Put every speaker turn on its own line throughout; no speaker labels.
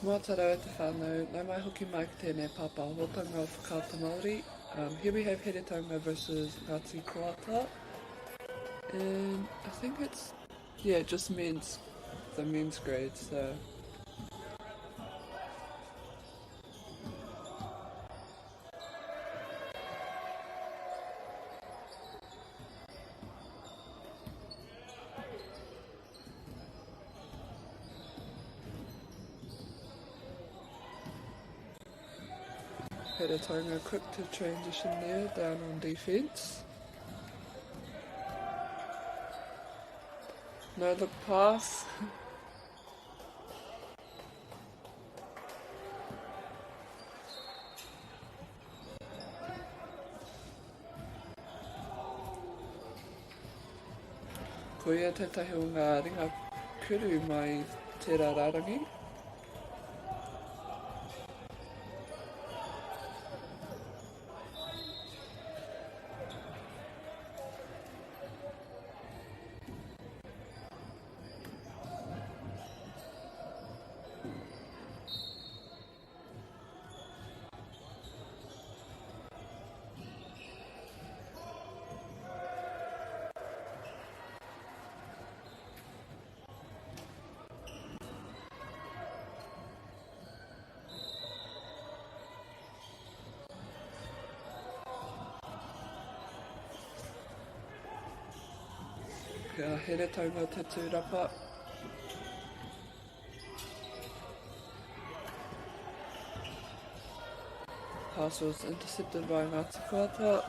Mā tara o te whānau, nau mai hoki mai ki tēnei pāpā hōtanga o Whakaata Māori. Here we have Heretanga versus Ngāti Koata. And I think it's, yeah, just men's, the men's grade, so... Heretanga quick to transition there, down on defence. No look pass. Ko ia tētahi o ngā ringa kuru mai te rararangi. Kia Heretanga te tūrapa. Pass was intercepted by Ngāti Koata.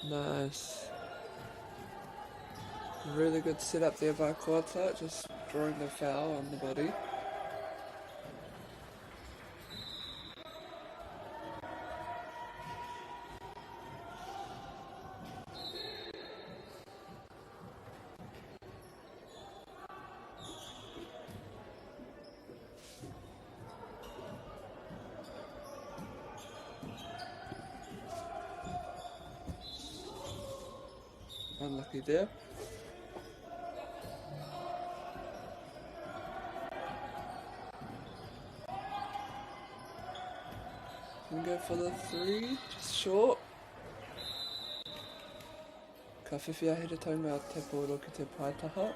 Nice. Really good setup there by Koata, just drawing the foul on the body. Unlucky there. Can go for the three, just short. Ka whiwhia Heretanga te pōro ki te paitaha.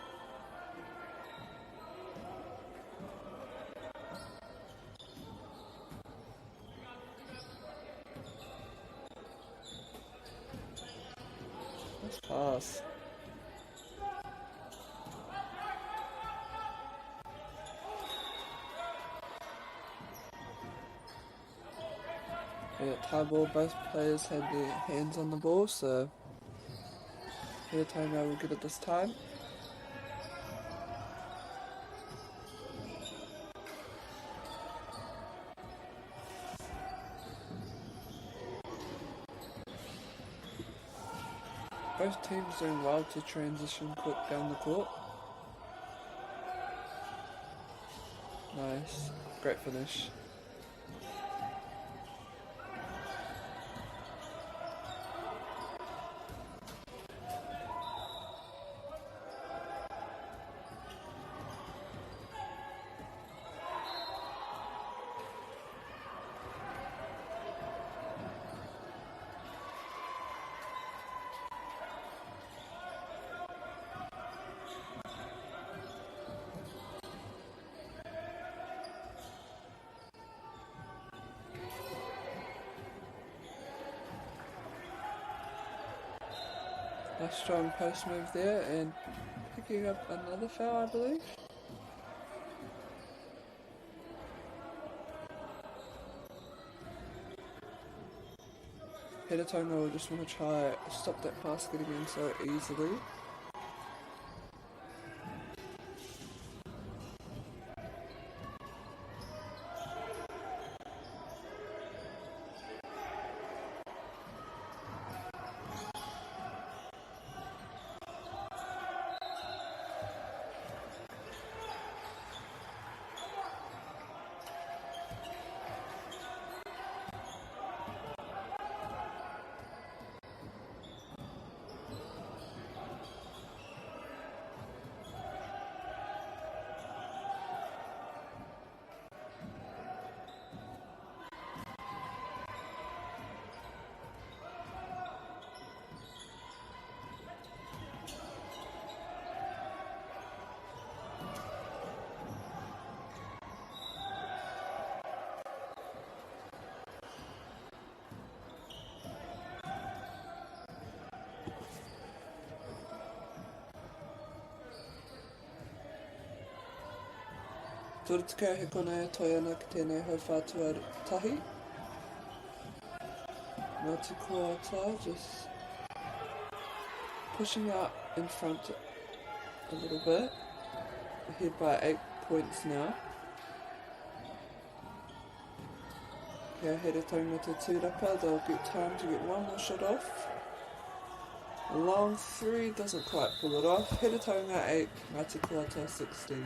Nice pass. Yeah, tie ball, both players had their hands on the ball, so Heretanga will get it this time. Both teams doing well to transition quick down the court. Nice, great finish. A strong post move there and picking up another foul, I believe. Hidatonga will just want to try stop that pass getting in so easily. Tura tukau he kona toi ana ki tēnei hau whātua tahi. Ngāti Koata just pushing out in front a little bit. Ahead by 8 points now. Kia Hidatonga te tūrapa, they'll get time to get one more shot off. A long three doesn't quite pull it off. Hidatonga 8, Ngāti Koata 16.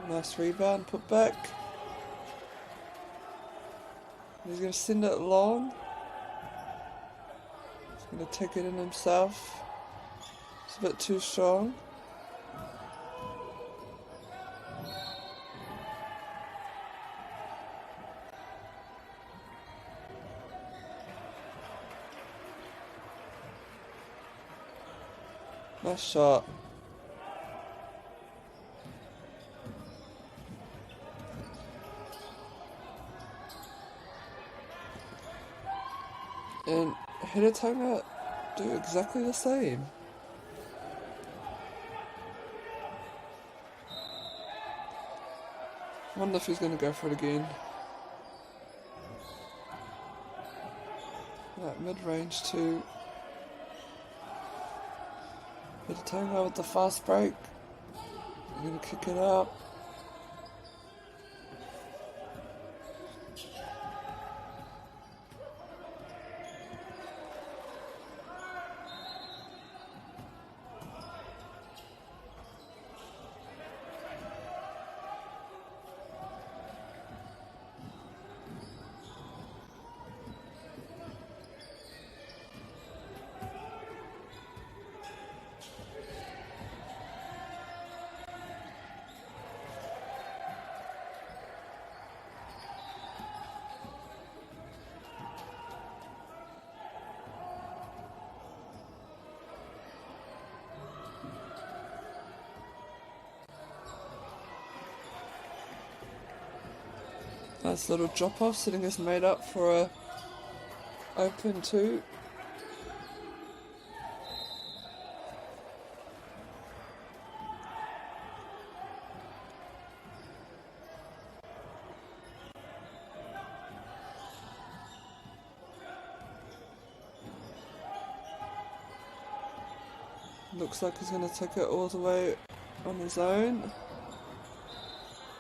Nice rebound, put back. He's going to send it long. He's going to take it in himself. It's a bit too strong. Nice shot. And Hidatonga do exactly the same. I wonder if he's going to go for it again. That mid-range too. Hidatonga with the fast break. I'm going to kick it up. Nice little drop off, setting us made up for a open 2. Looks like he's going to take it all the way on his own.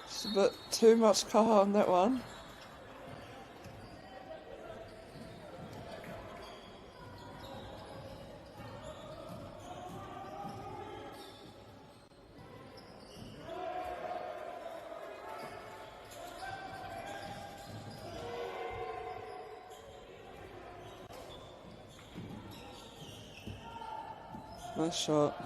Just a bit too much kaha on that one. Nice shot.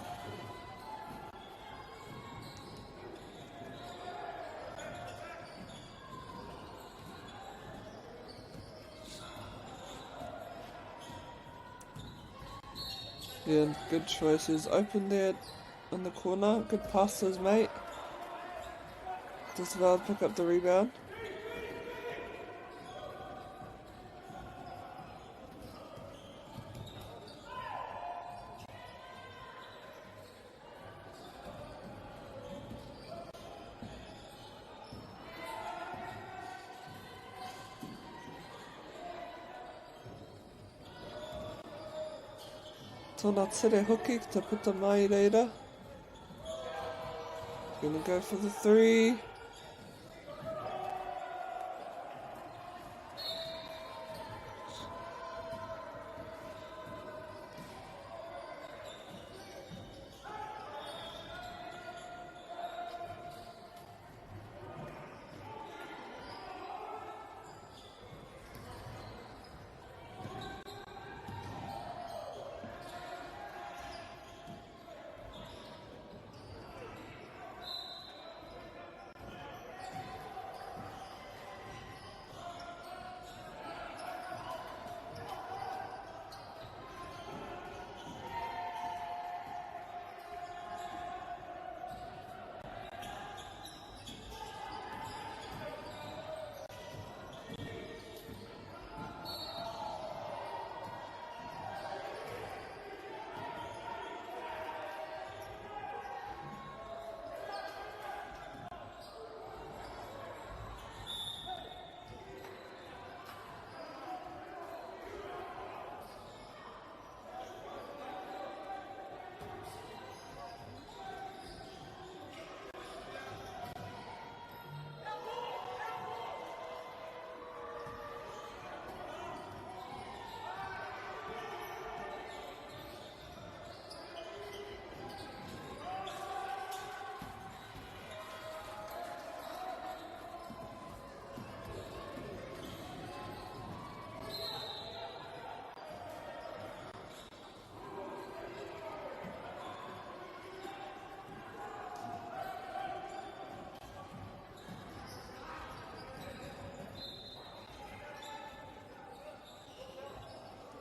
Yeah, good choices. Open there in the corner. Good pass to his mate. Does well pick up the rebound. Tōna tere hoki te puta mai reira. Gonna go for the 3.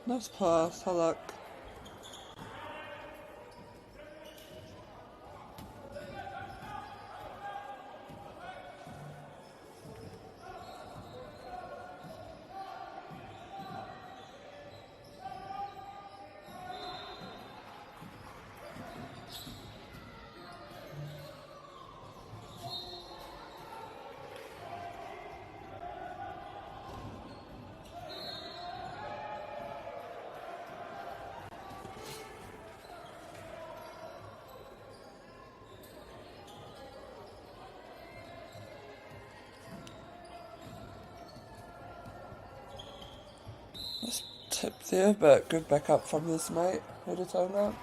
Nice pass, Halak. Nice tip there, but good backup from his mate, Hiratona.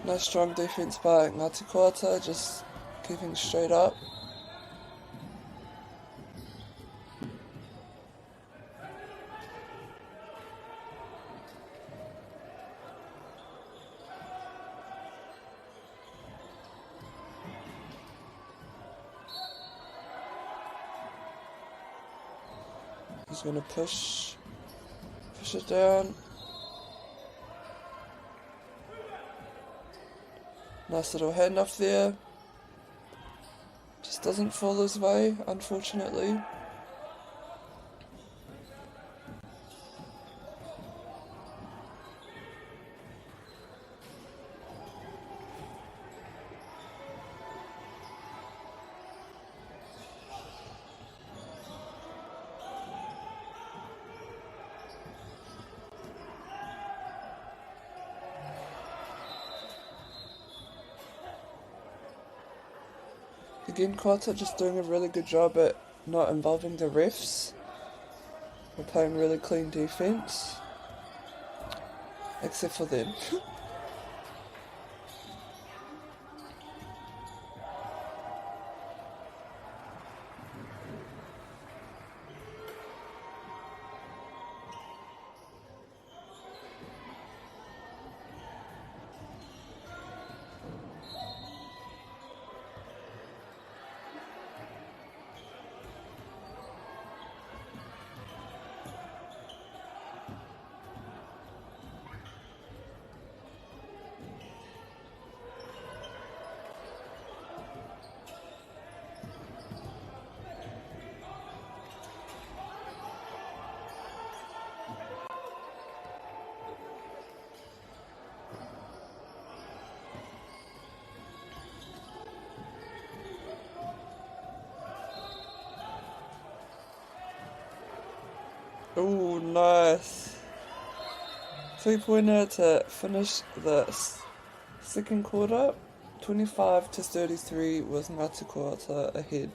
Nice strong defense by Ngāti Koata, just keeping straight up. He's going to push it down. Nice little handoff there. Just doesn't fall his way, unfortunately. Again, Koata just doing a really good job at not involving the refs. We're playing really clean defense. Except for them. Ooh, nice. 3-pointer to finish the second quarter. 25-33 was Ngāti Koata ahead.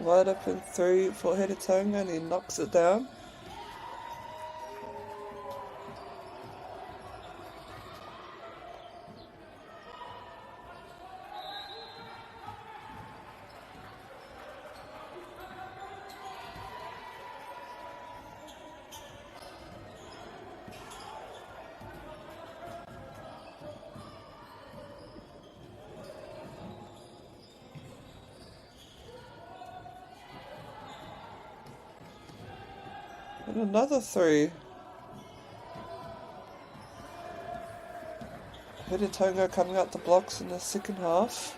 Wide open 3 for Heretaunga and he knocks it down. And another 3. Heretaunga coming out the blocks in the second half.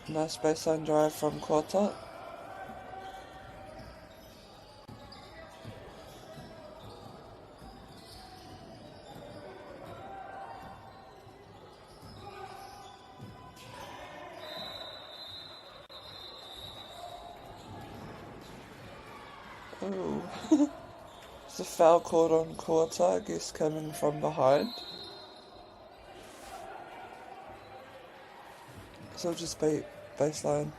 Nice baseline drive from Kota. Oh, it's a foul called on Kota, I guess coming from behind. So it'll just be baseline.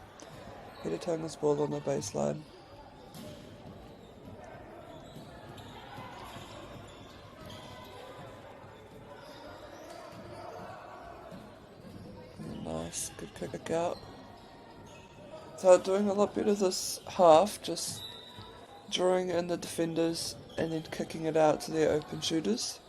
Hiratanga's ball on the baseline. Nice, good kick out. So doing a lot better this half, just drawing in the defenders and then kicking it out to their open shooters.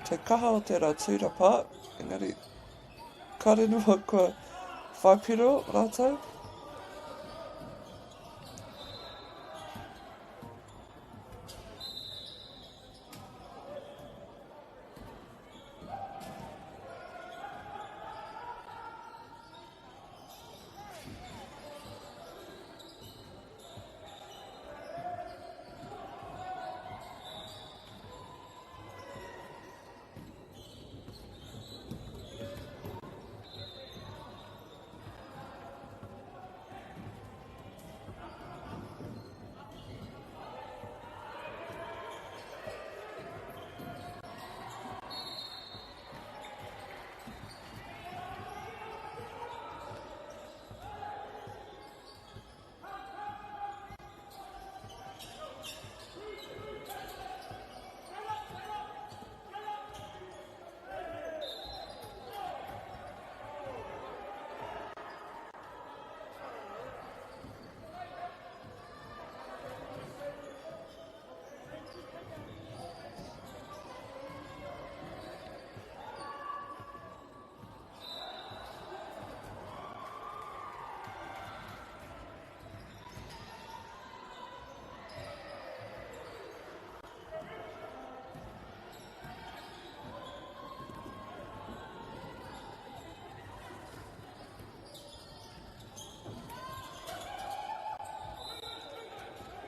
Te kaha o te Raturapa, engari karenua kua whaipiro rātou.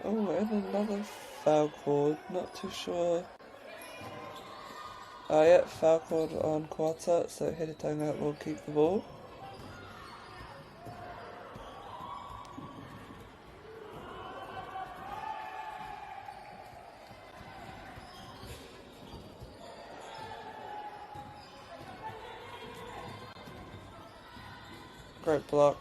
Oh, and another foul called, not too sure. Oh yeah, foul called on Kota, so Hiratanга will keep the ball. Great block.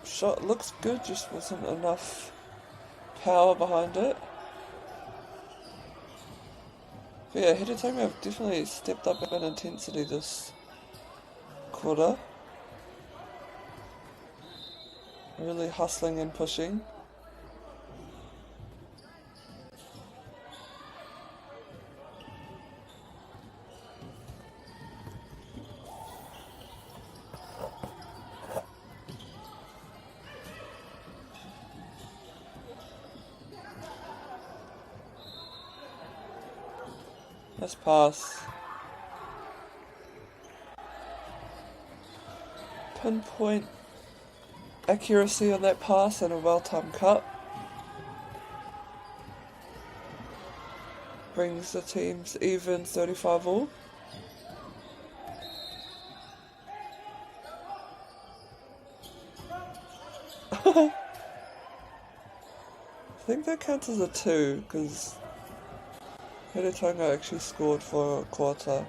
Shot looks good, just wasn't enough power behind it. But yeah, Hiratanga have definitely stepped up in intensity this quarter. Really hustling and pushing. Nice pass. Pinpoint accuracy on that pass and a well-timed cut. Brings the teams even 35 all. that counts as a 2, because Heretaunga actually scored for Koata.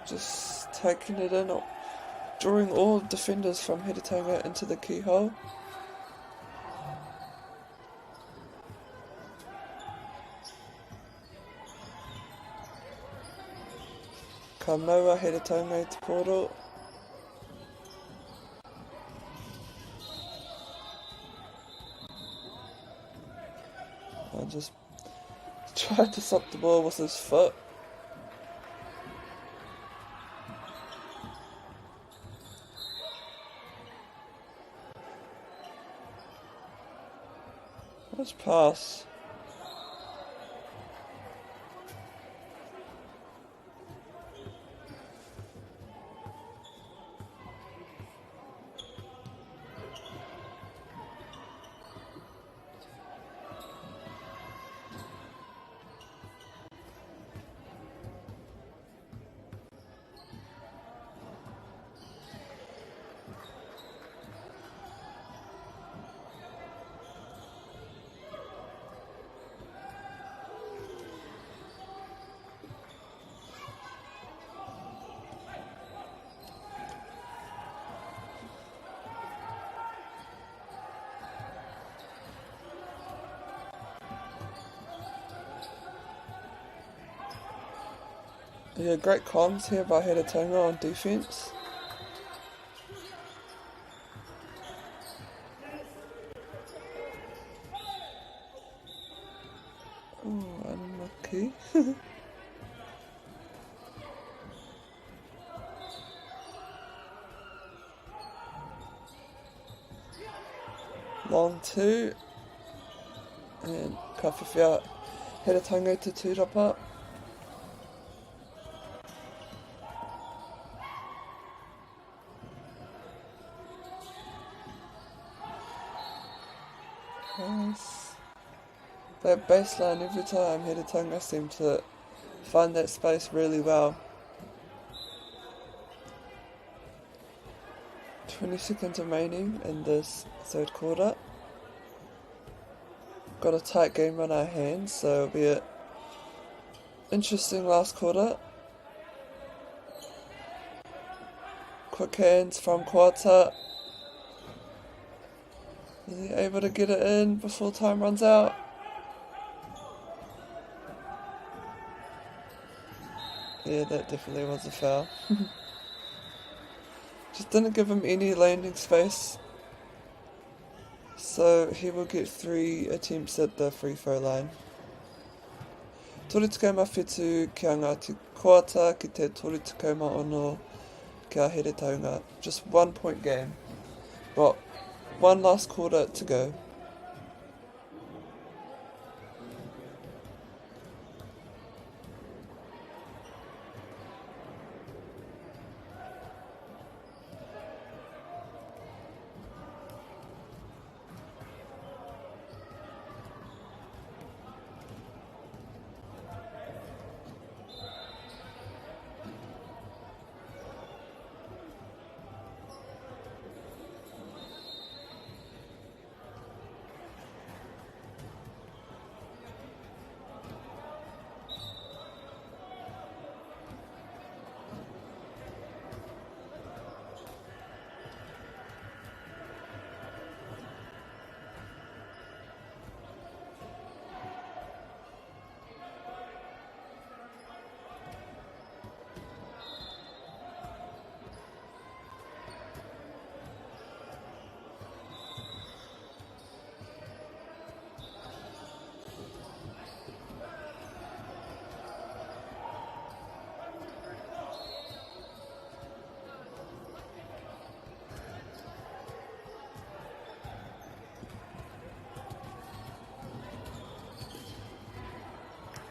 Just taking it in, drawing all defenders from Heretaunga into the keyhole. Ka maua Heretaunga i te poro. I just tried to stop the ball with his foot. Let's pass. Yeah, great comms here by Heretaunga on defence. Oh, unlucky. Long 2. And ka whiwhia Heretaunga te tūrapa. Nice. That baseline every time Heretaunga seem to find that space really well. 20 seconds remaining in this third quarter. Got a tight game on our hands, so it'll be an interesting last quarter. Quick hands from Koata. Is he able to get it in before time runs out? Yeah, that definitely was a foul. Just didn't give him any landing space. So he will get 3 attempts at the free throw line. Toritikauma whetū kia Ngāti Koata ki te Toritikauma ono kia Heretaunga. Just 1 point game. But one last quarter to go.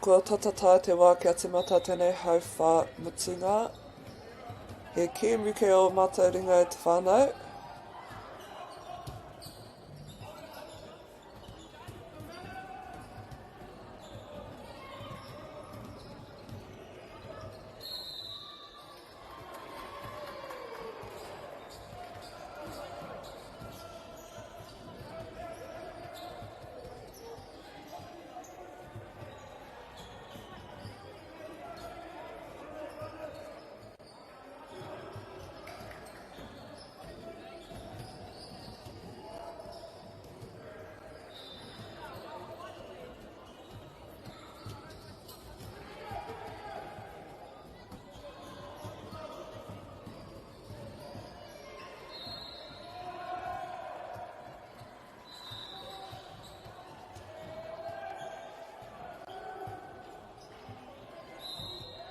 Kua tatata te wā kia te mata tēnei hau whā mutunga. He kēmuke o Mātauranga e te whānau.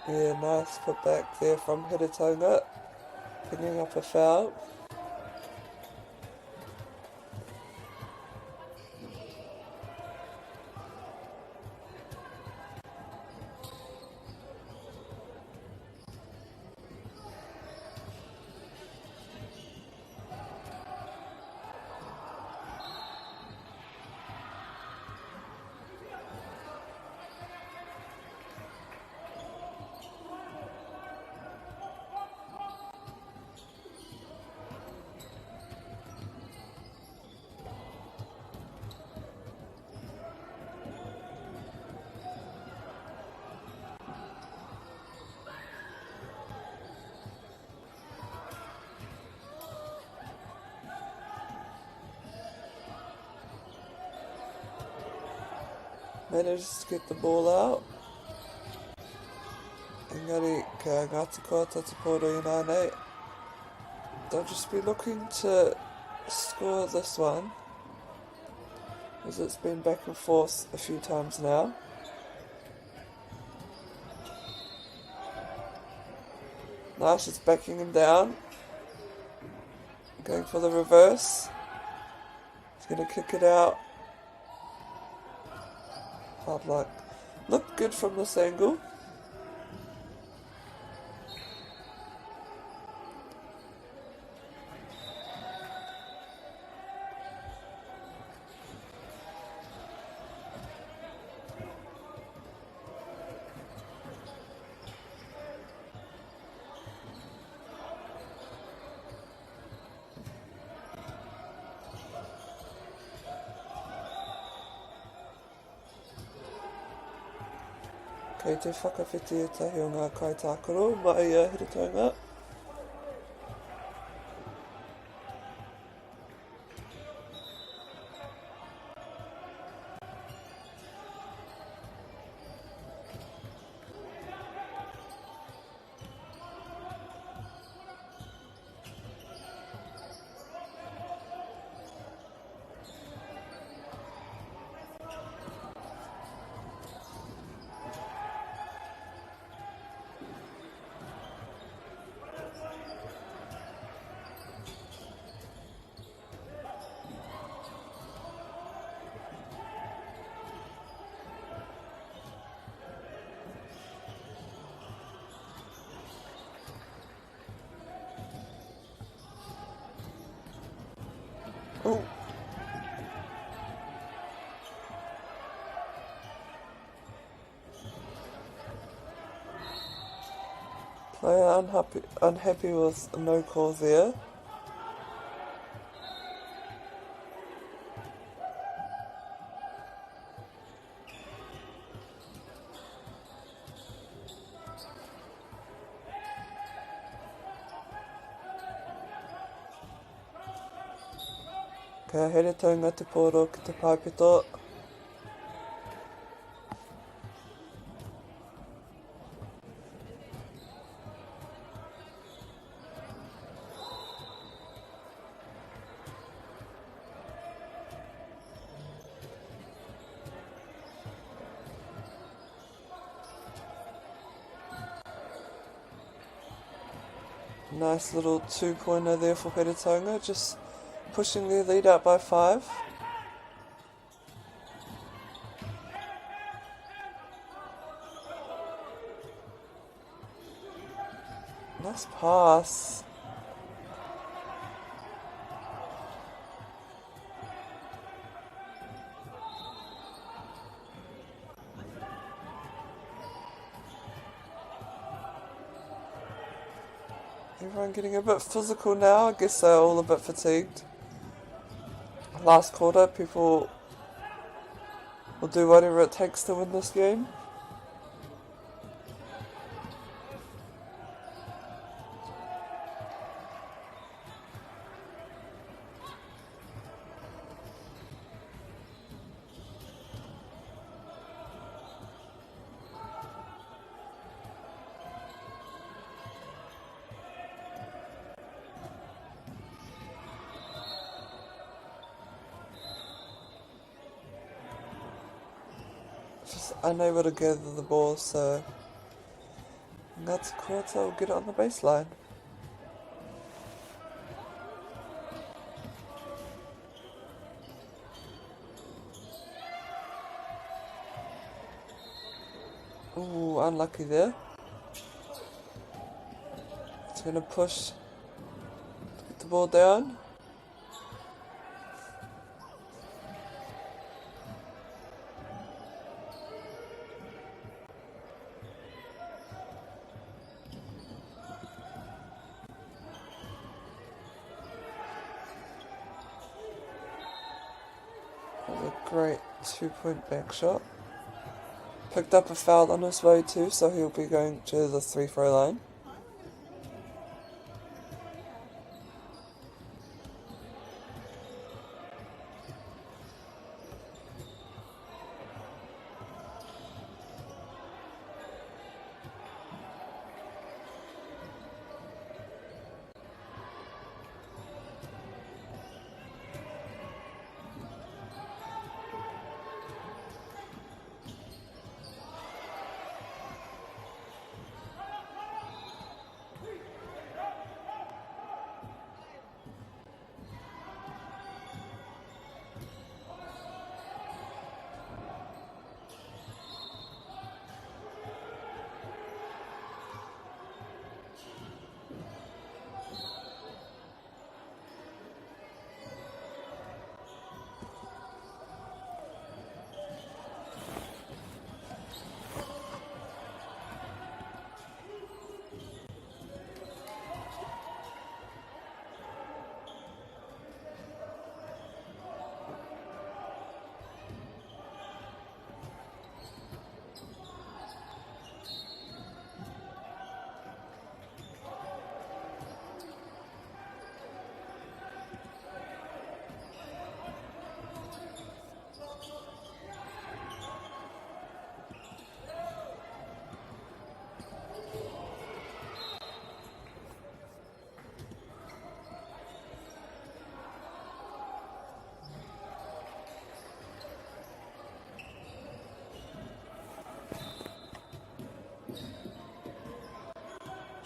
Yeah, nice put back there from Hiratonga, picking up a foul. Managed to get the ball out. Engari ka Ngāti Koata Te Poro Inanei. They'll just be looking to score this one, as it's been back and forth a few times now. Nash is backing him down, going for the reverse. He's going to kick it out. Hard luck. Looked good from this angle. Kei te whakawhiti etahi o ngā kaitākaro mai Hiratonga. Oh. Player unhappy with a no call there. Ka Hiratonga Te Poro ki te Paipito. Nice little two-pointer there for Hiratonga, just pushing their lead out by 5. Nice pass. Everyone getting a bit physical now. I guess they're all a bit fatigued. Last quarter, people will do whatever it takes to win this game. Just unable to gather the ball, so Ngāti Koata will get it on the baseline. Ooh, unlucky there. It's going to push to get the ball down. That was a great 2-point back shot. Picked up a foul on his way too, so he'll be going to the 3-throw line.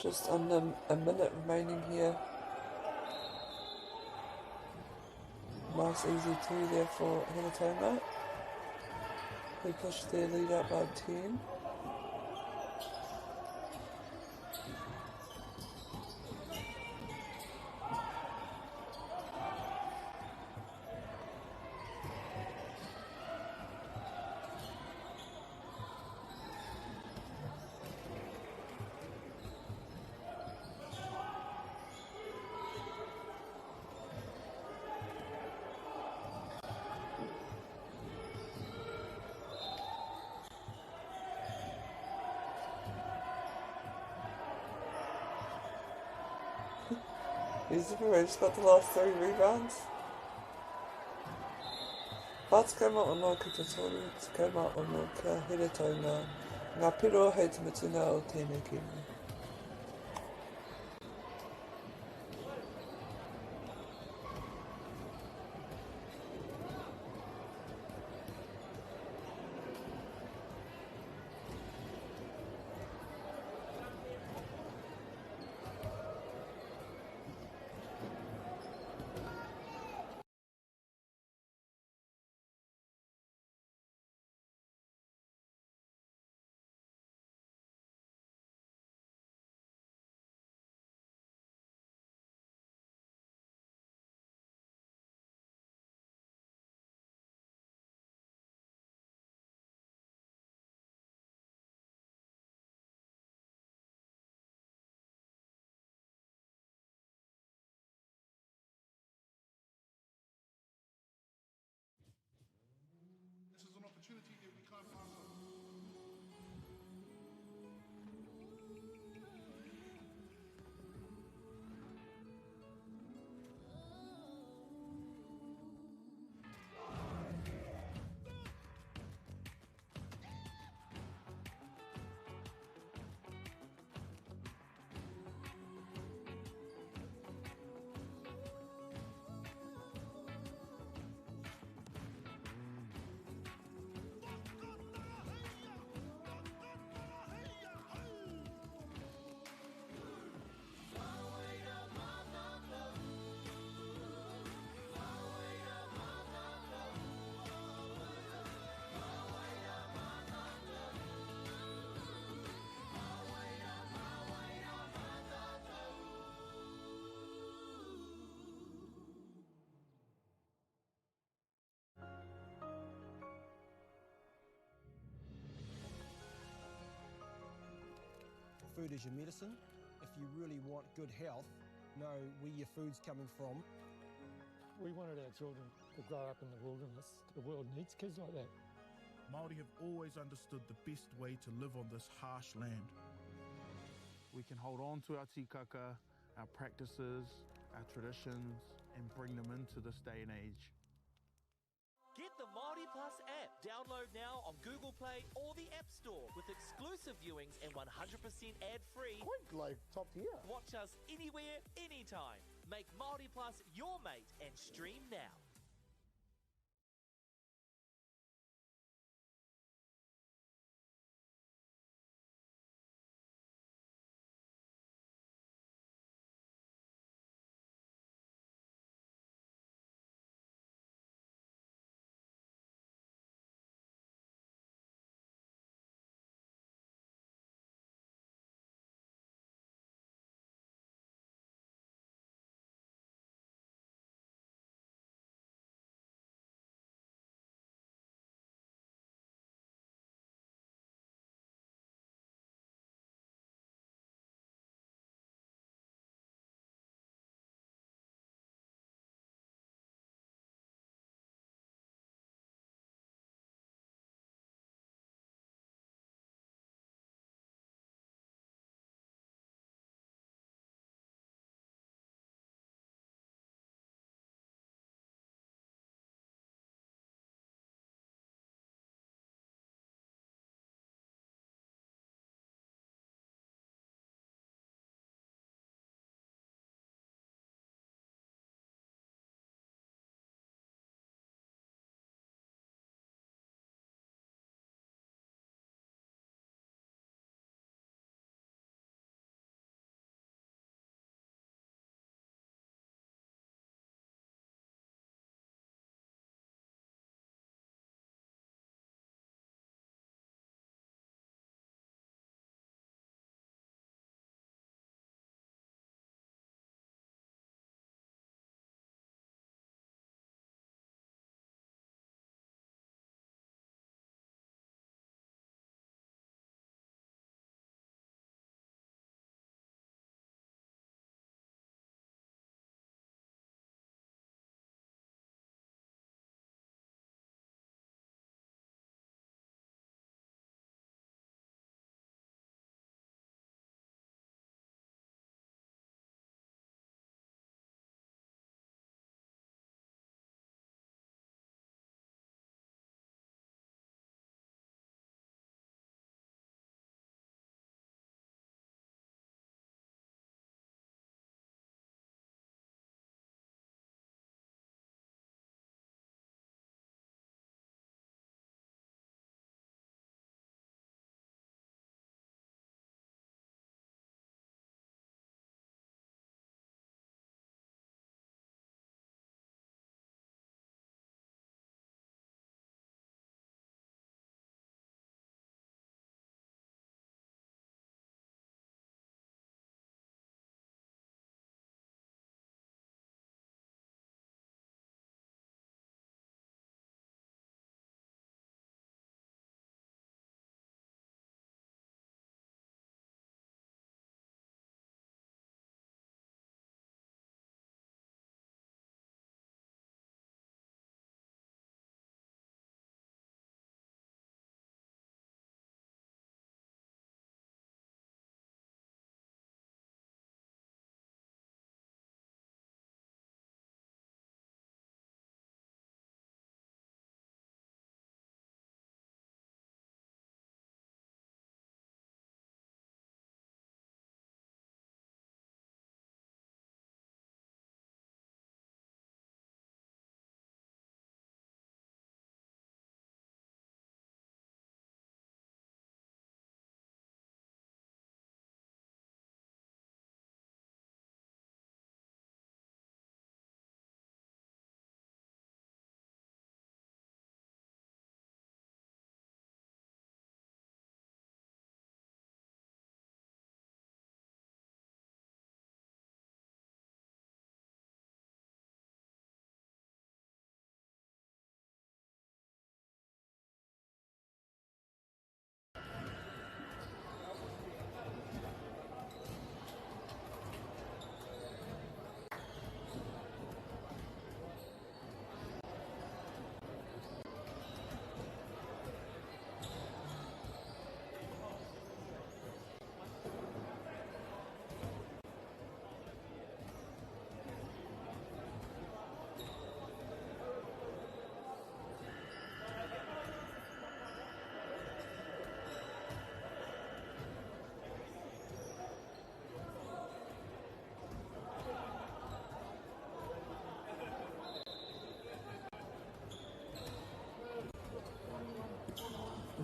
Just under a minute remaining here. Nice easy 2 there for Hinatanga. They pushed their lead up by 10. He's got the last 3 rebounds. Pats came out on no ki te toru, came out on no kia here taunga. Ngā piro hei te mutunga o tēnei kimi.
opportunity that we can't pass on.
Food is your medicine. If you really want good health, know where your food's coming from.
We wanted our children to grow up in the wilderness. The world needs kids like that.
Māori have always understood the best way to live on this harsh land. We can hold on to our tikaka, our practices, our traditions, and bring them into this day and age.
Get the Māori Plus app. Download now on Google Play or the App Store with exclusive viewings and 100% ad-free.
Quite like top tier.
Watch us anywhere, anytime. Make Māori Plus your mate and stream now.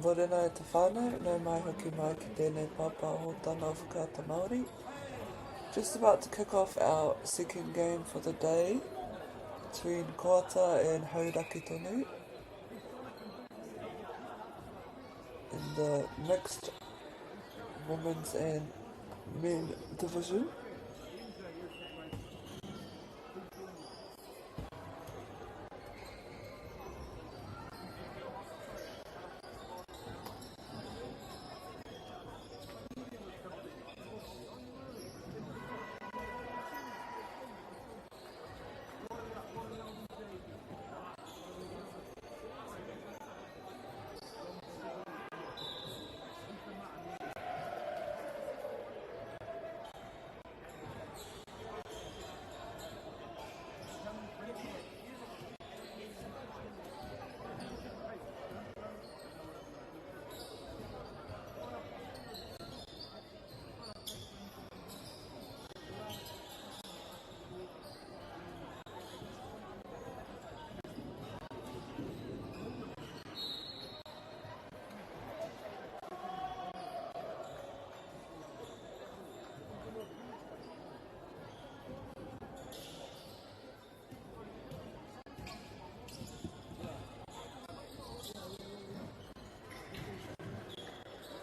Morena e te whānau, nau mai hoki mai ki tēnei papa o tana whakaata Māori. Just about to kick off our second game for the day between Koata and Hauraki Tonu in the mixed women's and men division.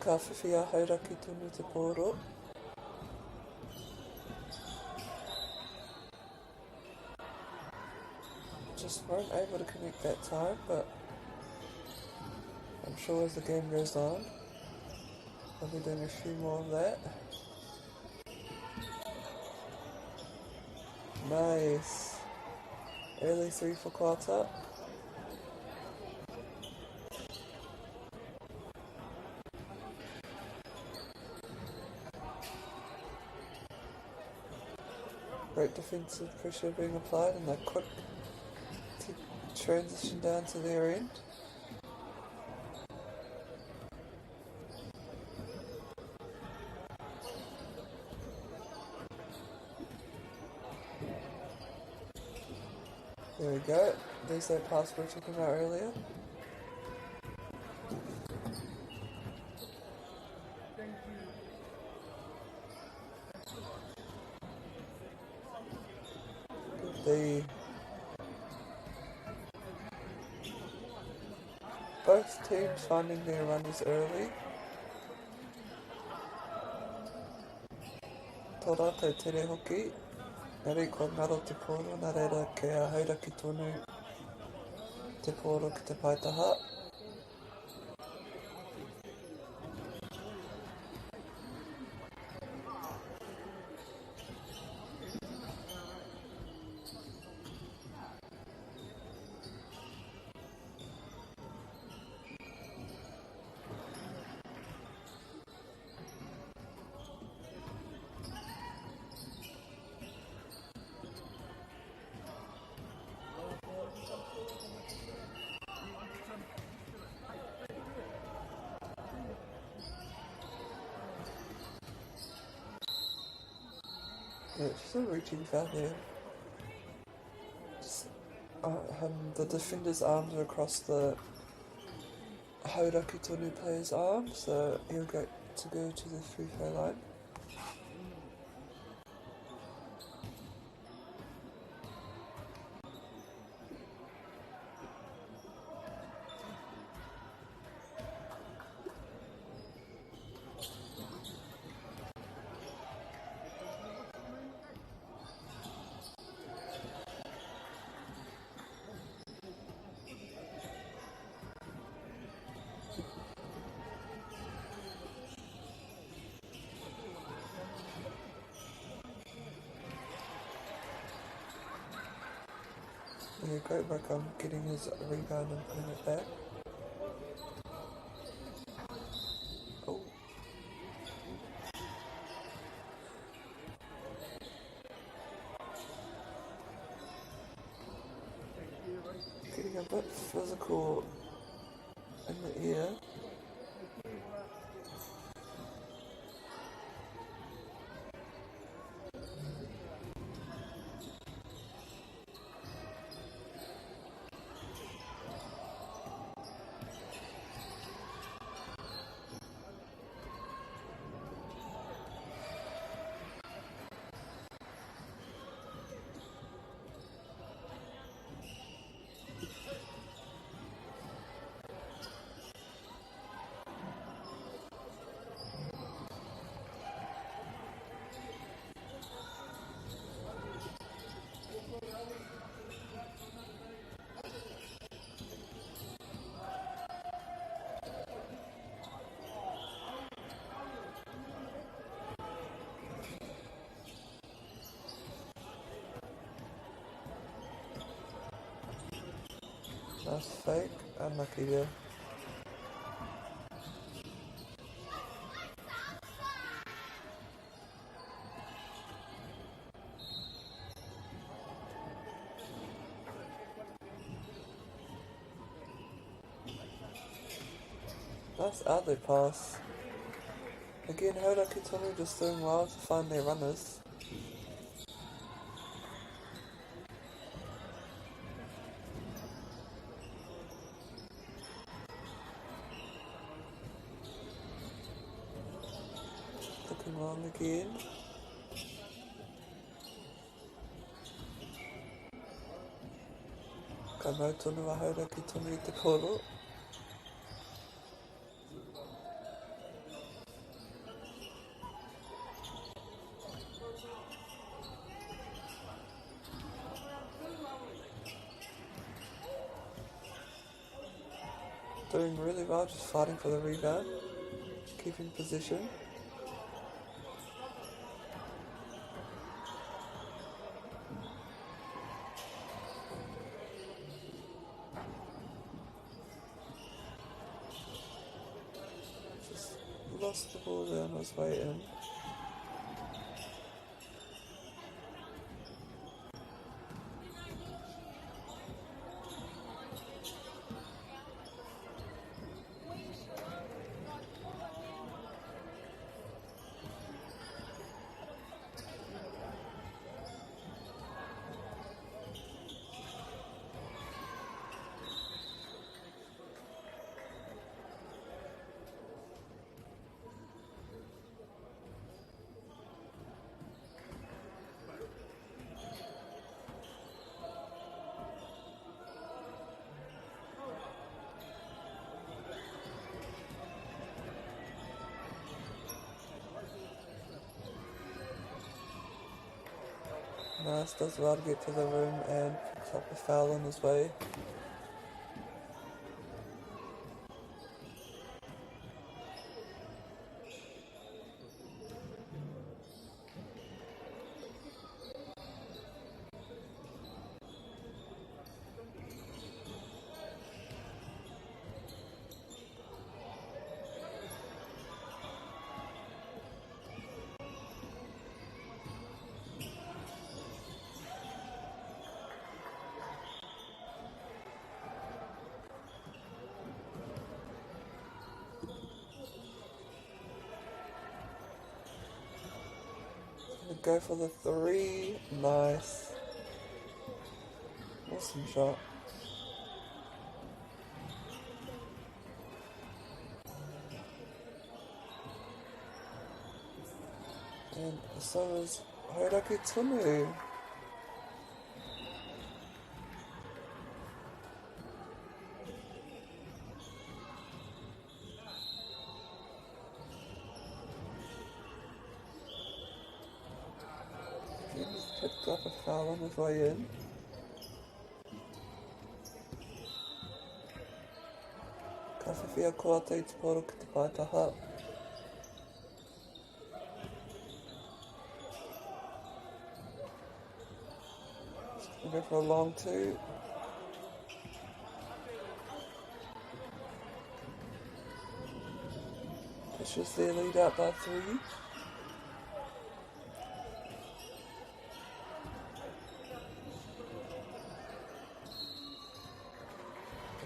Ka whiwhia Hauraki Tonu te pōro. Just weren't able to connect that time, but I'm sure as the game goes on, I'll be doing a few more of that. Nice. Early 3 for Koata. Great defensive pressure being applied and that quick transition down to their end. There we go. There's that pass we were talking about earlier. Both teams finding their runners early. Tō rātou tere hoki. Nari ko ngaro te pōro, nā reira ke a Hauraki Tonu te pōro ki te paitaha. Yeah, she's still reaching foul there. The defender's arms are across the Hauraki Tonu player's arms, so he'll go to the free throw line. Yeah, great work on getting his rebound and putting it back. Oh. Getting a bit physical in the air. Nice fake, unlucky there. Nice outlet pass. Again, Hauraki Tonu just doing well to find their runners. Looking long again. Ka mau tonu a Hauraki Tonu I te koro. Doing really well, just fighting for the rebound, keeping position. Just lost the ball there on his way in. Nice, does well to get to the rim and picks up a foul on his way. Go for the three. Nice. Awesome shot. And so is Hauraki Tonu. Picked up a foul on his way in. Ka whiwhia koa te te poro ki te paitaha. Just go for a long two. Pushes their lead out by 3.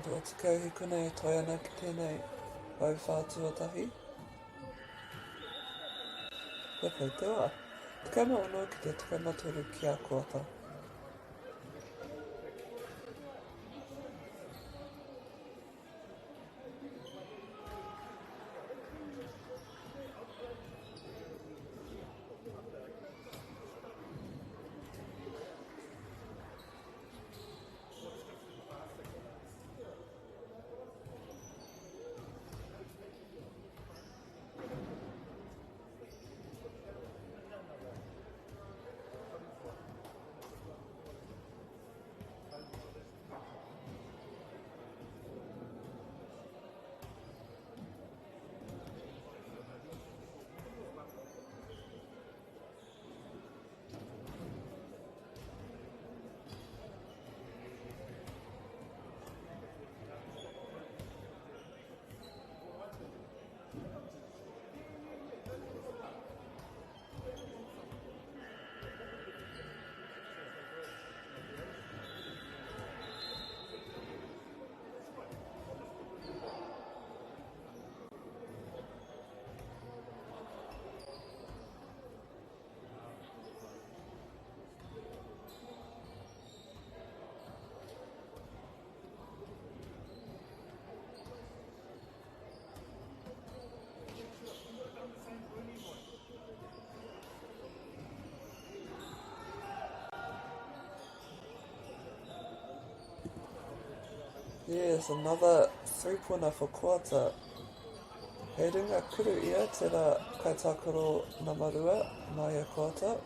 Tua te kauhiku nei e toi ana ki tēnei wau whātuatahi. He pai te wā. Te kaima ono ki te takamaturu ki a koata. Yes, another 3-pointer for Koata. He runga kuru ia tērā kaitākaro Namarua, Maia Koata.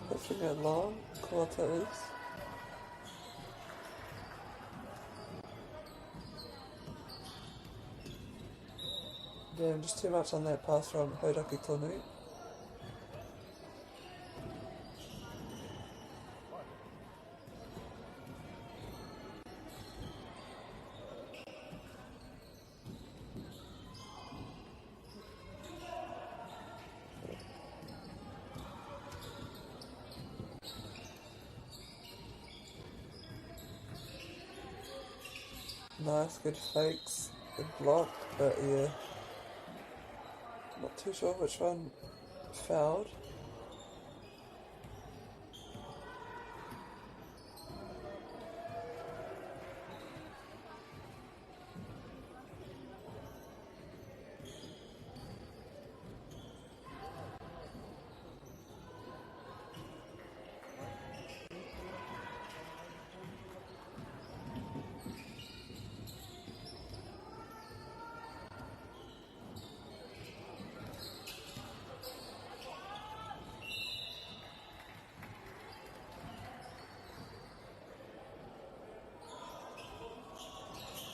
Pushing it long, Koata is. Damn, just too much on that pass from Hauraki Tonu. Nice, good fakes, good block, but yeah, not too sure which one fouled.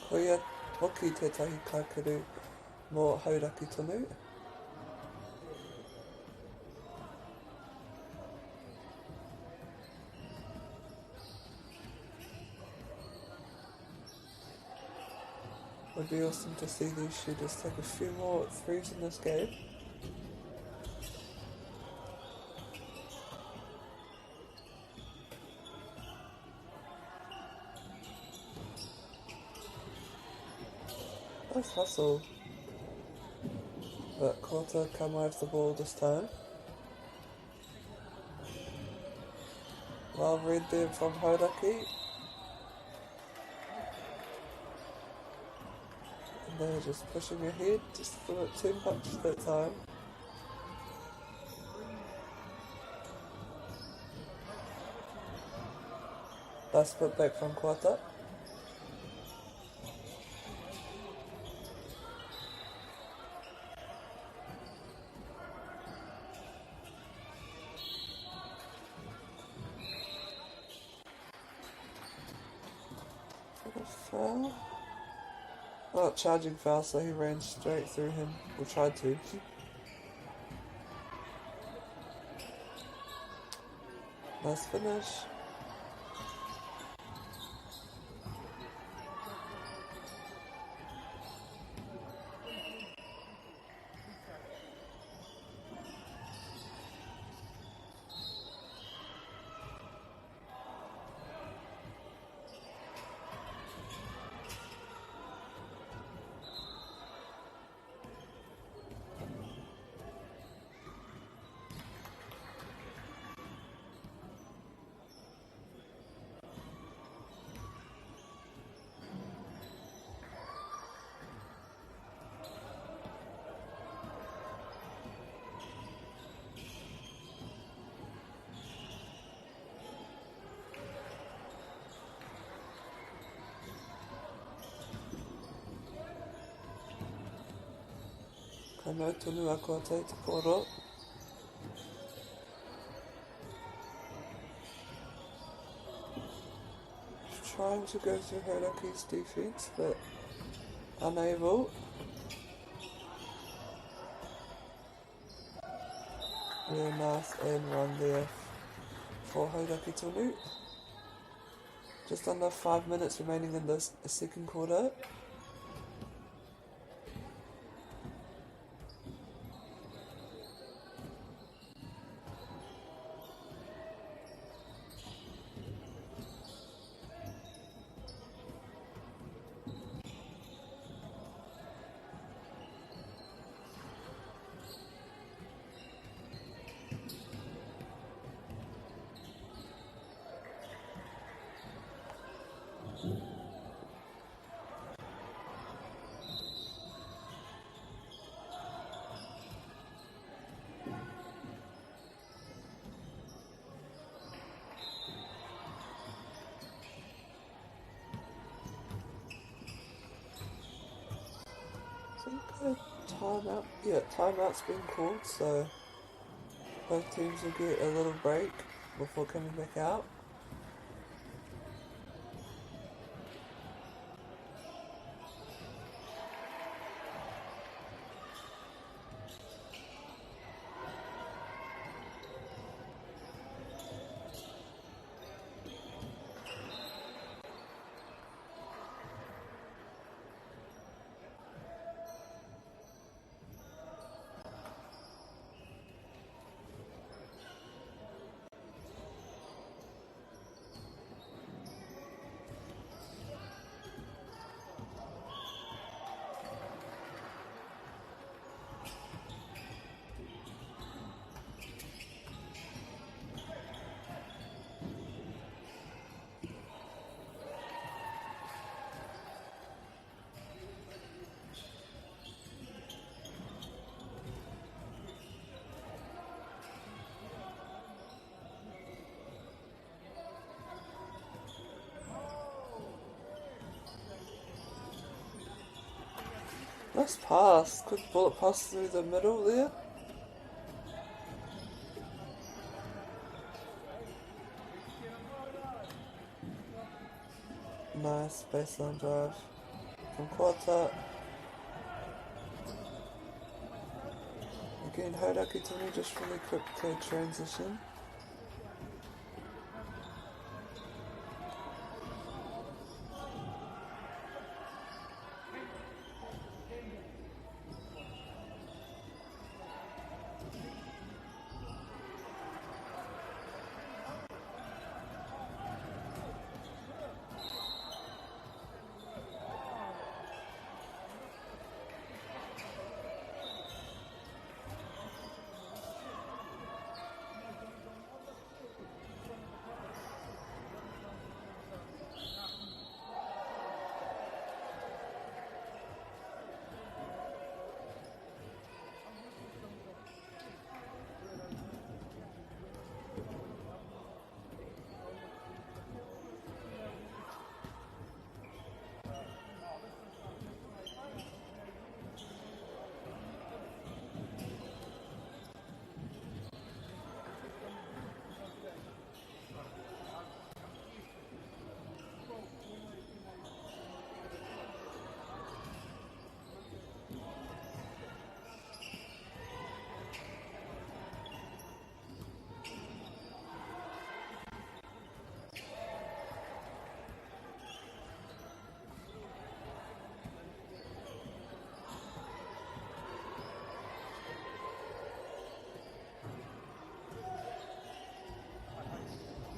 Koia hoki tētahi kākuru mō Hauraki Tonu. Would be awesome to see these shooters take a few more threes in this game. Nice hustle. But Koata come away with the ball this time. Well read there from Hauraki. And they're just pushing ahead, just a little bit too much that time. Nice put back from Koata. Foul? Oh, charging foul, so he ran straight through him, or tried to. Nice finish. Kano tonu a Koata te koro. Trying to go through Hauraki's defense, but unable. Really nice and run there for Hauraki Tonu. Just under 5 minutes remaining in this second quarter. I think timeout's been called, so both teams will get a little break before coming back out. Nice pass, quick bullet pass through the middle there. Nice baseline drive from Kawata. Again, Hauraki Tonu just really quick to transition.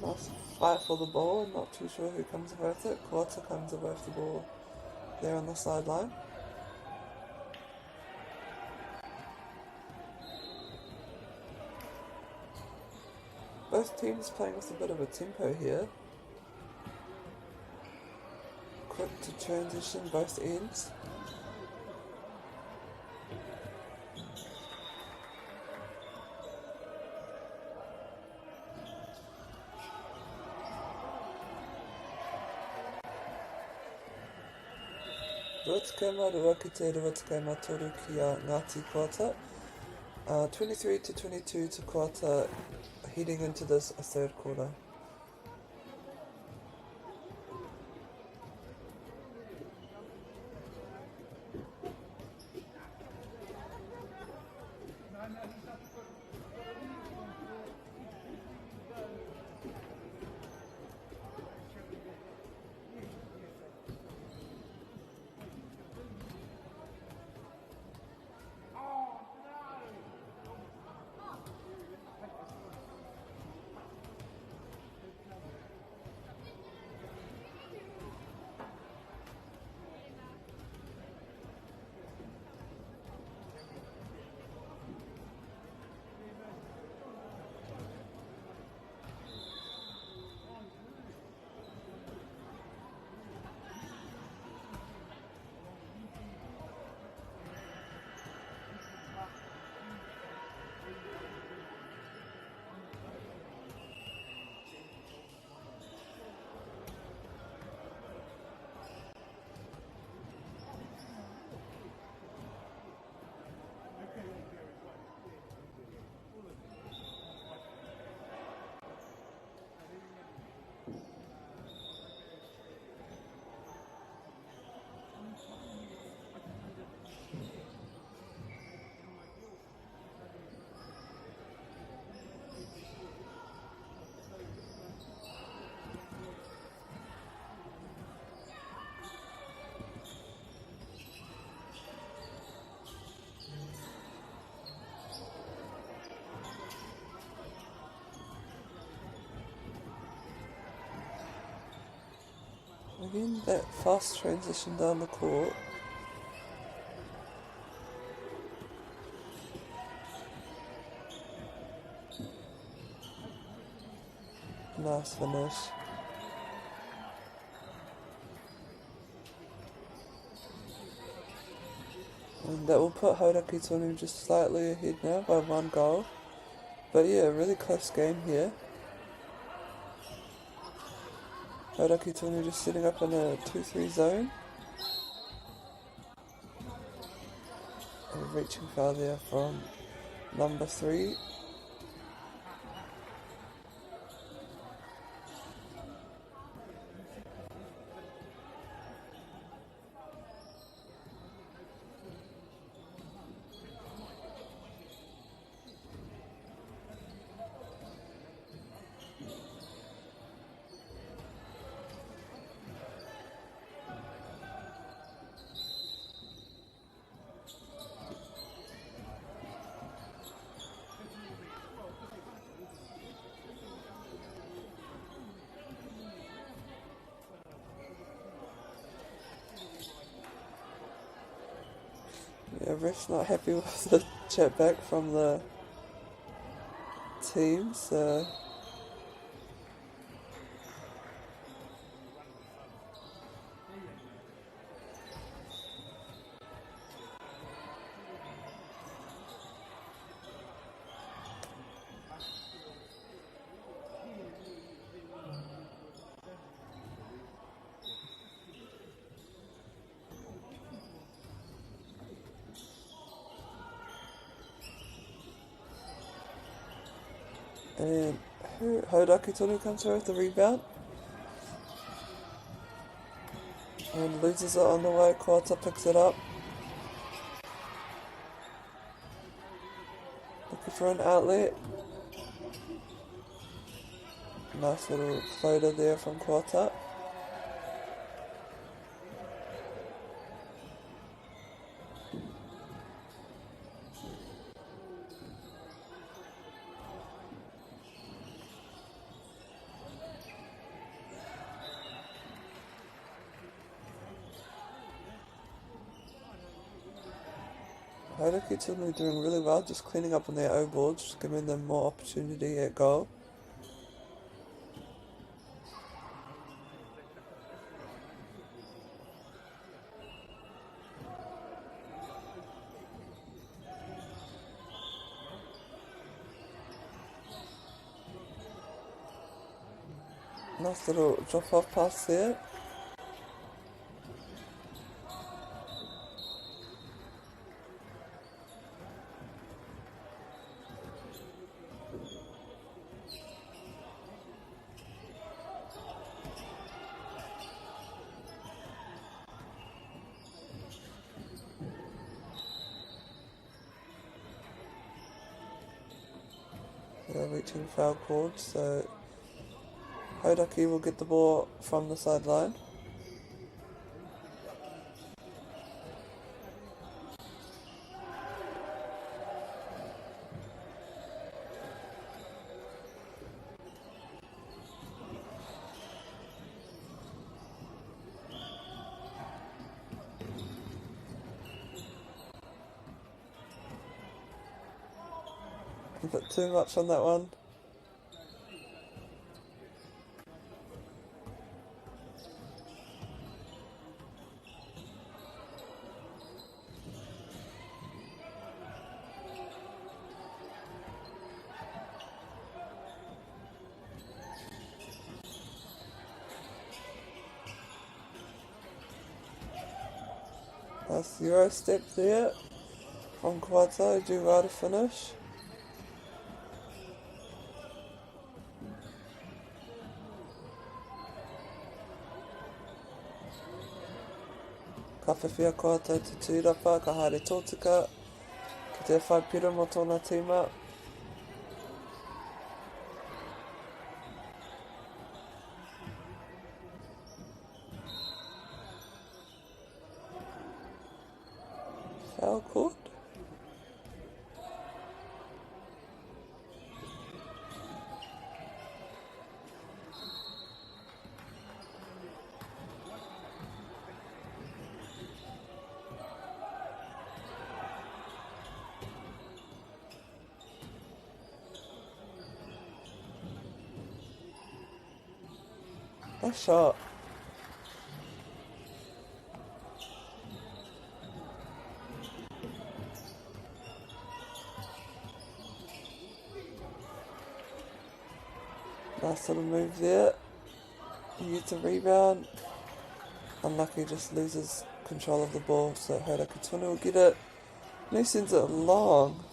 Nice fight for the ball, not too sure who comes with it. Kawata comes with the ball there on the sideline. Both teams playing with a bit of a tempo here. Quick to transition both ends. Ruatakama Ruaki te Ruatakama toru ki a Ngāti Kawata. 23-22 to Kawata heading into this third quarter. Again, that fast transition down the court. Nice finish. And that will put Hauraki Tonu just slightly ahead now by 1 goal. But yeah, a really close game here. Hauraki Tonu just setting up in a 2-3 zone. A reaching foul there from number 3. Yeah, ref's not happy with the chat back from the team, so and Hauraki Tonu comes through with the rebound and loses it on the way. Kawata picks it up. Looking for an outlet. Nice little floater there from Kawata. Hauraki Tonu doing really well, just cleaning up on their O boards, just giving them more opportunity at goal. Nice little drop off pass there. They're reaching foul called, so Hauraki will get the ball from the sideline. A bit too much on that one. Nice Euro step there from Kawata, do well to finish. Ka whiwhia koutou te tūrapa, ka haere tōtuka, ki te whai pira mo tōna tīma. Foul called. Nice shot. Nice little move there. He gets a rebound. Unlucky, just loses control of the ball, so Hauraki Tonu will get it. And he sends it long.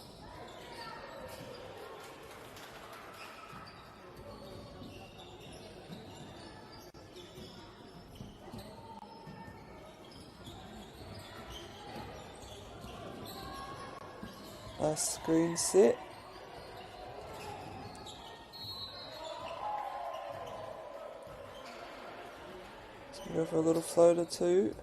Nice screen set. Let's go for a little floater too.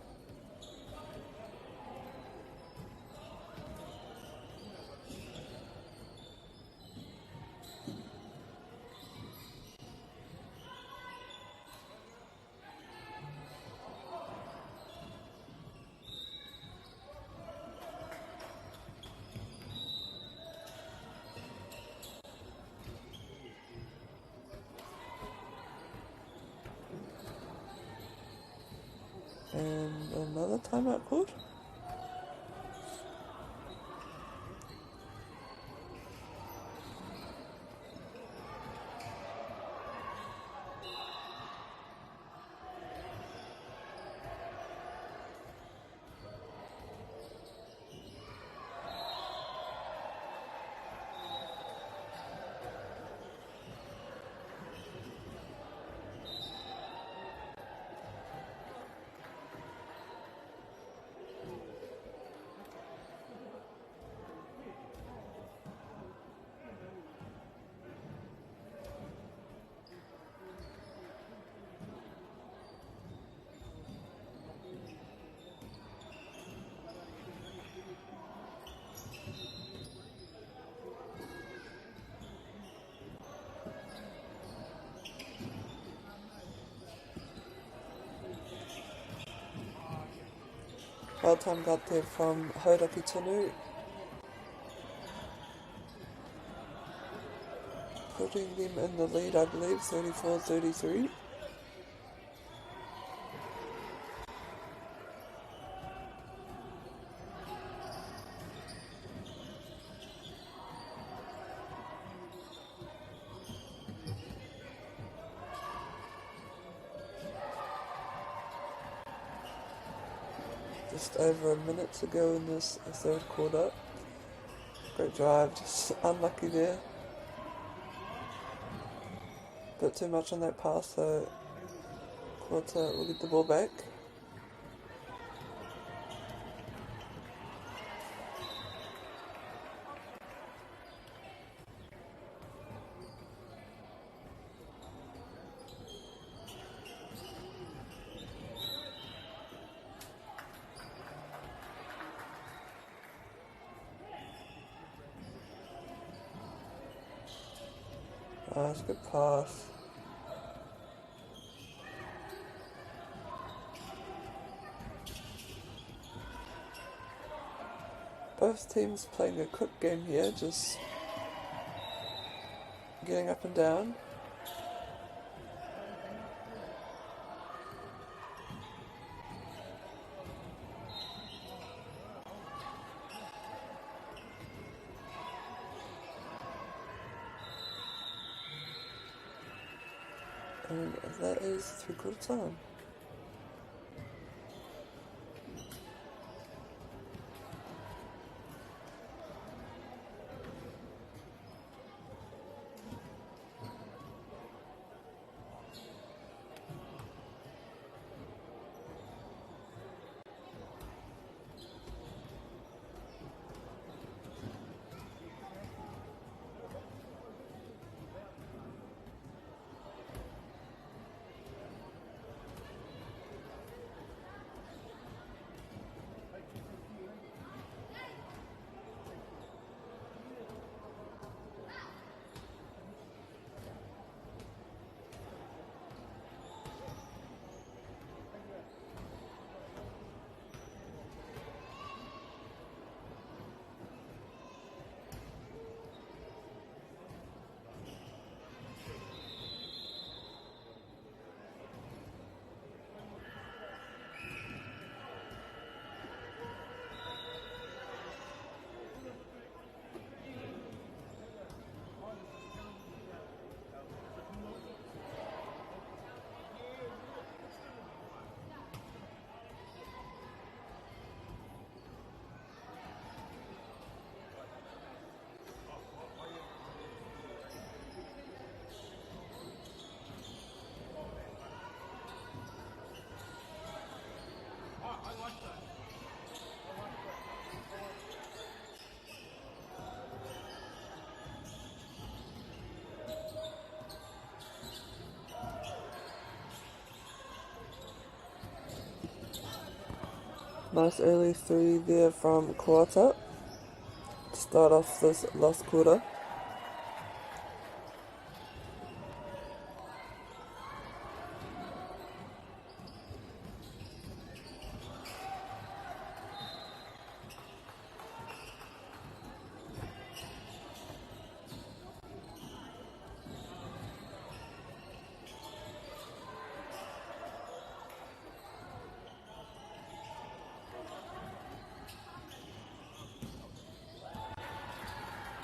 And another timeout called. Well time got there from Hauraki Tonu. Putting them in the lead, I believe, 34-33. Just over a minute to go in this third quarter. Great drive, just unlucky there. Bit too much on that pass, so Quarter will get the ball back. Nice, good pass. Both teams playing a quick game here, just getting up and down. And that is 3/4 time. Nice early three there from Kawata to start off this last quarter.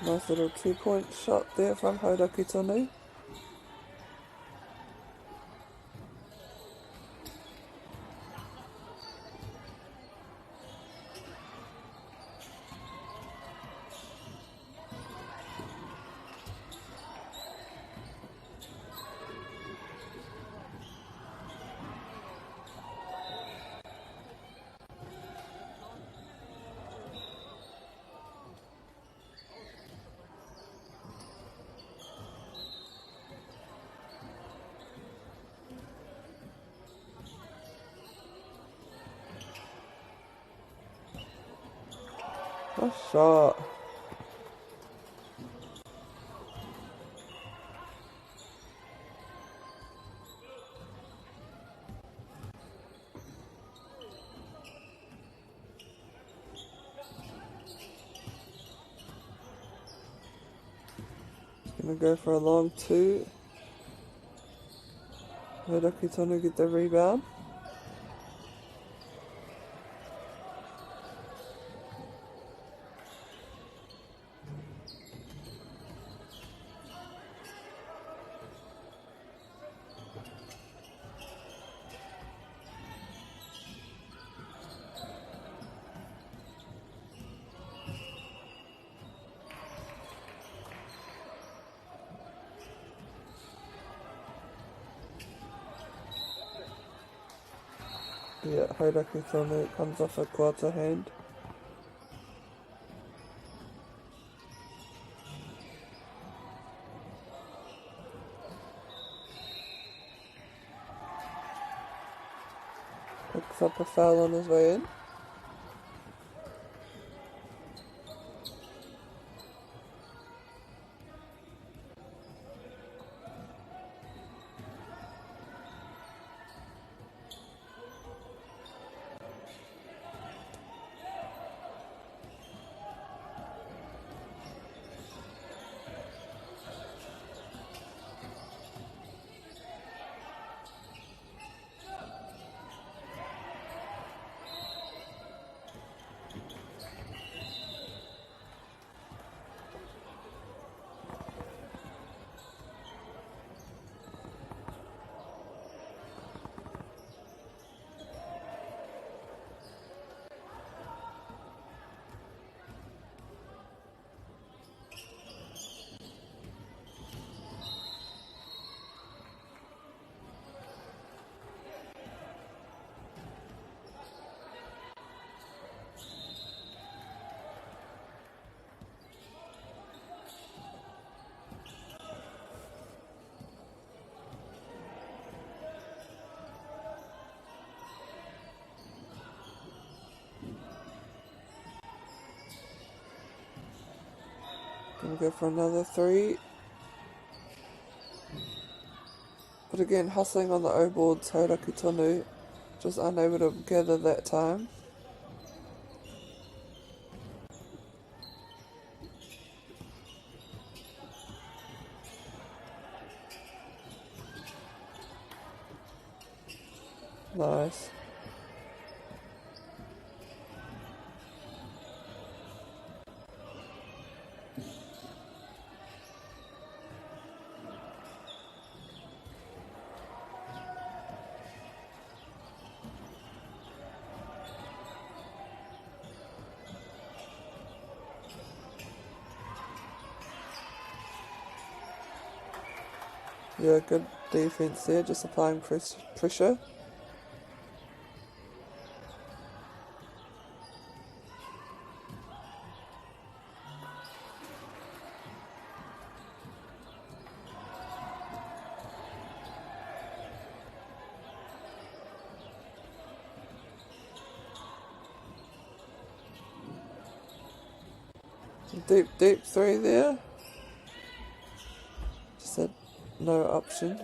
Nice little 2-point shot there from Hauraki Tonu. Nice shot. Gonna go for a long two. Hauraki Tonu get the rebound. Yeah, Hauraki Tonu comes off a Kawata hand. Picks up a foul on his way in. Gonna go for another three. But again, hustling on the O boards, Hauraki Tonu just unable to gather that time. Nice. Yeah, good defense there, just applying pressure. Deep three there. Just said no option.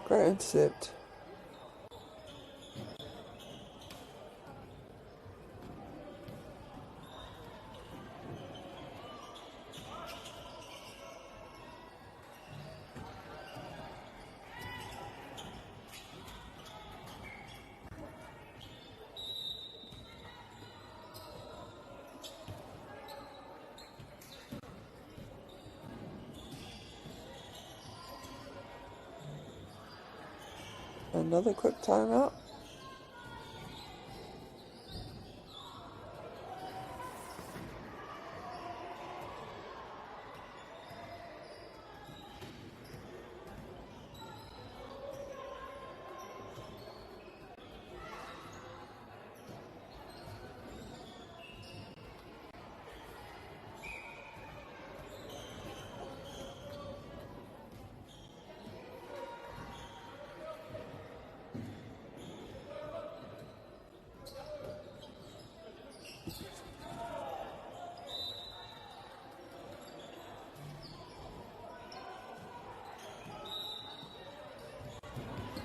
Great intercept. Another quick timeout.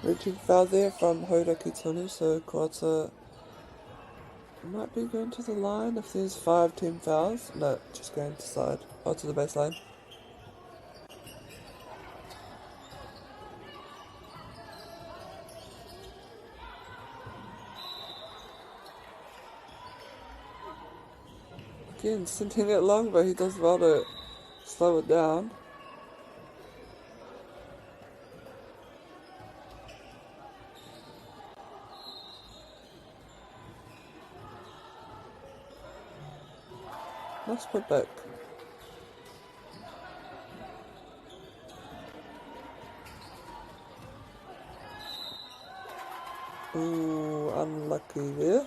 Reaching foul there from Hodaki Tonu, so Kawata might be going to the line if there's 5 team fouls. No, just going to side, or to the baseline. Again, sending it long, but he does well to slow it down. Nice put back. Ooh, unlucky there.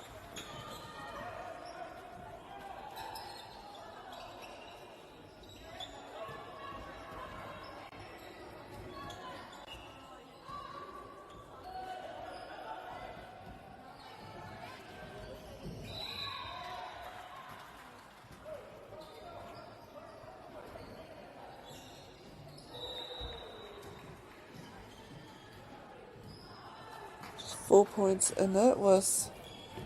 Just 4 points in it with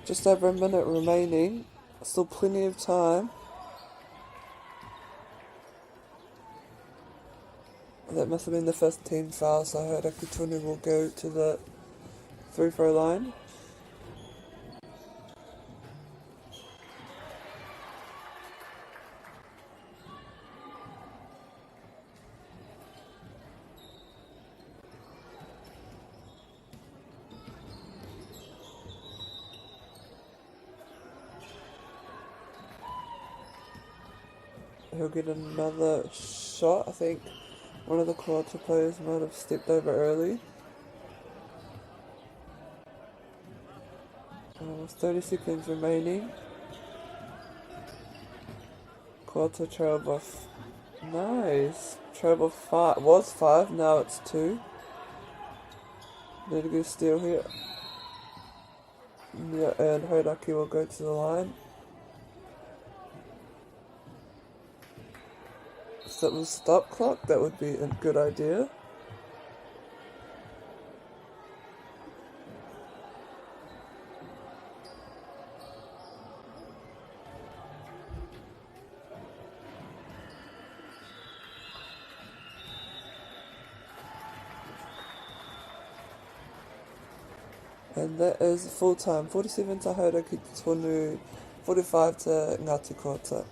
just over a minute remaining. Still plenty of time. That must have been the first team foul, so Hodaki Tonu will go to the free throw line. He'll get another shot. I think one of the Kawata players might have stepped over early. With 30 seconds remaining. Kawata trail by nice. Trail by 5. Was 5, now it's 2. Need a good steal here. Yeah, and Hodaki will go to the line. If it was stop clock, that would be a good idea. And that is full time. 47 to Hodaki Tonu, 45 to Ngāti Kota.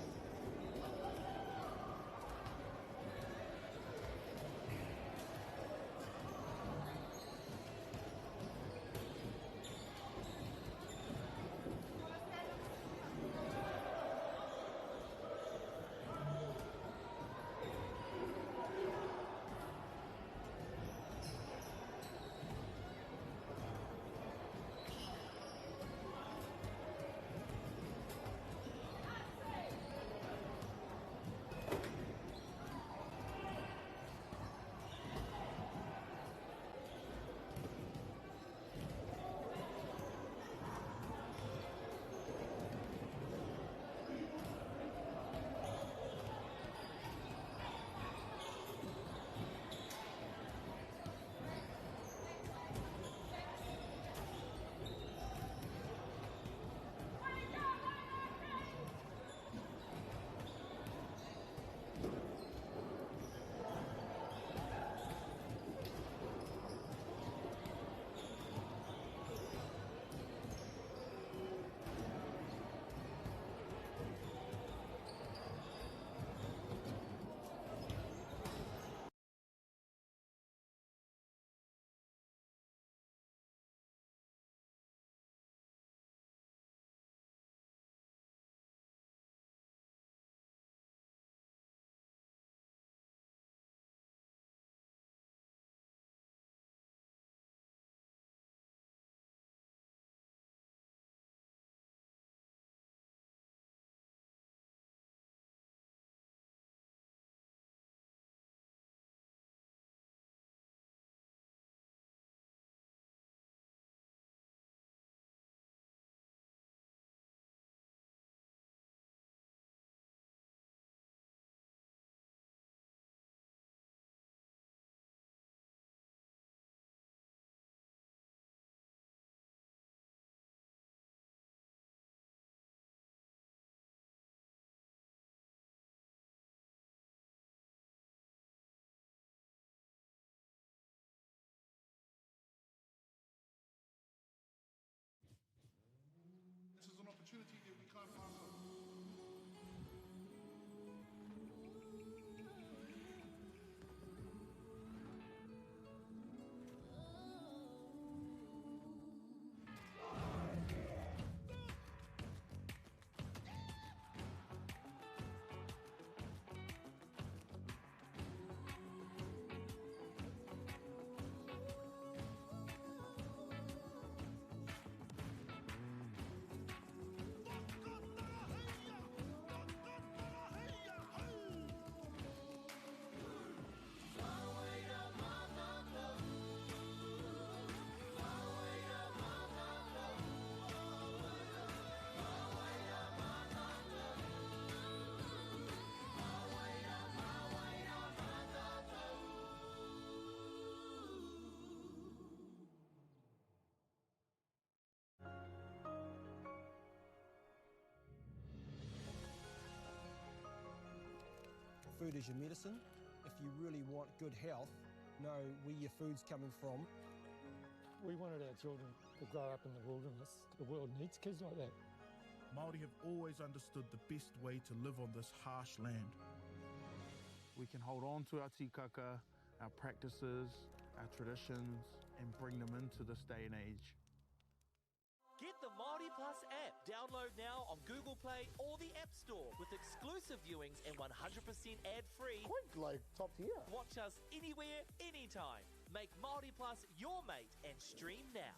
food is your medicine. If you really want good health, know where your food's coming from.
We wanted our children to grow up in the wilderness. The world needs kids like that.
Māori have always understood the best way to live on this harsh land. We can hold on to our tikaka, our practices, our traditions, and bring them into this day and age.
Get the Māori Plus app. Download now on Google Play or the App Store with exclusive viewings and 100% ad-free.
Quite like top tier.
Watch us anywhere, anytime. Make Māori Plus your mate and stream now.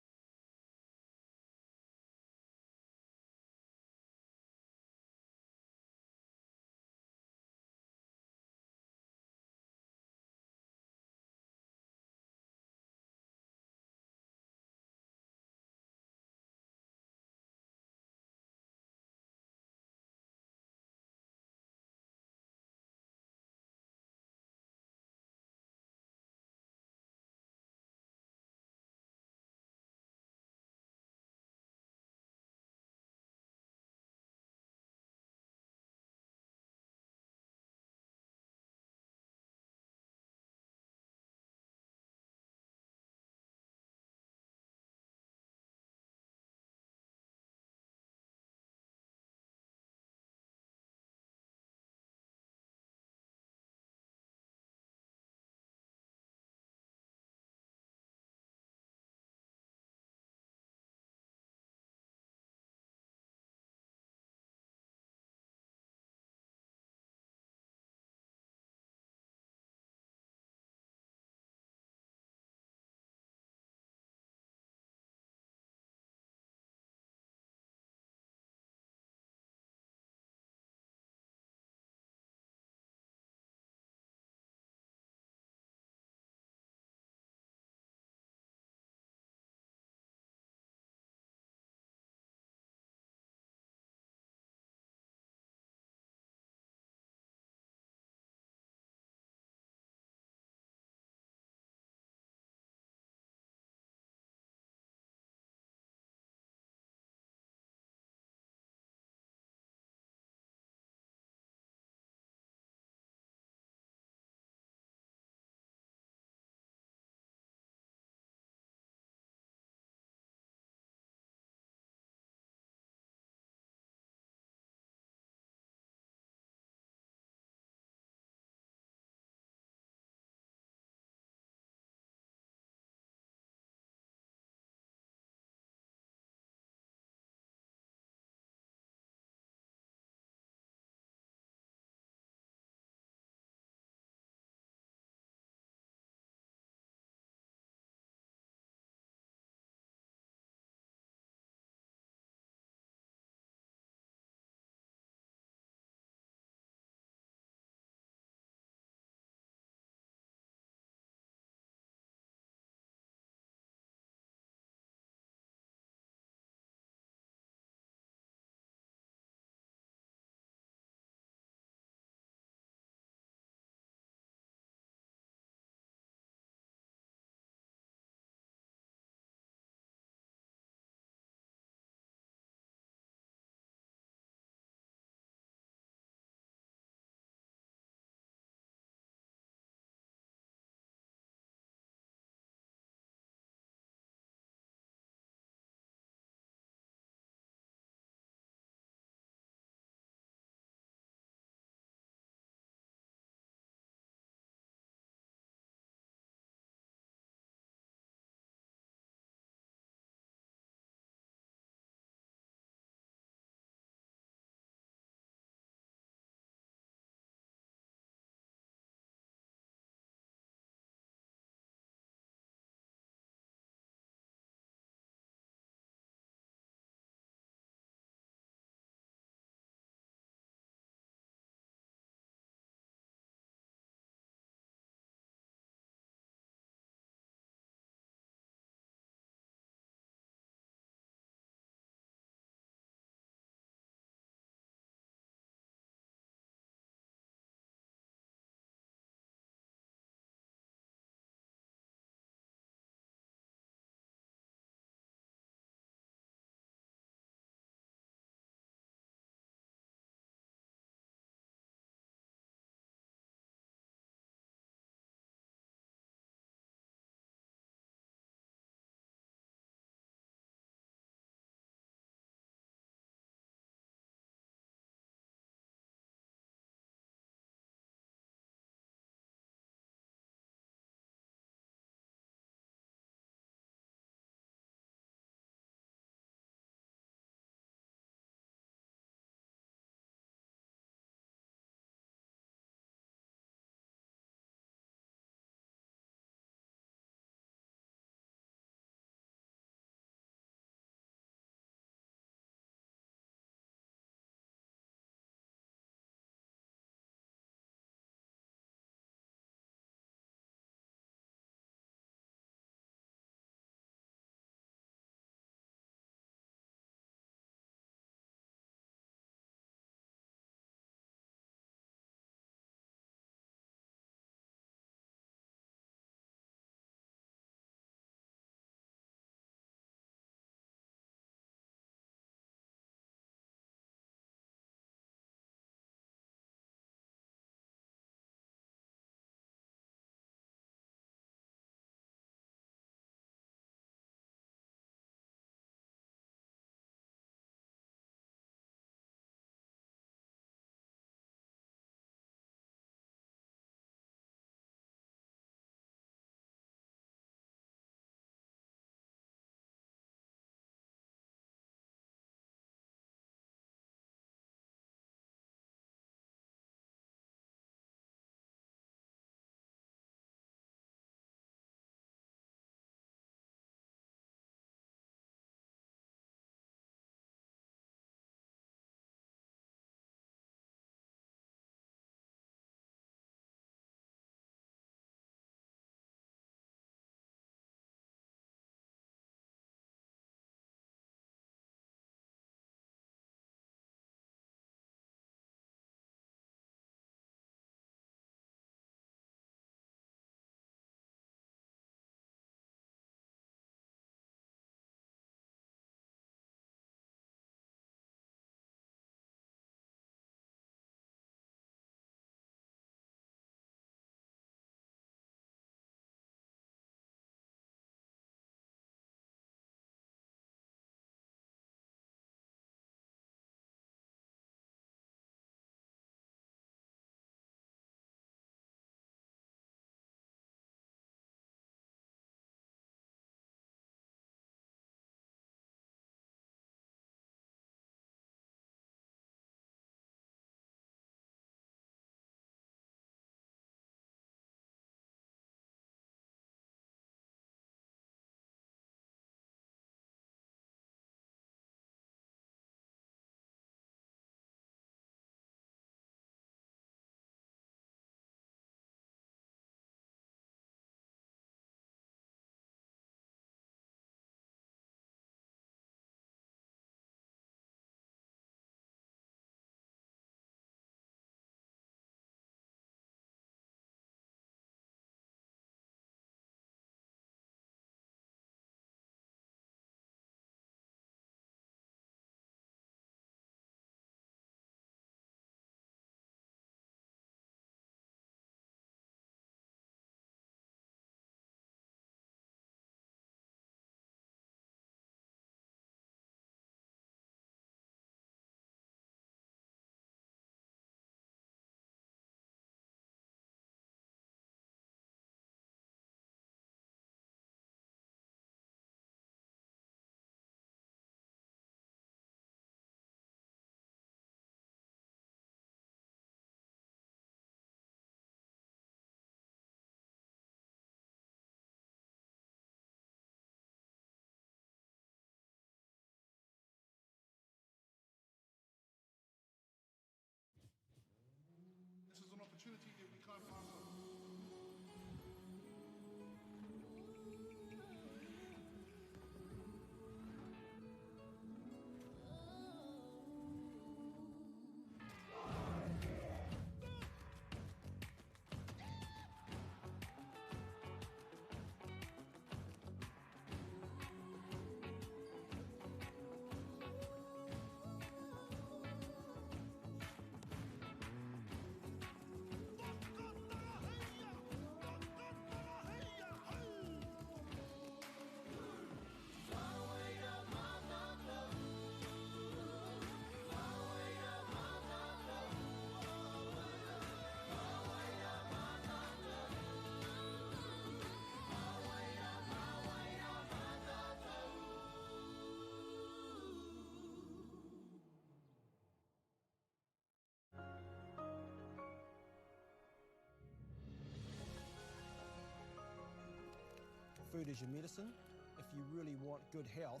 food is your medicine. If you really want good health,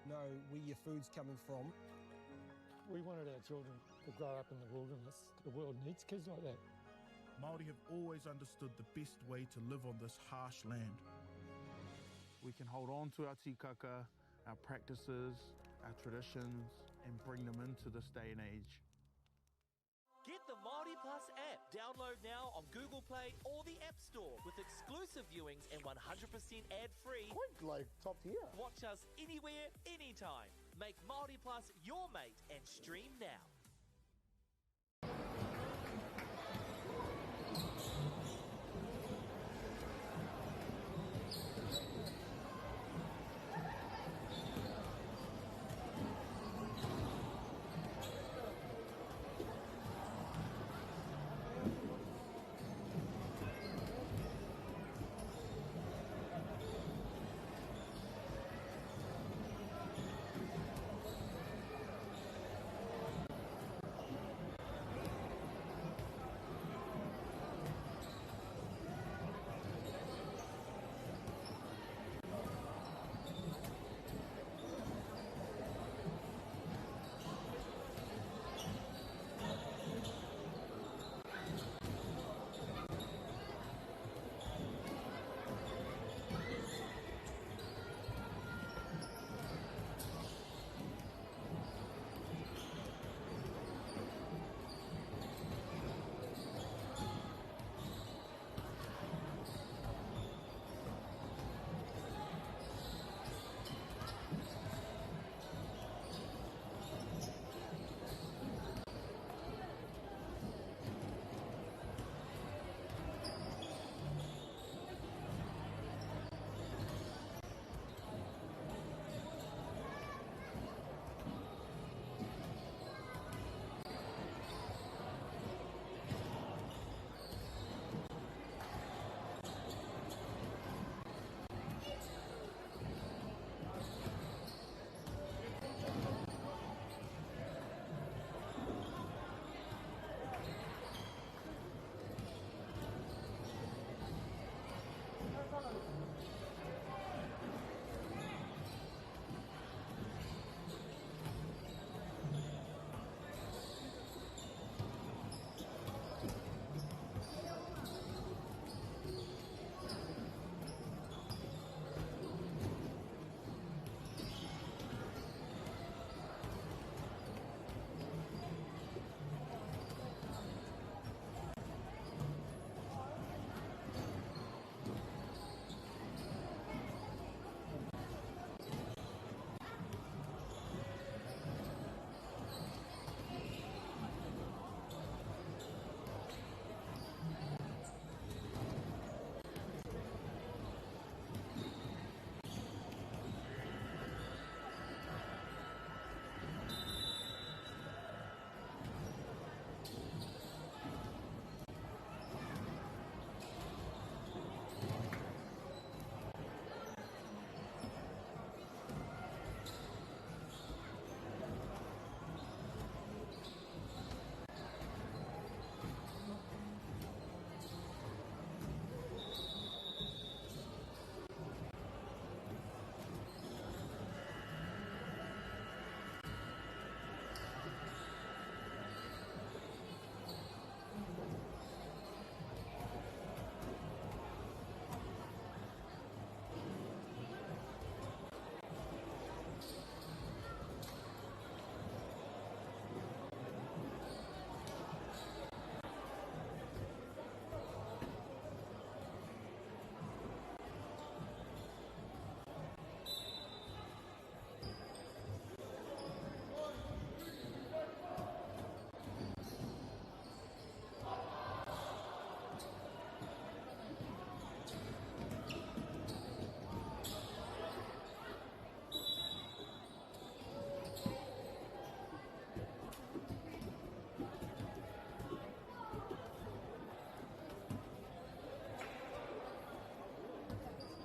know where your food's coming from.
We wanted our children to grow up in the wilderness. The world needs kids like that.
Māori have always understood the best way to live on this harsh land. We can hold on to our tikaka, our practices, our traditions, and bring them into this day and age.
Get the Māori Plus app. Download now on Google Play or the App Store with exclusive viewings and 100% ad-free.
Quite like top tier.
Watch us anywhere, anytime. Make Māori Plus your mate and stream now.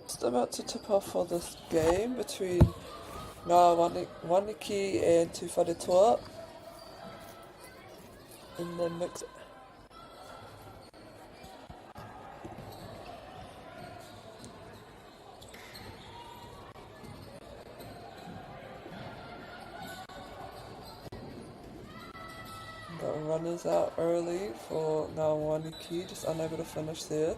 Just about to tip off for this game between Ngā Waniki and Tuwharetoa in the mix. runners out early for Ngā Waniki, just unable to finish there.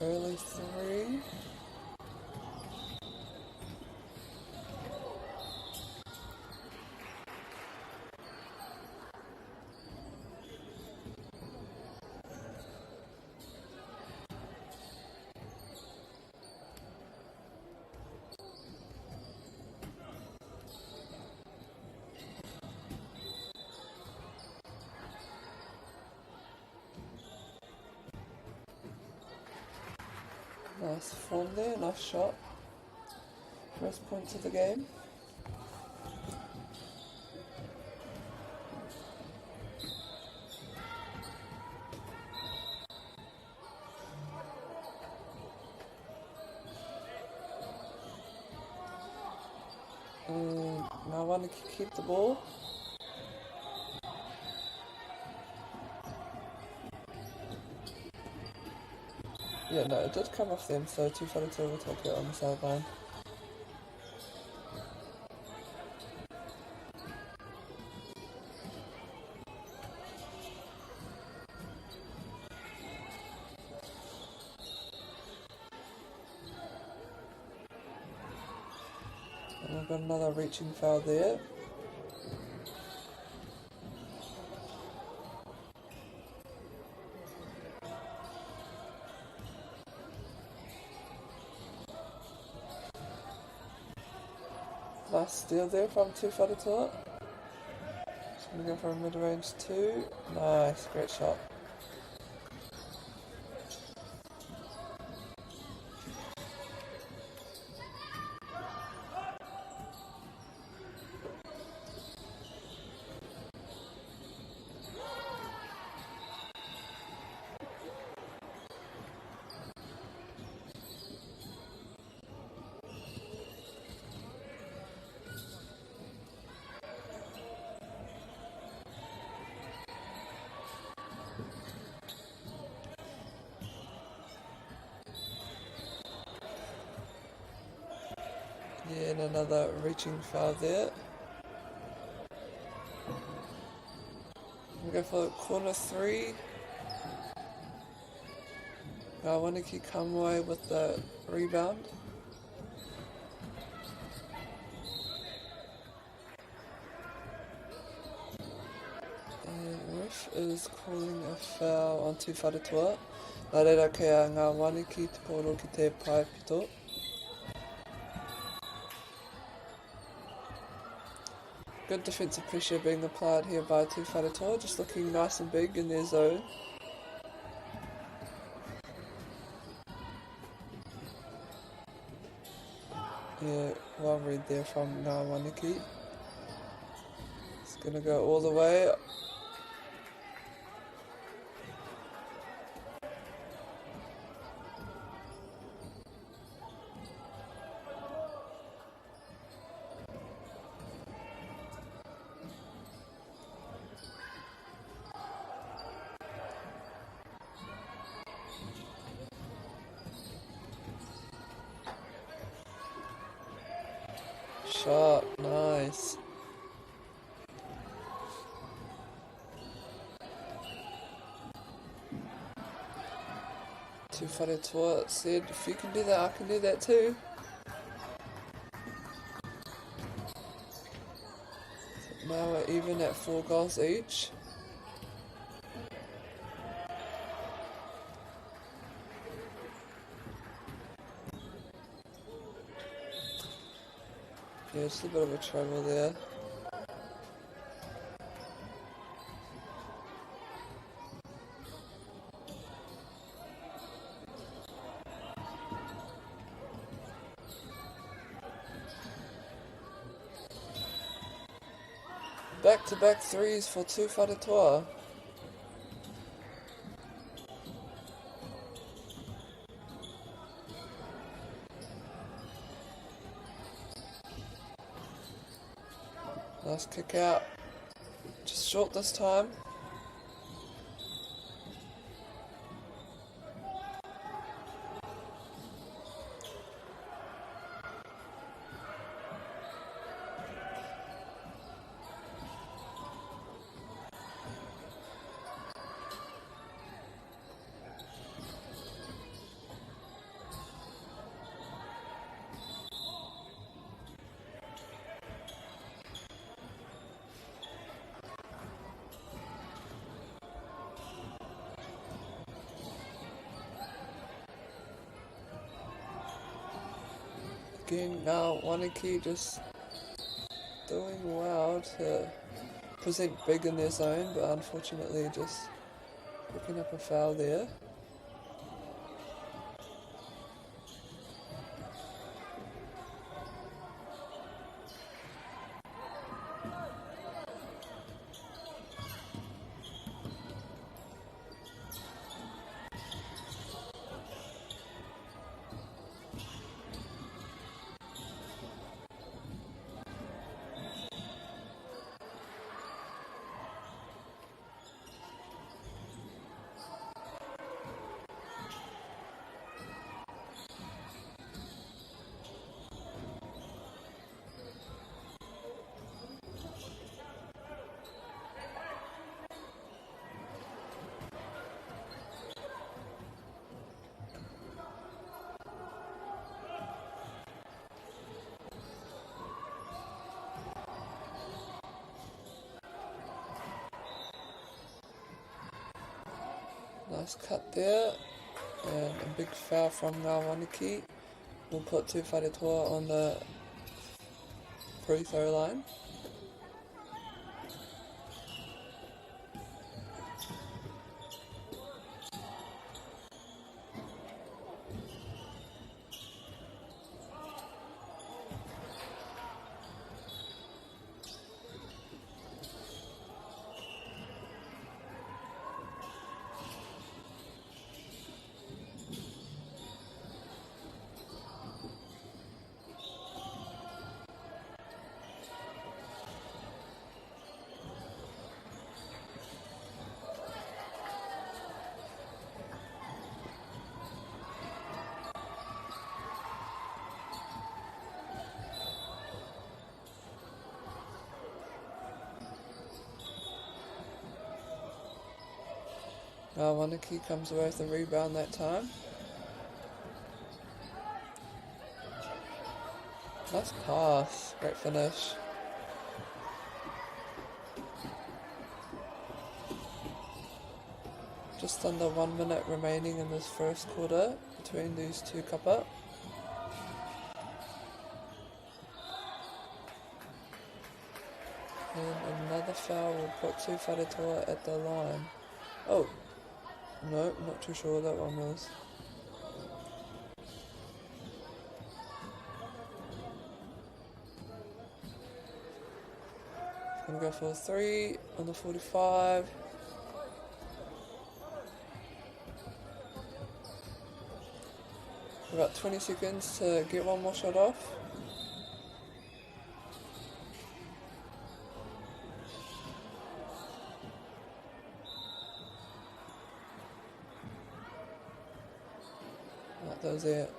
Early 3. Nice form there, nice shot. First points of the game. Now I want to keep the ball. Yeah, no, it did come off them, so Tūwharetua will take it on the sideline. And we've got another reaching foul there. Nice steal there from Tūwharetua. Just going to go for a mid-range 2. Nice, great shot. Yeah, and another reaching foul there. We go for corner 3. Waniki come away with the rebound. And ref is calling a foul on Tūwharetua. Nā reira kei a Ngā Waniki te poro ki te paipito. Good defensive pressure being applied here by Tūwharetua, just looking nice and big in their zone. Yeah, well read there from Ngā Waniki. It's going to go all the way. Shot, nice. Tūwharetua said, if you can do that, I can do that too. So now we're even at 4 goals each. Yeah, just a bit of a trouble there. Back-to-back threes for Tūwharetua. Nice kick out. Just short this time. Again, now Wanaki just doing well to present big in their zone, but unfortunately just picking up a foul there. Nice cut there, and a big foul from Wanaki. We'll put Te Whare Toa on the free throw line. Wanaki comes away with the rebound that time. Nice pass, great finish. Just under 1 minute remaining in this first quarter between these two kapa. And another foul will put Te Whare Toa at the line. Oh, no, not too sure what that one was. Gonna go for 3 on the 45. About 20 seconds to get one more shot off.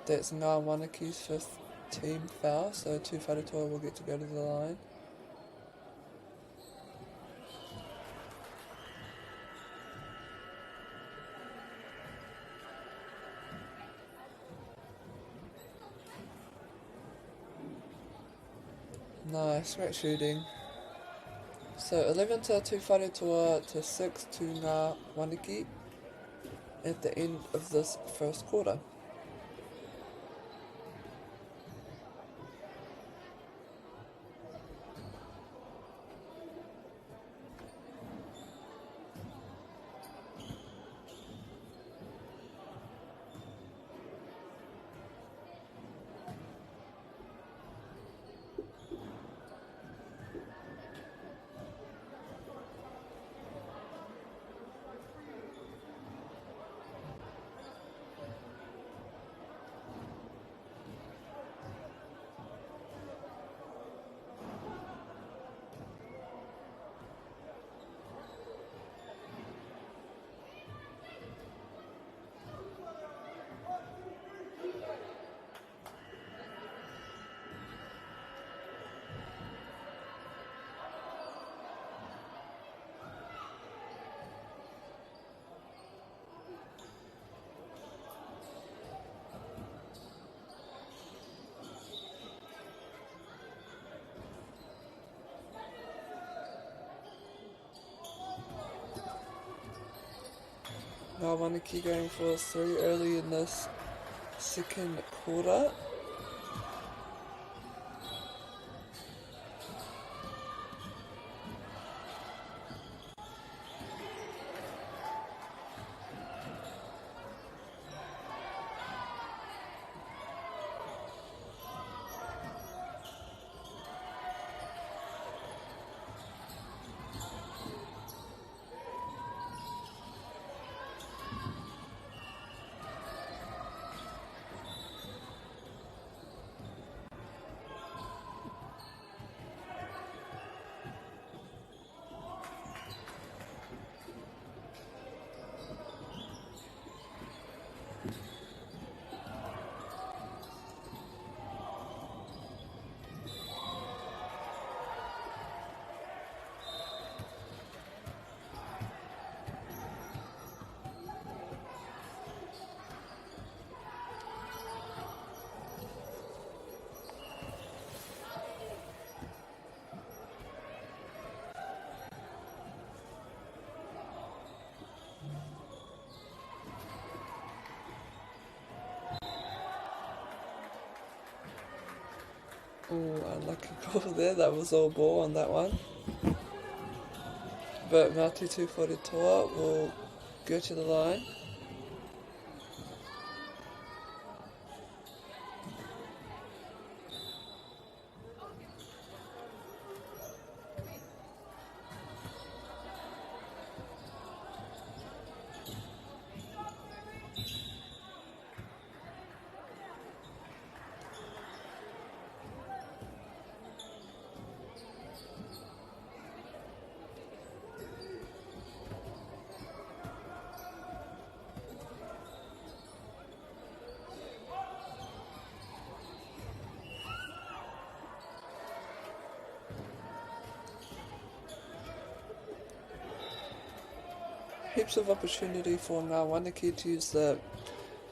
That's Ngā Wanaki's fifth team foul, so Te Whare Toa will get to go to the line. Nice, great shooting. So 11 to Te Whare Toa to 6 to Ngā Wanaki at the end of this first quarter. Ngā Wanaki going for 3 early in this second quarter. Oh, unlucky call there. That was all ball on that one. But Ngāti Tūwhare Toa will go to the line. Heaps of opportunity for Ngā Wanaki to use the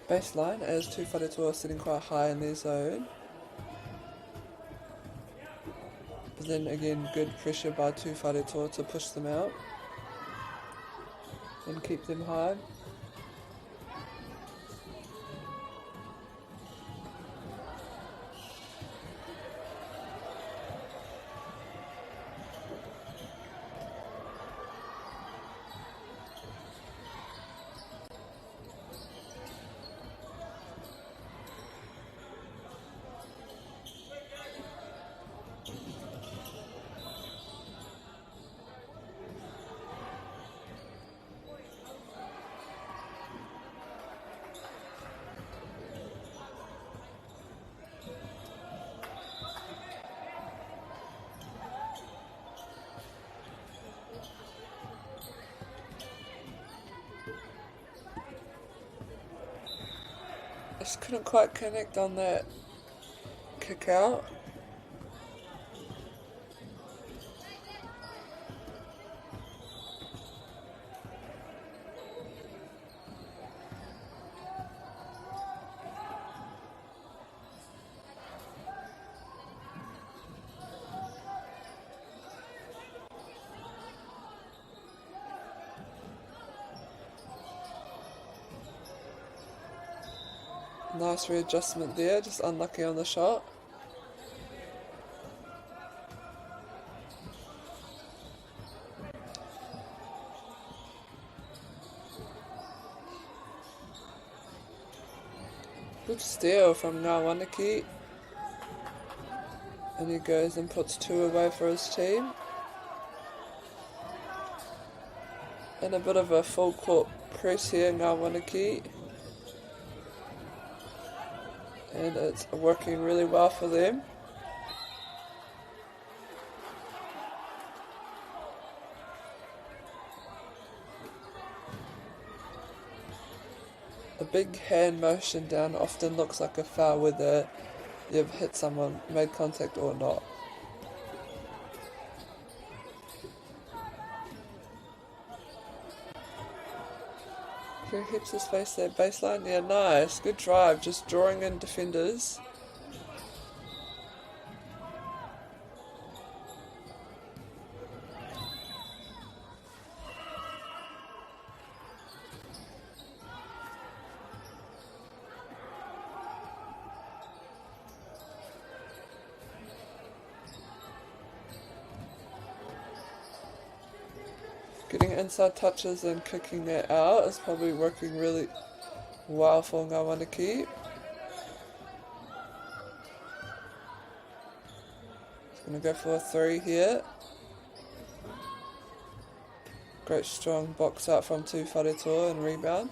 baseline as Tūwhare Toa are sitting quite high in their zone. But then again, good pressure by Tūwhare Toa to push them out and keep them high. Just couldn't quite connect on that kick out. Nice readjustment there, just unlucky on the shot. Good steal from Ngā Wanaki. And he goes and puts 2 away for his team. And a bit of a full court press here, Ngā Wanaki. And it's working really well for them. A big hand motion down often looks like a foul whether you've hit someone, made contact or not. He hits his face there, baseline, yeah, nice, good drive, just drawing in defenders. Getting inside touches and kicking that out is probably working really well for Ngā Wanaki. He's going to go for a 3 here. Great strong box out from Tūwhare Toa and rebound.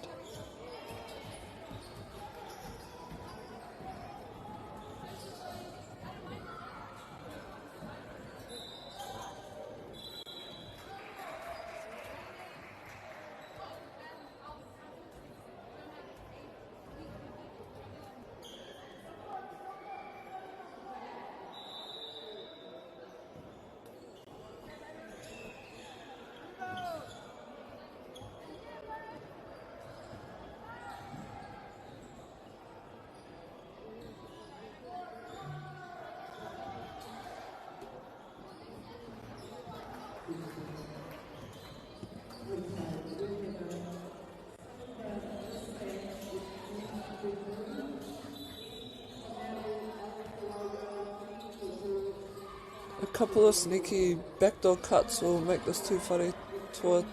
A couple of sneaky backdoor cuts will make this Tū Whare Toa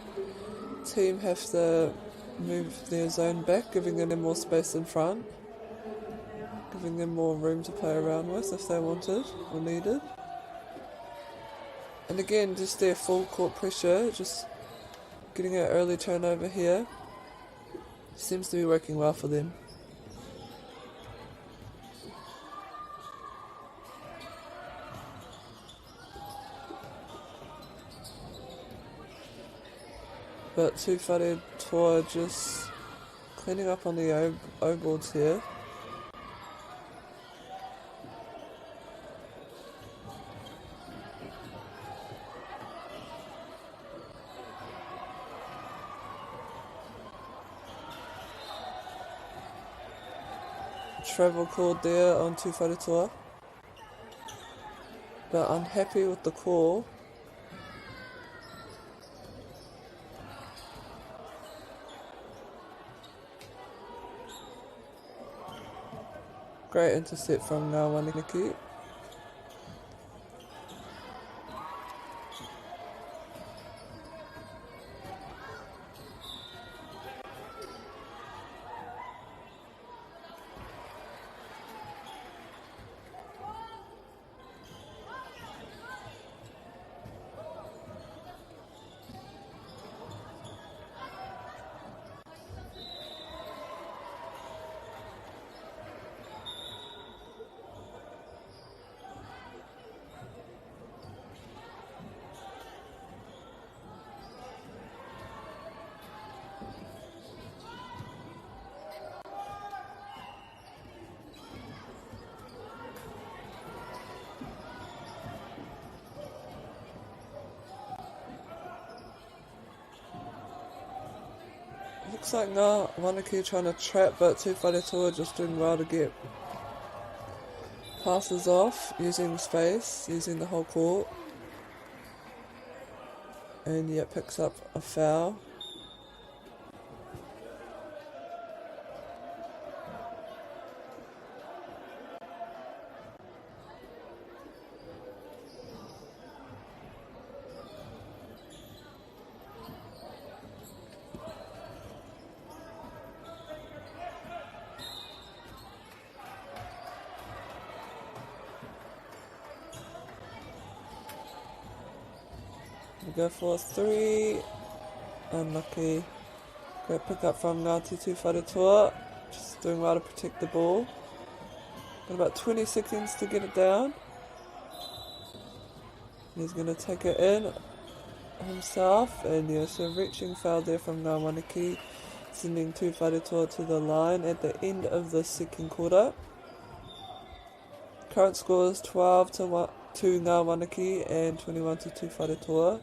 team have to move their zone back, giving them more space in front, giving them more room to play around with if they wanted or needed. And again, just their full court pressure, just getting an early turnover here, seems to be working well for them. But Tū Whare Toa just cleaning up on the O-boards here. Travel called there on Tū Whare Toa. But unhappy with the call. Great intercept from Ngā Wanakī. Looks like Ngā Wanakī trying to trap, but Tū Whare Toa just doing well to get passes off, using space, using the whole court. And yeah, picks up a foul. We go for 3. Unlucky. Great pick up from Ngāti Tū Whare Toa. Just doing well to protect the ball. Got about 20 seconds to get it down. He's going to take it in himself. And yeah, so reaching foul there from Ngā Wanakī, sending Tū Whare Toa to the line at the end of the second quarter. Current score is 12 to Ngā Wanakī and 21 to Tū Whare Toa.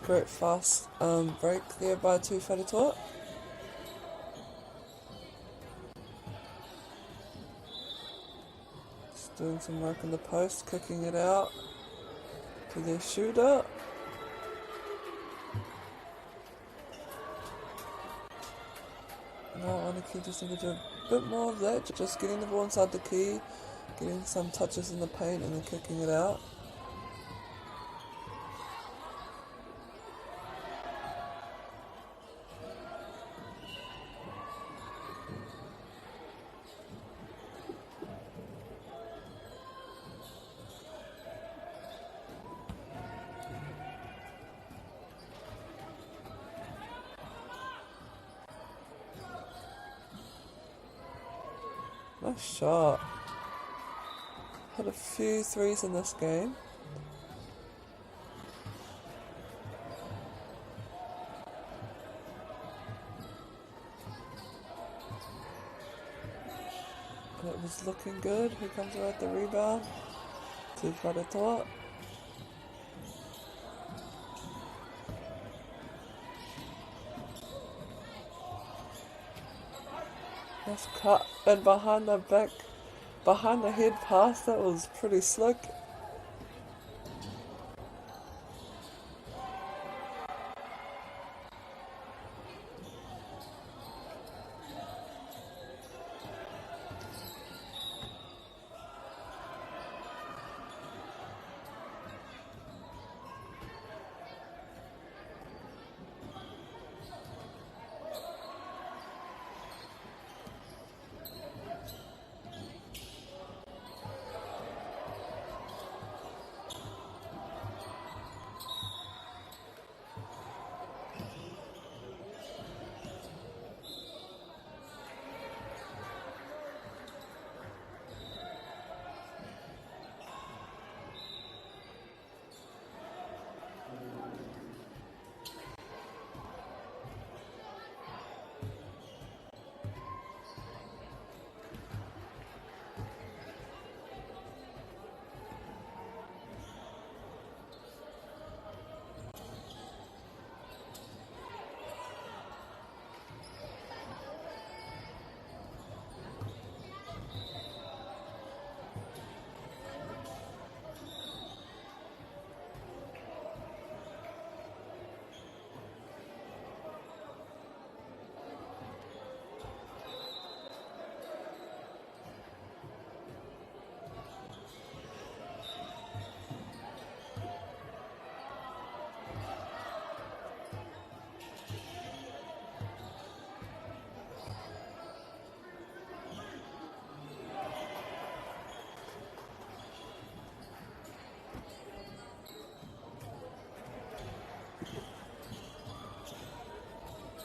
great fast break there by Tūwharetoa. Just doing some work in the post, kicking it out to their shooter. Now Anarchy just need to do a bit more of that, just getting the ball inside the key, getting some touches in the paint and then kicking it out. Nice shot. Had a few threes in this game. That was looking good. Here comes right the rebound. Tūwharetoa. Nice cut and behind the head pass, that was pretty slick.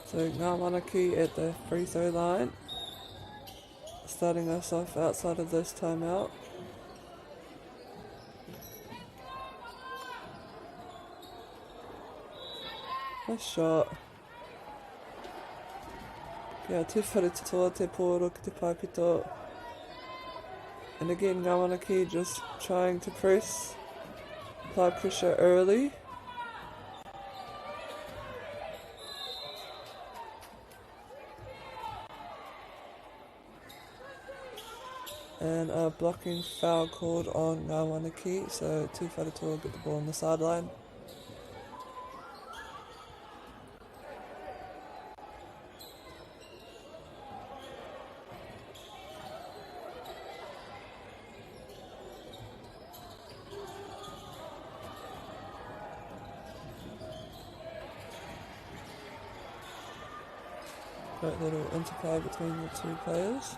So Ngāwanaki at the free throw line, starting us off outside of this timeout. Nice shot. Kia Tūwharetoa te pōro ki te paipito. And again, Ngāwanaki just trying to apply pressure early. And a blocking foul called on Ngāwanaki, so Tūwharetoa get the ball on the sideline. Great little interplay between the two players.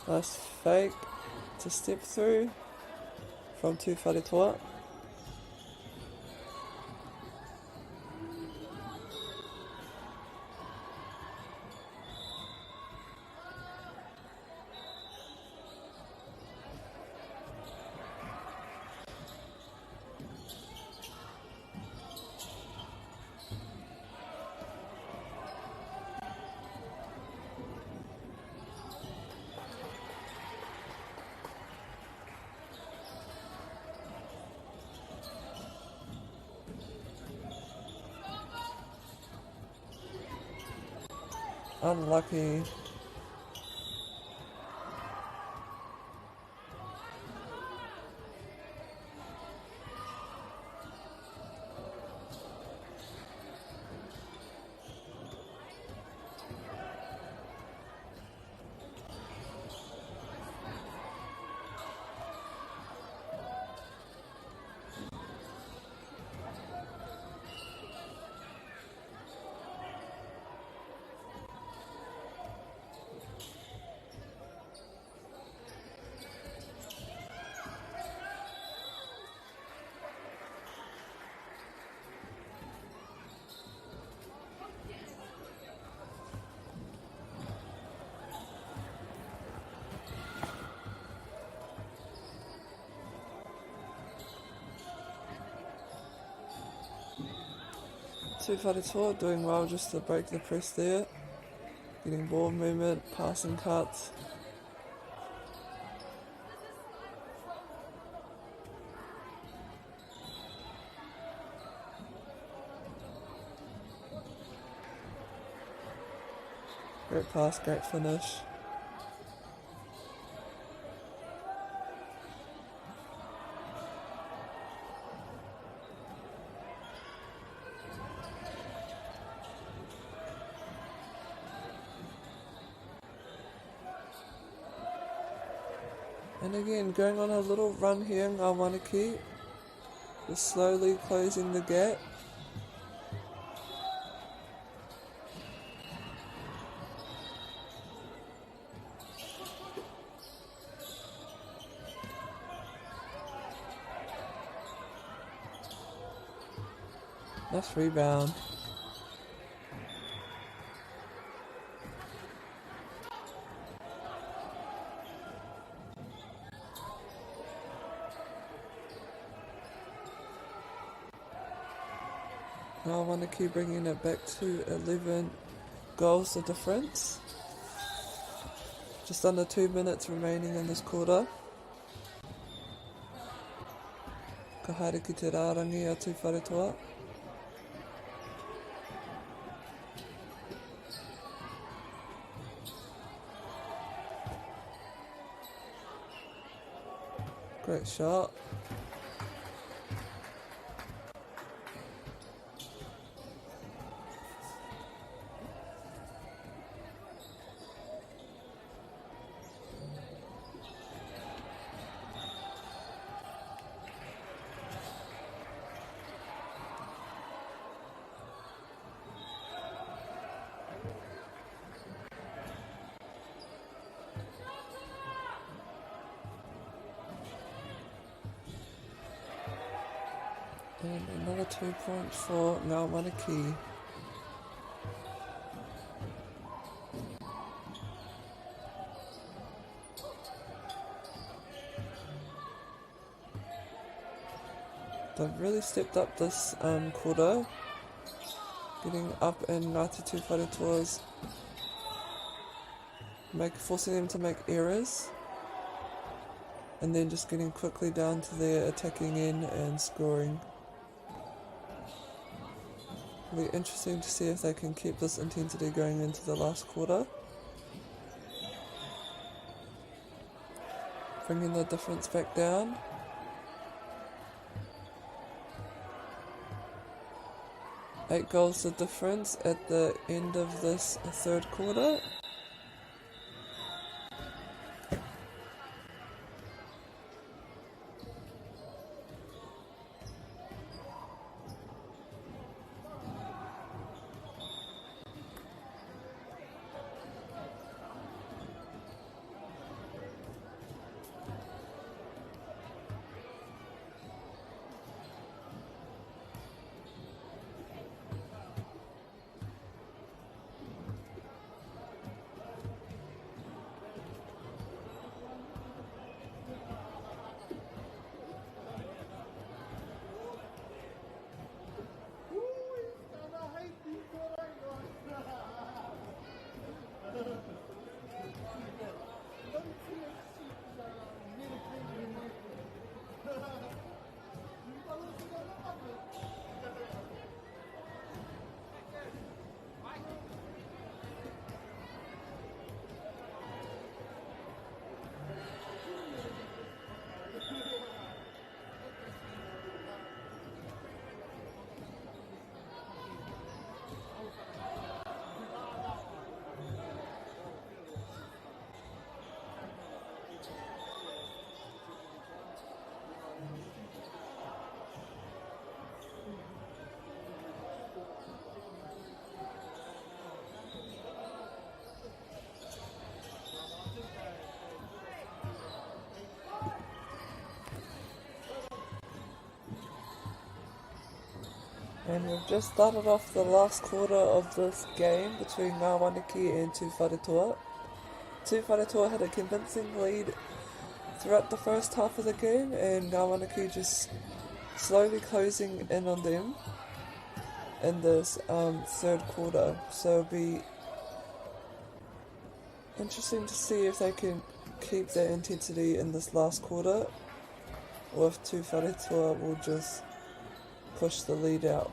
Nice fake to step through from Tūwharetoa. Unlucky. Tū Wharetoa doing well just to break the press there. Getting ball movement, passing cuts. Great pass, great finish. And again, going on a little run here in Ngāwanaki. Just slowly closing the gap. Nice rebound. Now I want to keep bringing it back to 11 goals the difference. Just under 2 minutes remaining in this quarter. Ka haere ki te rārangi a Tū Wharetoa. Great shot. And another 2 points for Ngāwanaki. They've really stepped up this quarter, getting up in Ngāti Tū Wharetoa's, forcing them to make errors, and then just getting quickly down to their attacking end and scoring. It'll be interesting to see if they can keep this intensity going into the last quarter. Bringing the difference back down. Eight goals the difference at the end of this third quarter. And we've just started off the last quarter of this game between Ngā Wanaki and Tū Wharetoa. Tū Wharetoa had a convincing lead throughout the first half of the game, and Ngā Wanaki just slowly closing in on them in this third quarter. So it'll be interesting to see if they can keep their intensity in this last quarter, or if Tū Wharetoa will just push the lead out.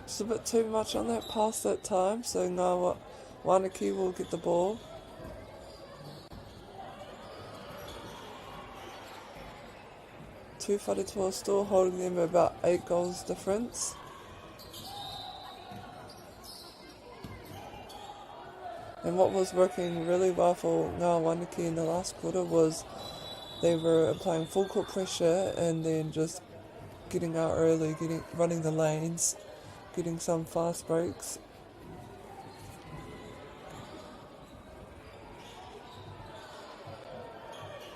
Just a bit too much on that pass that time, so Ngā Wanaki will get the ball. Tū Wharetoa still holding them about 8 goals difference. And what was working really well for Ngā Wanaki in the last quarter was they were applying full court pressure and then just getting out early, running the lanes, getting some fast breaks.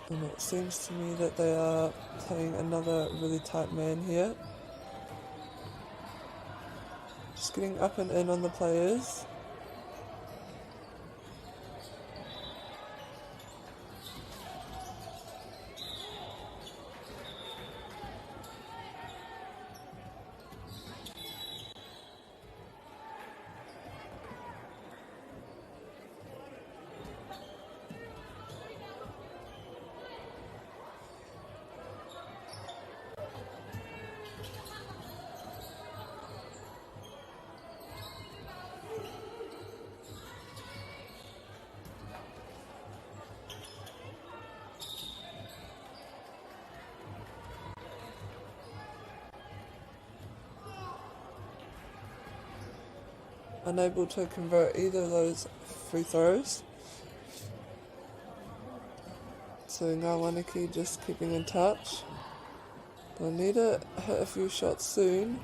And it seems to me that they are playing another really tight man here. Just getting up and in on the players. Unable to convert either of those free throws. So Ngā Wanaki just keeping in touch. They'll need to hit a few shots soon.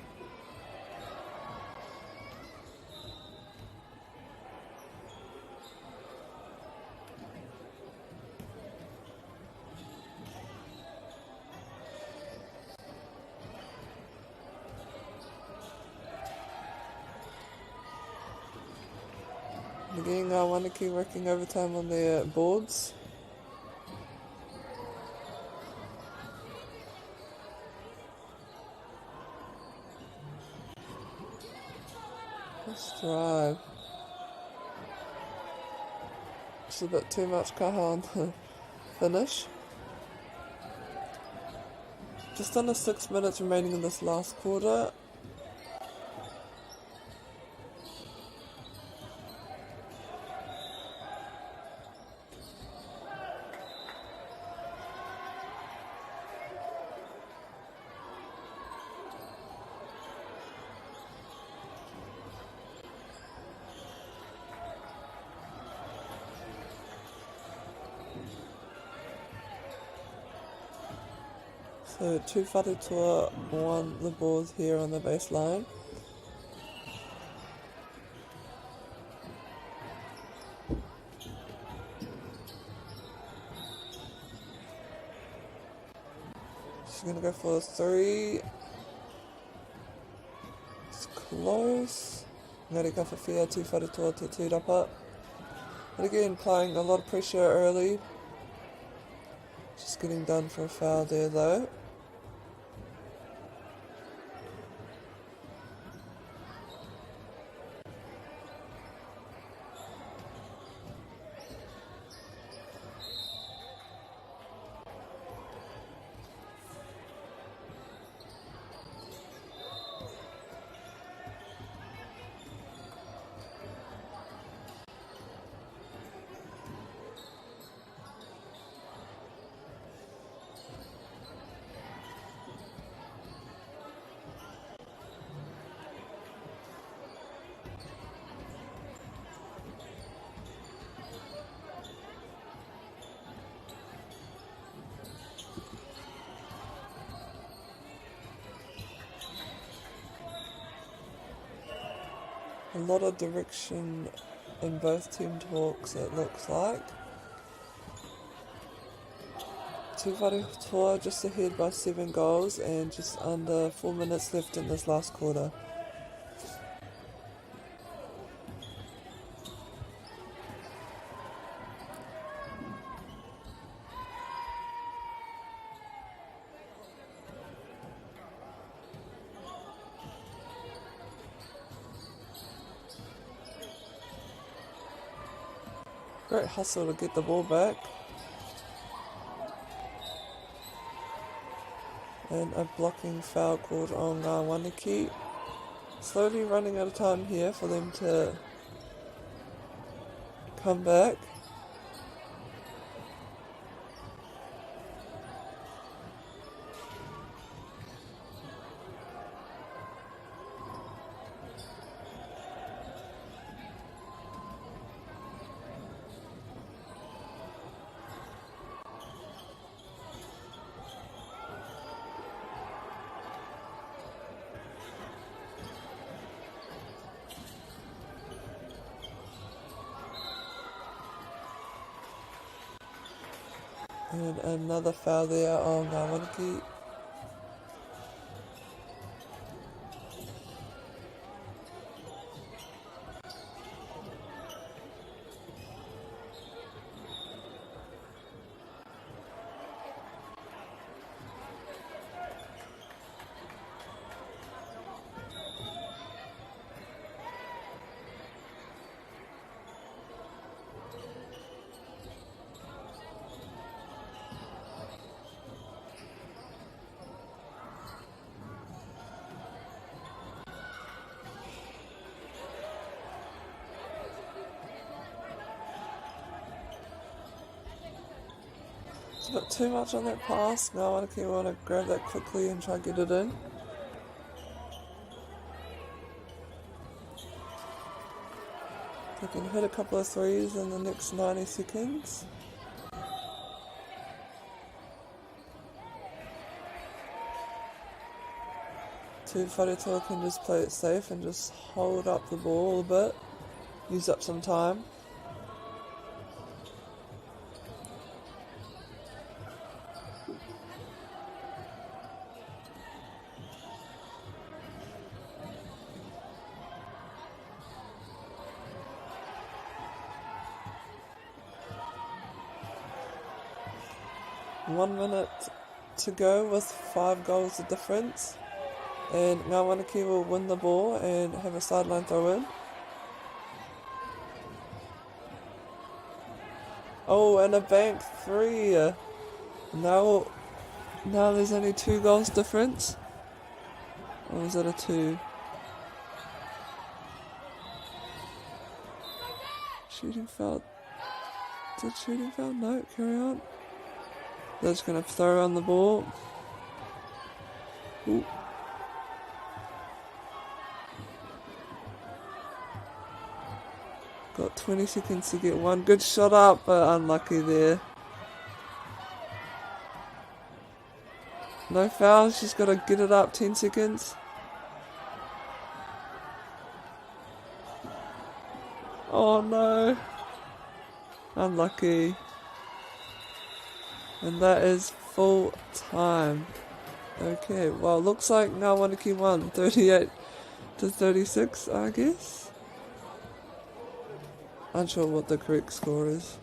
Again, Ngā Wanaki working overtime on their boards. Let's drive. Just a bit too much kaha on the finish. Just under 6 minutes remaining in this last quarter. So Tū Wharetoa won the balls here on the baseline. She's going to go for a 3. It's close. Ngāre ka whawhia Tū Wharetoa te tūrapa. But again, applying a lot of pressure early. Just getting done for a foul there though. a lot of direction in both team talks, it looks like. Tūwhare Toa just ahead by 7 goals and just under 4 minutes left in this last quarter. Great hustle to get the ball back. And a blocking foul called on Ngā Wanaki. Slowly running out of time here for them to come back. And another foul there on Ngā Wanaki. It's a bit too much on that pass. Ngā Wanaki want to grab that quickly and try to get it in. They can hit a couple of threes in the next 90 seconds. Tūwhare Toa can just play it safe and just hold up the ball a bit. Use up some time. One minute to go with 5 goals of difference, and Ngā Wanaki will win the ball and have a sideline throw in. Oh, and a bank 3. Now there's only 2 goals difference. Or was it a 2? Shooting foul. Did shooting foul? No, carry on. They're just going to throw on the ball. Ooh. Got 20 seconds to get one. Good shot up, but unlucky there. No foul, she's got to get it up. 10 seconds. Oh no. Unlucky. And that is full time. Okay, well, looks like Ngā Wanaki won 38-36, I guess. Unsure what the correct score is.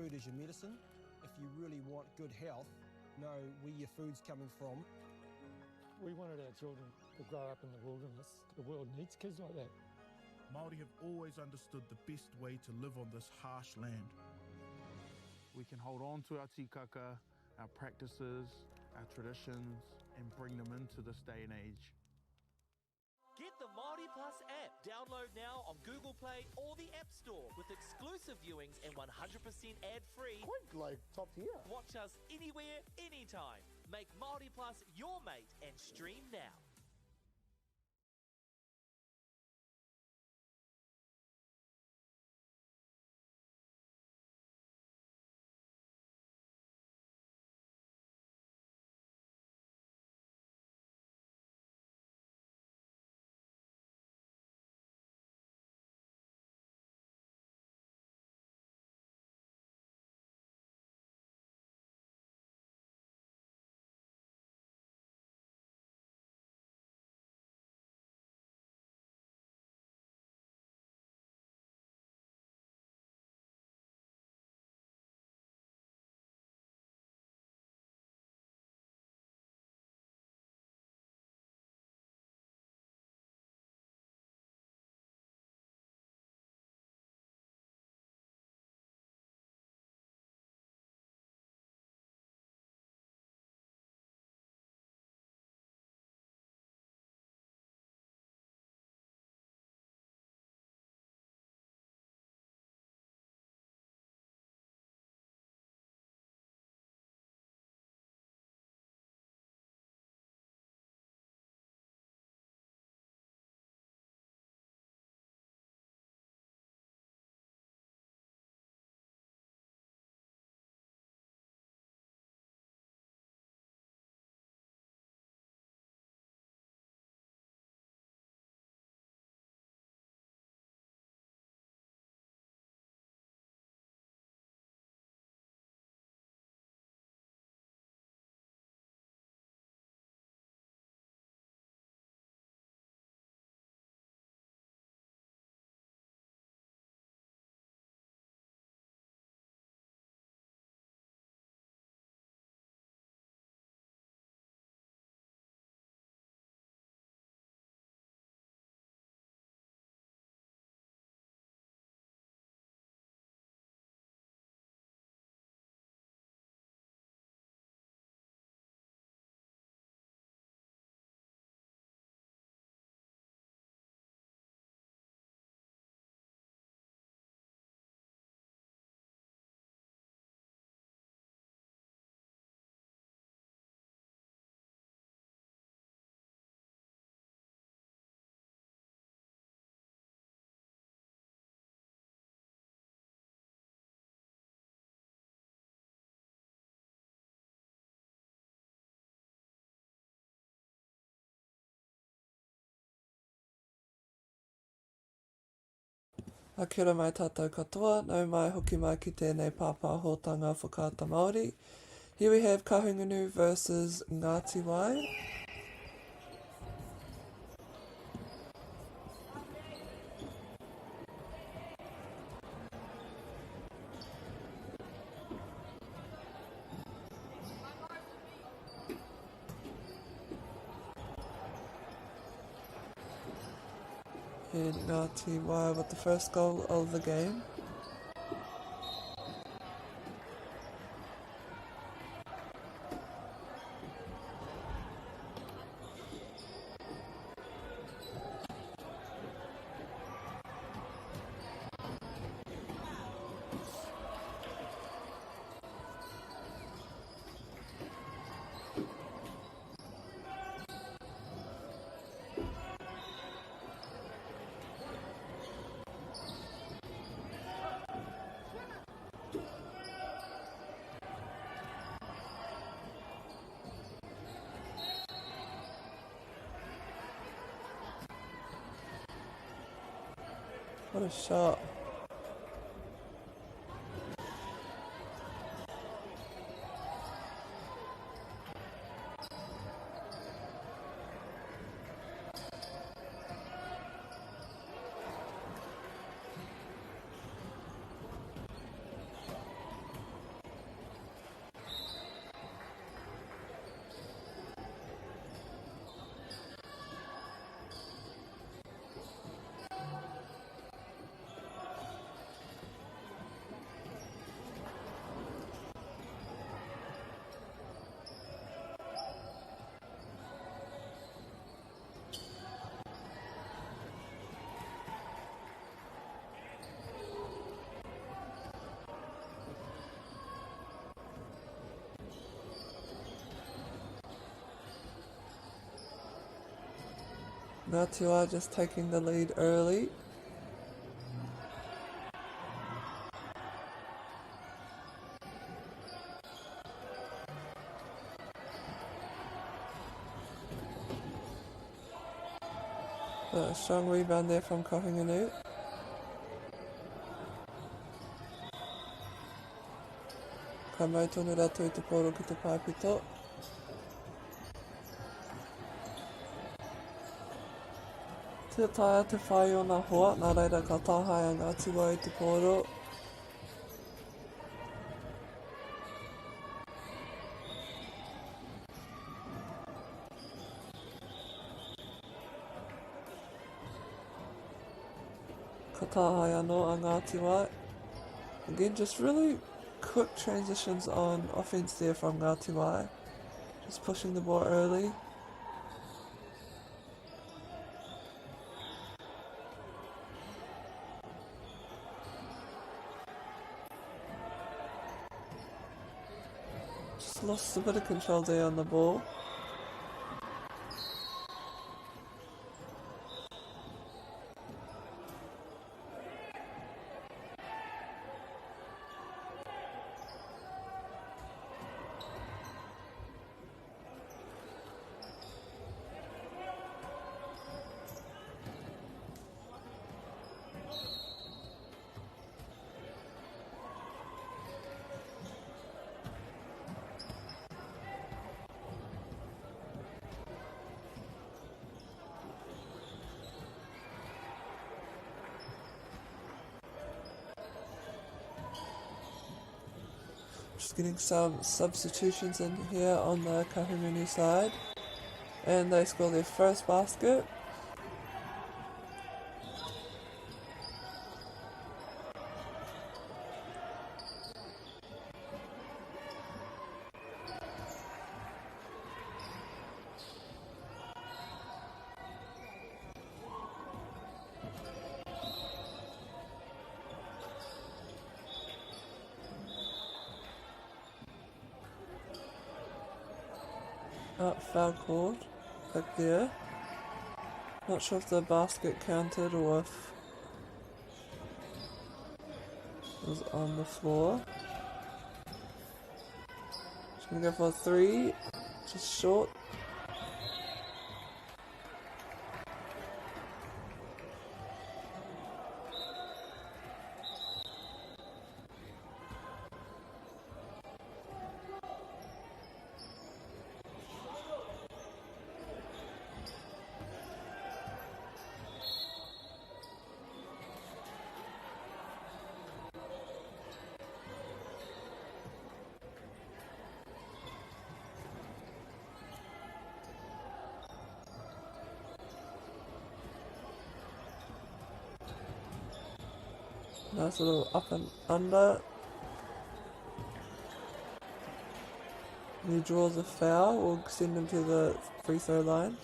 food is your medicine. If you really want good health, know where your food's coming from.
We wanted our children to grow up in the wilderness. The world needs kids like that.
Māori have always understood the best way to live on this harsh land. We can hold on to our tikaka, our practices, our traditions, and bring them into this day and age.
Get the Māori Plus app. Download now on Google Play or the App Store with exclusive viewings and 100% ad-free.
Quite like top tier.
Watch us anywhere, anytime. Make Māori Plus your mate and stream now.
Kia mai tātou katoa, nau mai hoki mai ki tēnei pāpāhotanga whakaata Māori. Here we have Kahungunu versus Ngāti Wai. And Ngāti Wai with the first goal of the game. What a shot. Ngatua just taking the lead early. But a strong rebound there from Kahungunu. Ka mau tonu rātou i te poro ki te pāpito. Te taia te whai o ngā hoa, nā reira ka tāhai a Ngatua i te poro. Ka tāhai anō a Ngatua. Again, just really quick transitions on offense there from Ngatua. Just pushing the ball early. Just lost a bit of control there on the ball. Just getting some substitutions in here on the Kahungunu side. And they score their first basket. Foul called back there. Not sure if the basket counted or if it was on the floor. Just gonna go for a three, just short. Nice little up and under. He draws a foul, we'll send him to the free throw line.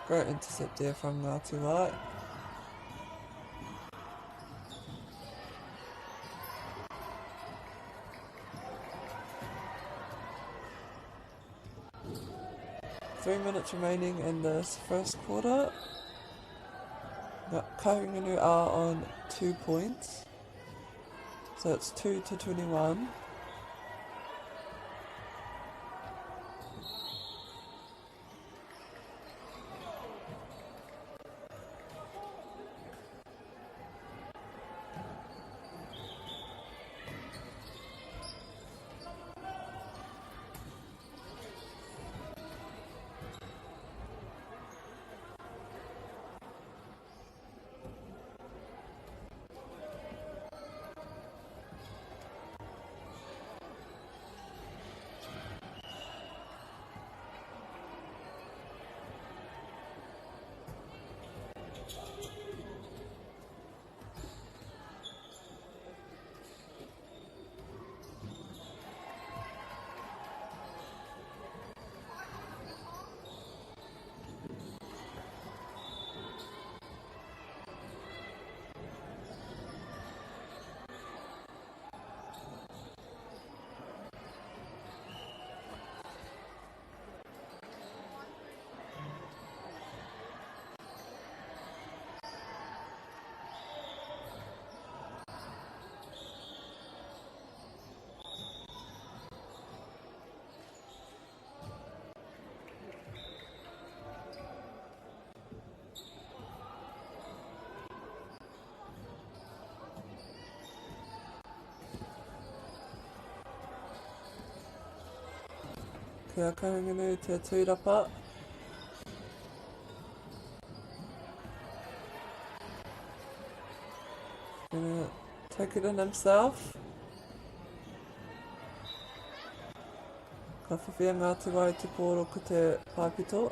Great intercept there from Ngatua. Three minutes remaining in this first quarter. Kahungunu are on 2 points. So it's 2 to 21. Kia kahungunu te tūrapa. Gonna take it in himself. Ka whawhia Ngāti Wai te pōro ko te pāpito.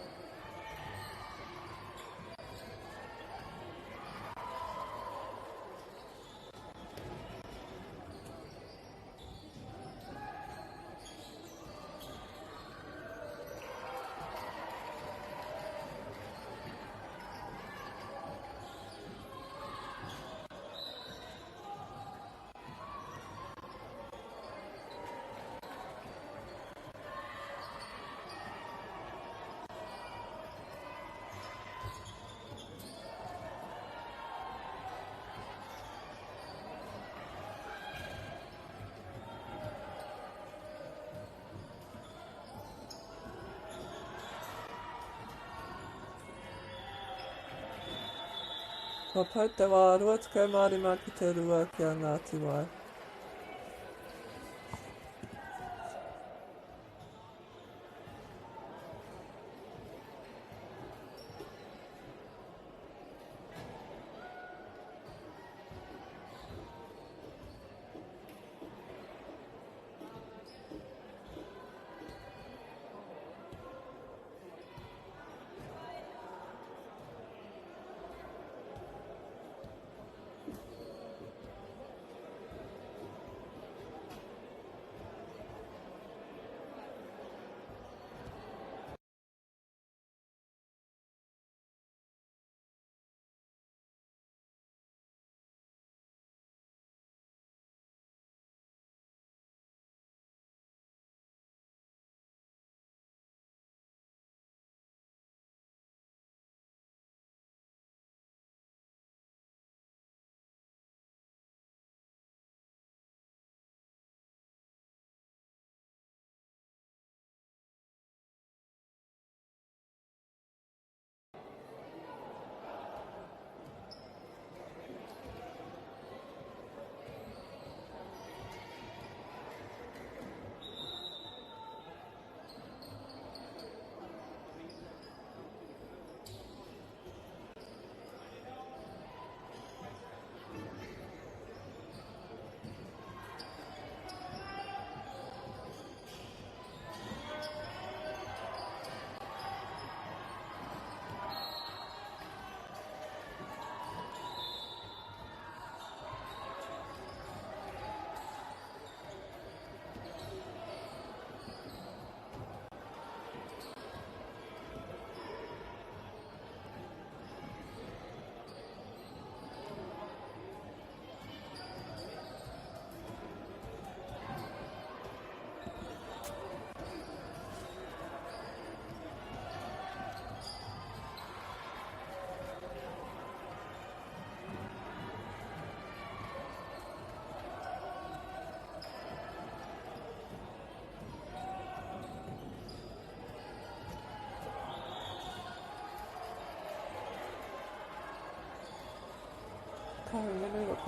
Ka pau te wā 2 mārima ki te rua ki a Ngāti Wai.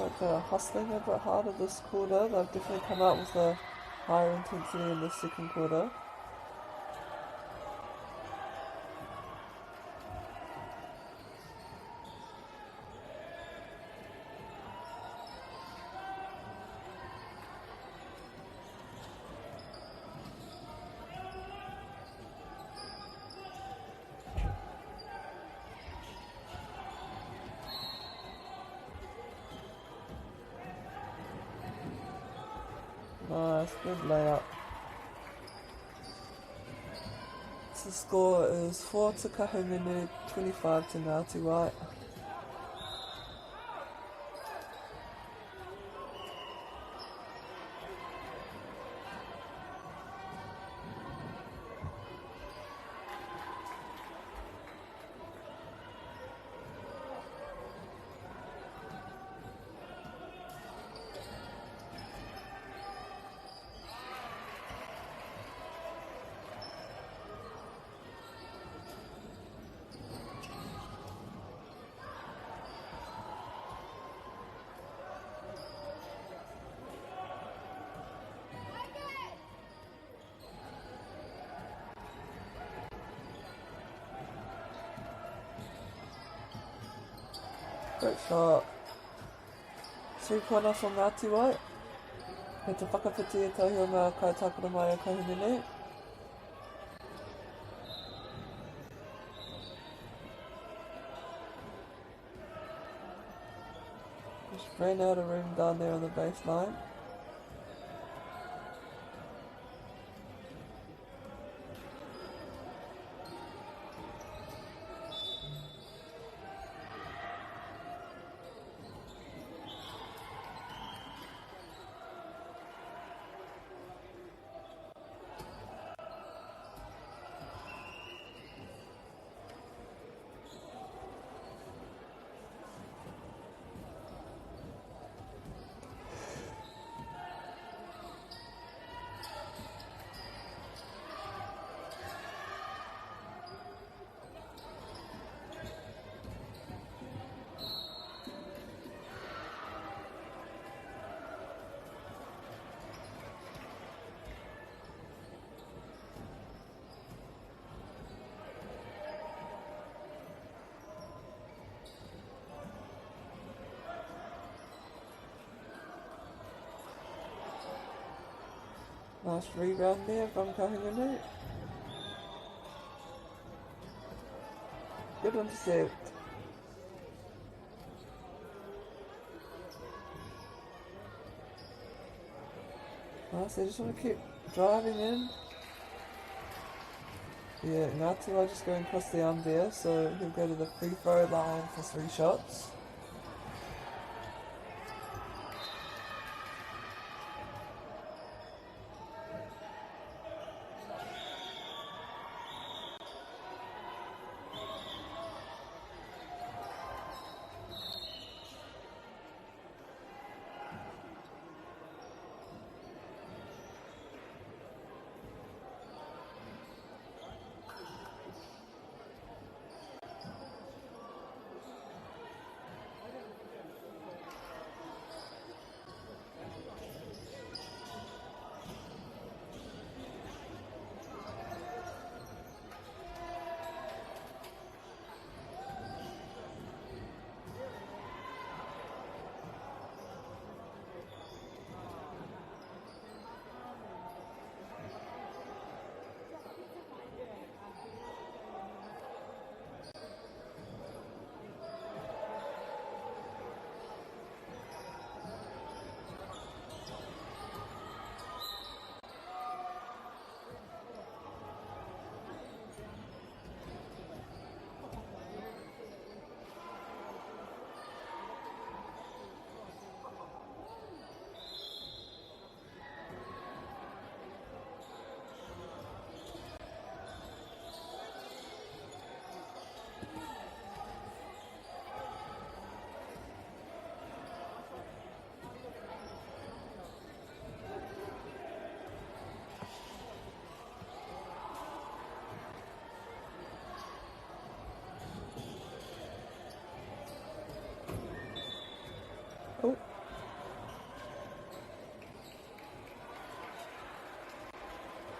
like they're hustling a bit harder this quarter. They've definitely come out with a higher intensity in the second quarter. Nice, good layup. So the score is 4 to Kahungunu, 25 to Ngāti White. Great shot. 3-pointer from Ngāti White. He te whakawhiti e tahi o ngā kaitakura mai o Kahungunu. Just ran out of room down there on the baseline. Nice rebound there from Kahungunu. Good intercept. Nice, they just want to keep driving in. Yeah, Ngāti Wai just going across the arm there, so he'll go to the free throw line for 3 shots.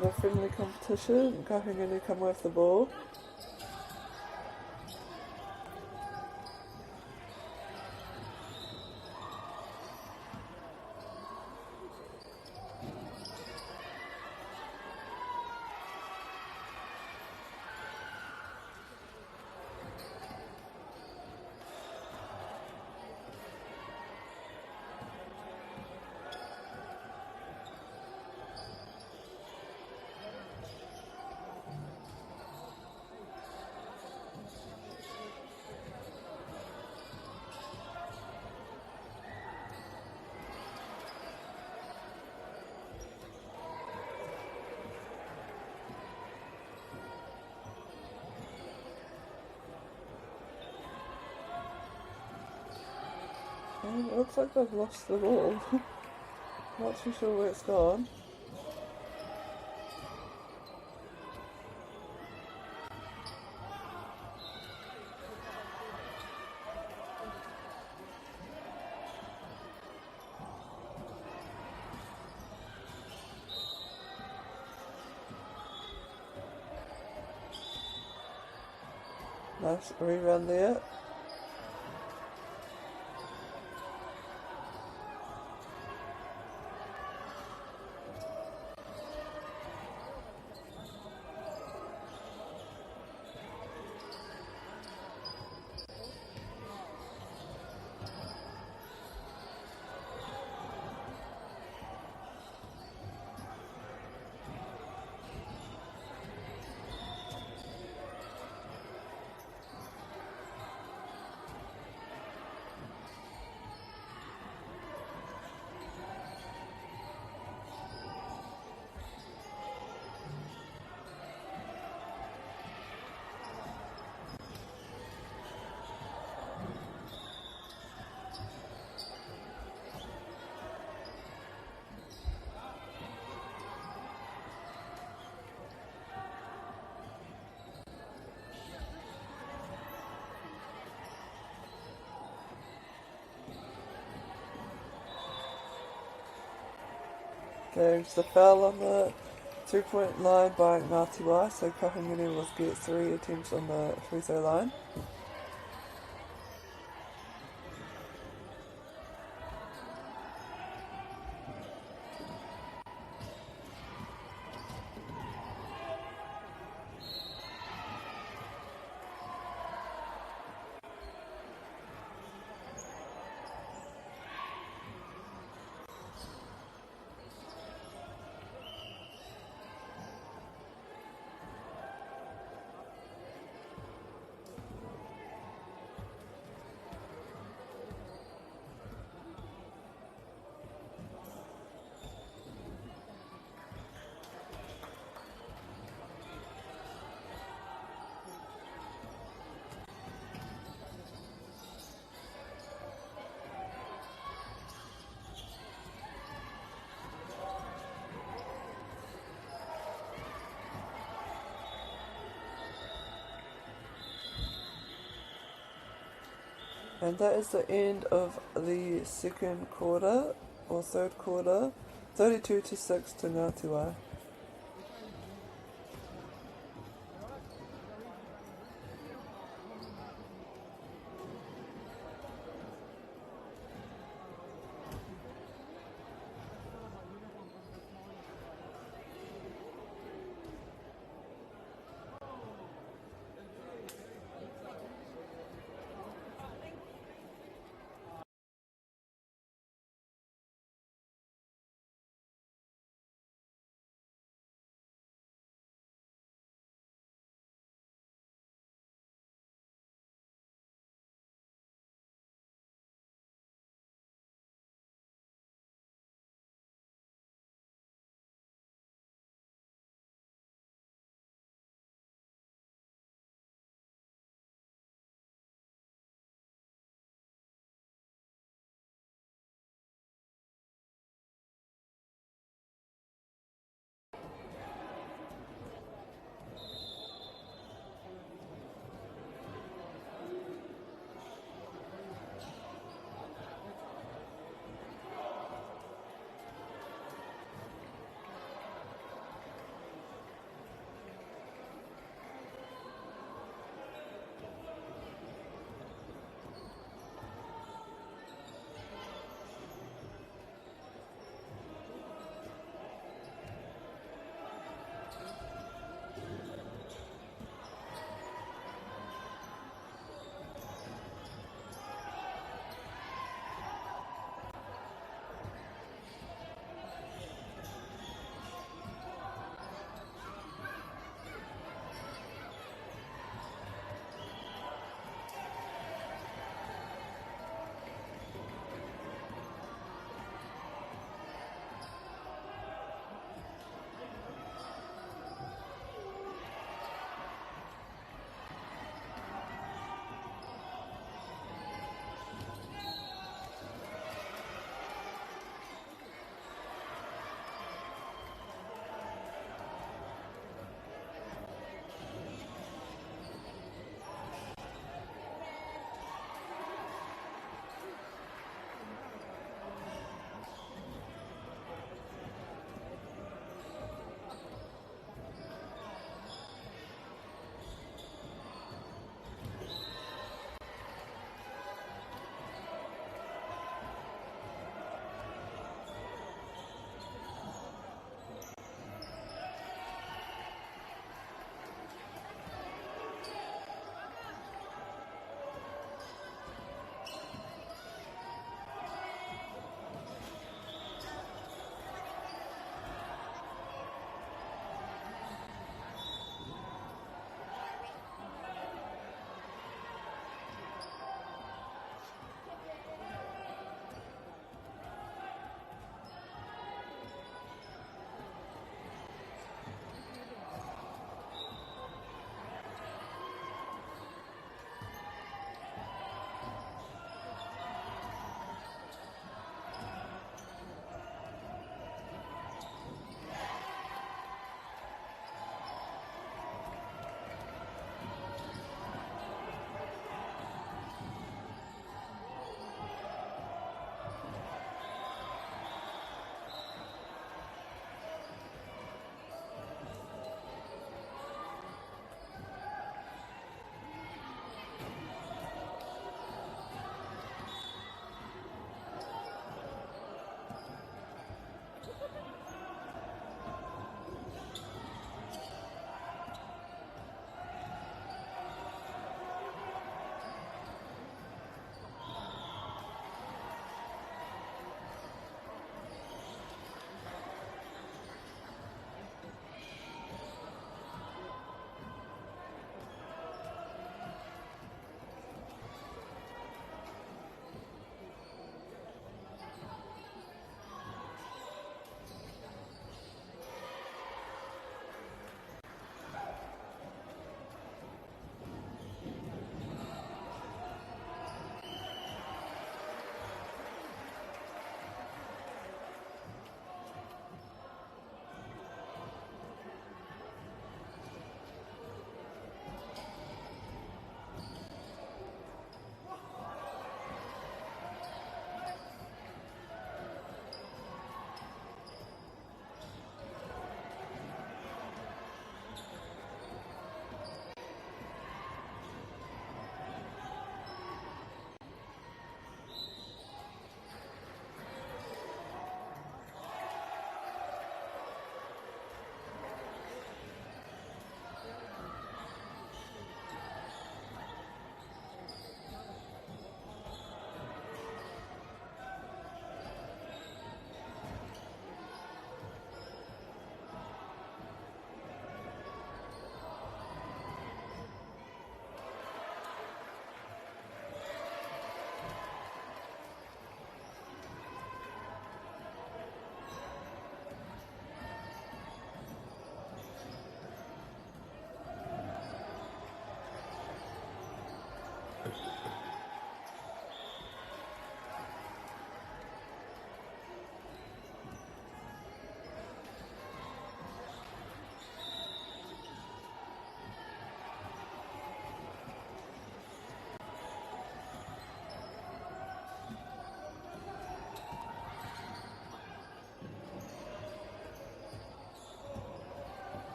for a friendly competition. Kahungunu come with the ball. And it looks like they've lost the ball. Not too sure where it's gone. Nice rerun there. There's the foul on the 3-point line by Ngāti so Kahungunu will get 3 attempts on the free throw line. And that is the end of the second quarter, or third quarter, 32-6 to Ngāti.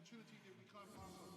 opportunity that we can't pass on.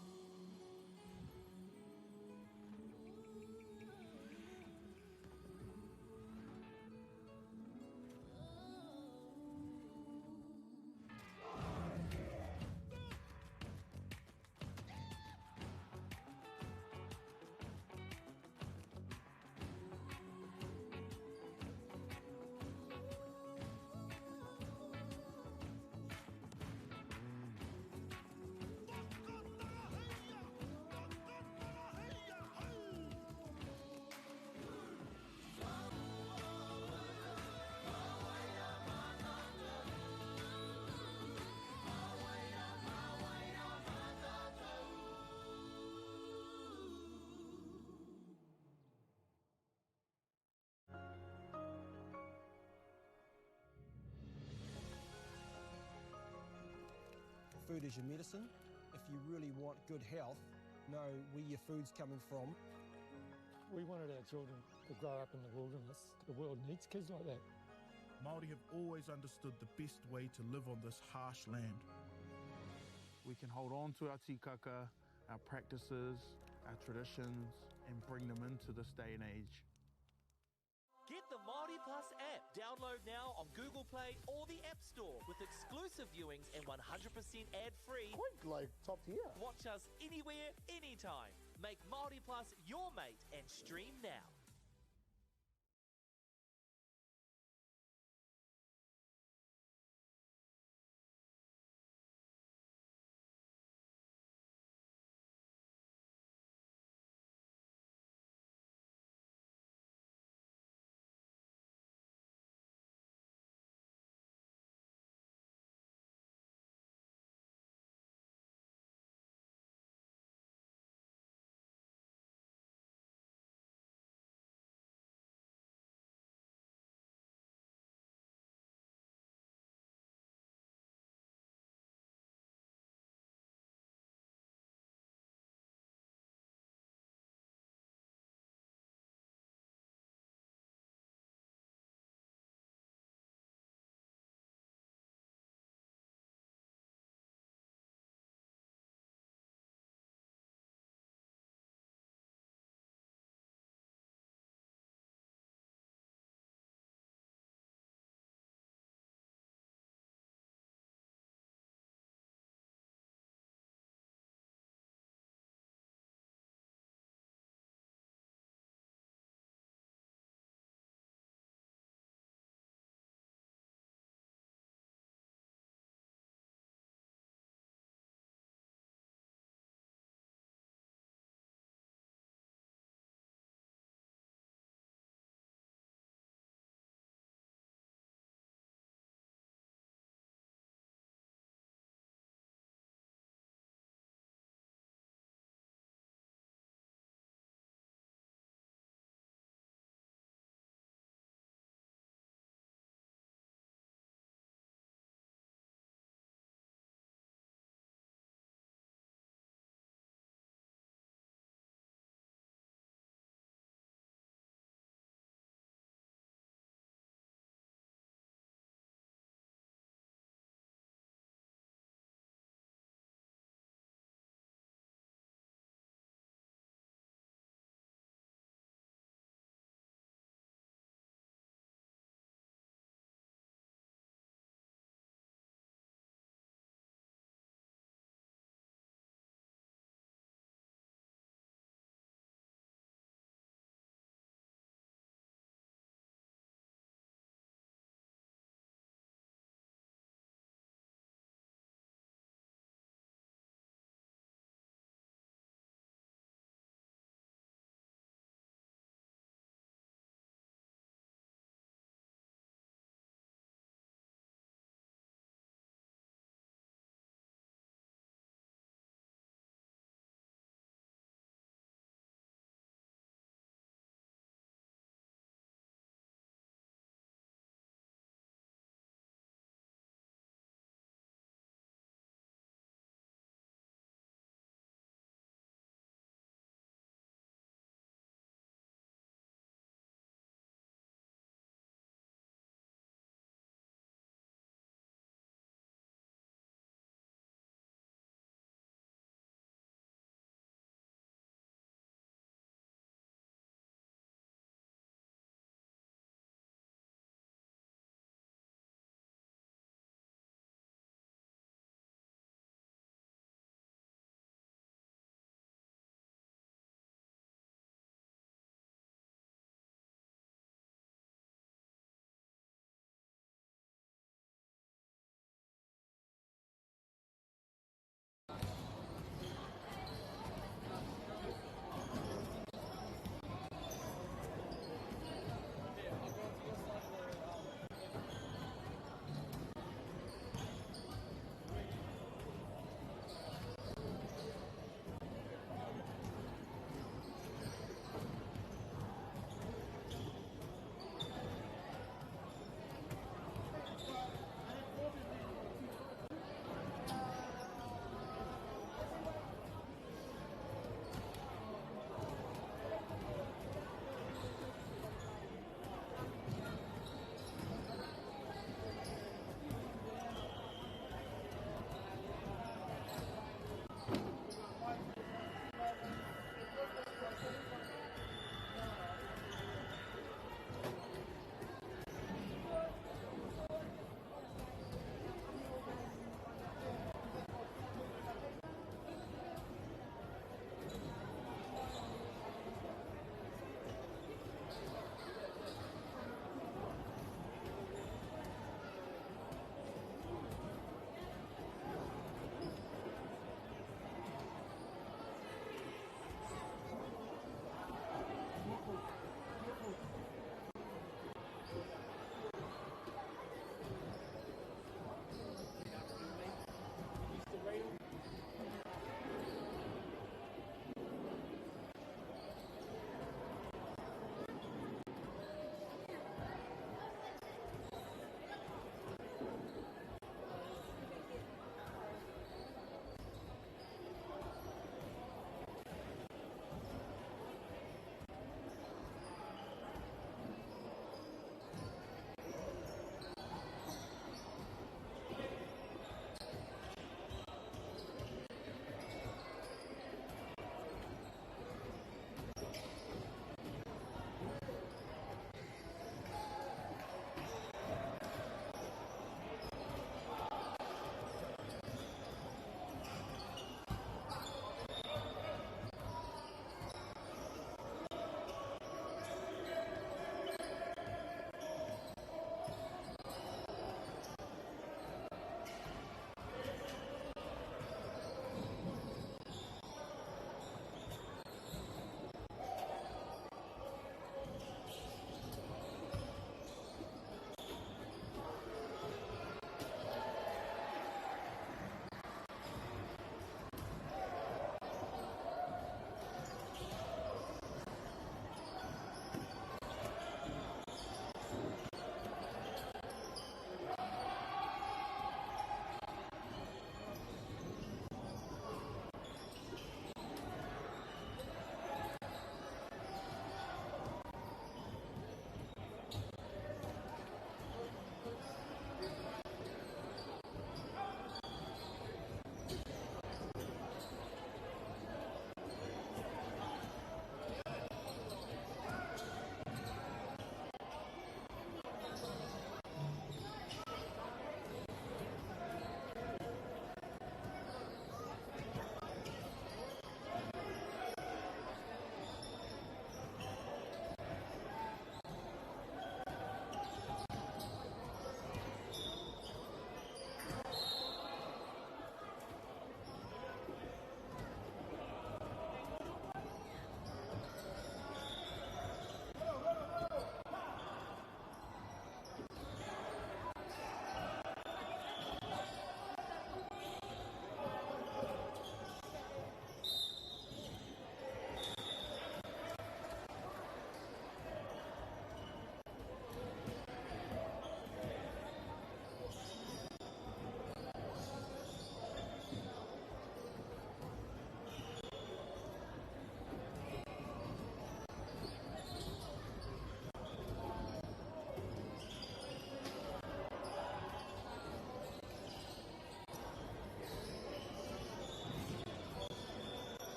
Food is your medicine. If you really want good health, know where your food's coming from.
We wanted our children to grow up in the wilderness. The world needs kids like that.
Māori have always understood the best way to live on this harsh land. We can hold on to our tikaka, our practices, our traditions, and bring them into this day and age.
Get the Māori Plus app. Download now on Google Play or the App Store with exclusive viewings and 100% ad-free.
Like top tier.
Watch us anywhere, anytime. Make Māori Plus your mate and stream now.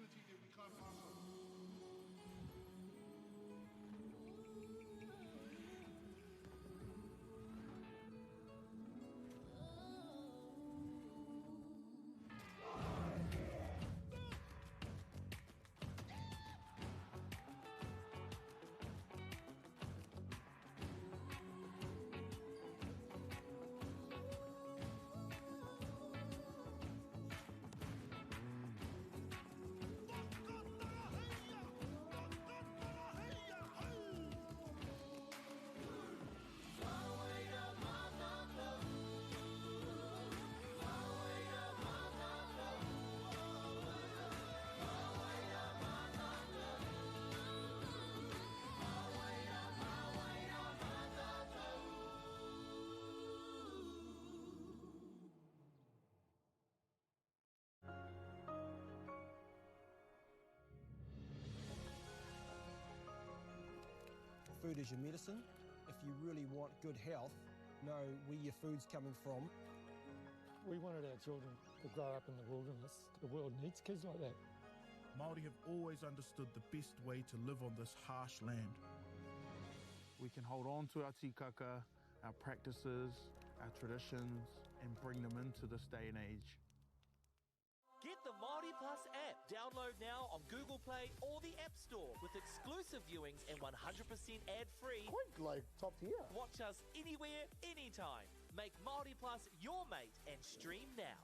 opportunity that we can't pass on.
Food is your medicine. If you really want good health, know where your food's coming from.
We wanted our children to grow up in the wilderness. The world needs kids like that.
Māori have always understood the best way to live on this harsh land. We can hold on to our tikaka, our practices, our traditions, and bring them into this day and age.
Get the Māori Plus app. Download now on Google Play or the App Store with exclusive viewings and 100% ad-free.
Quite like top tier.
Watch us anywhere, anytime. Make Māori Plus your mate and stream now.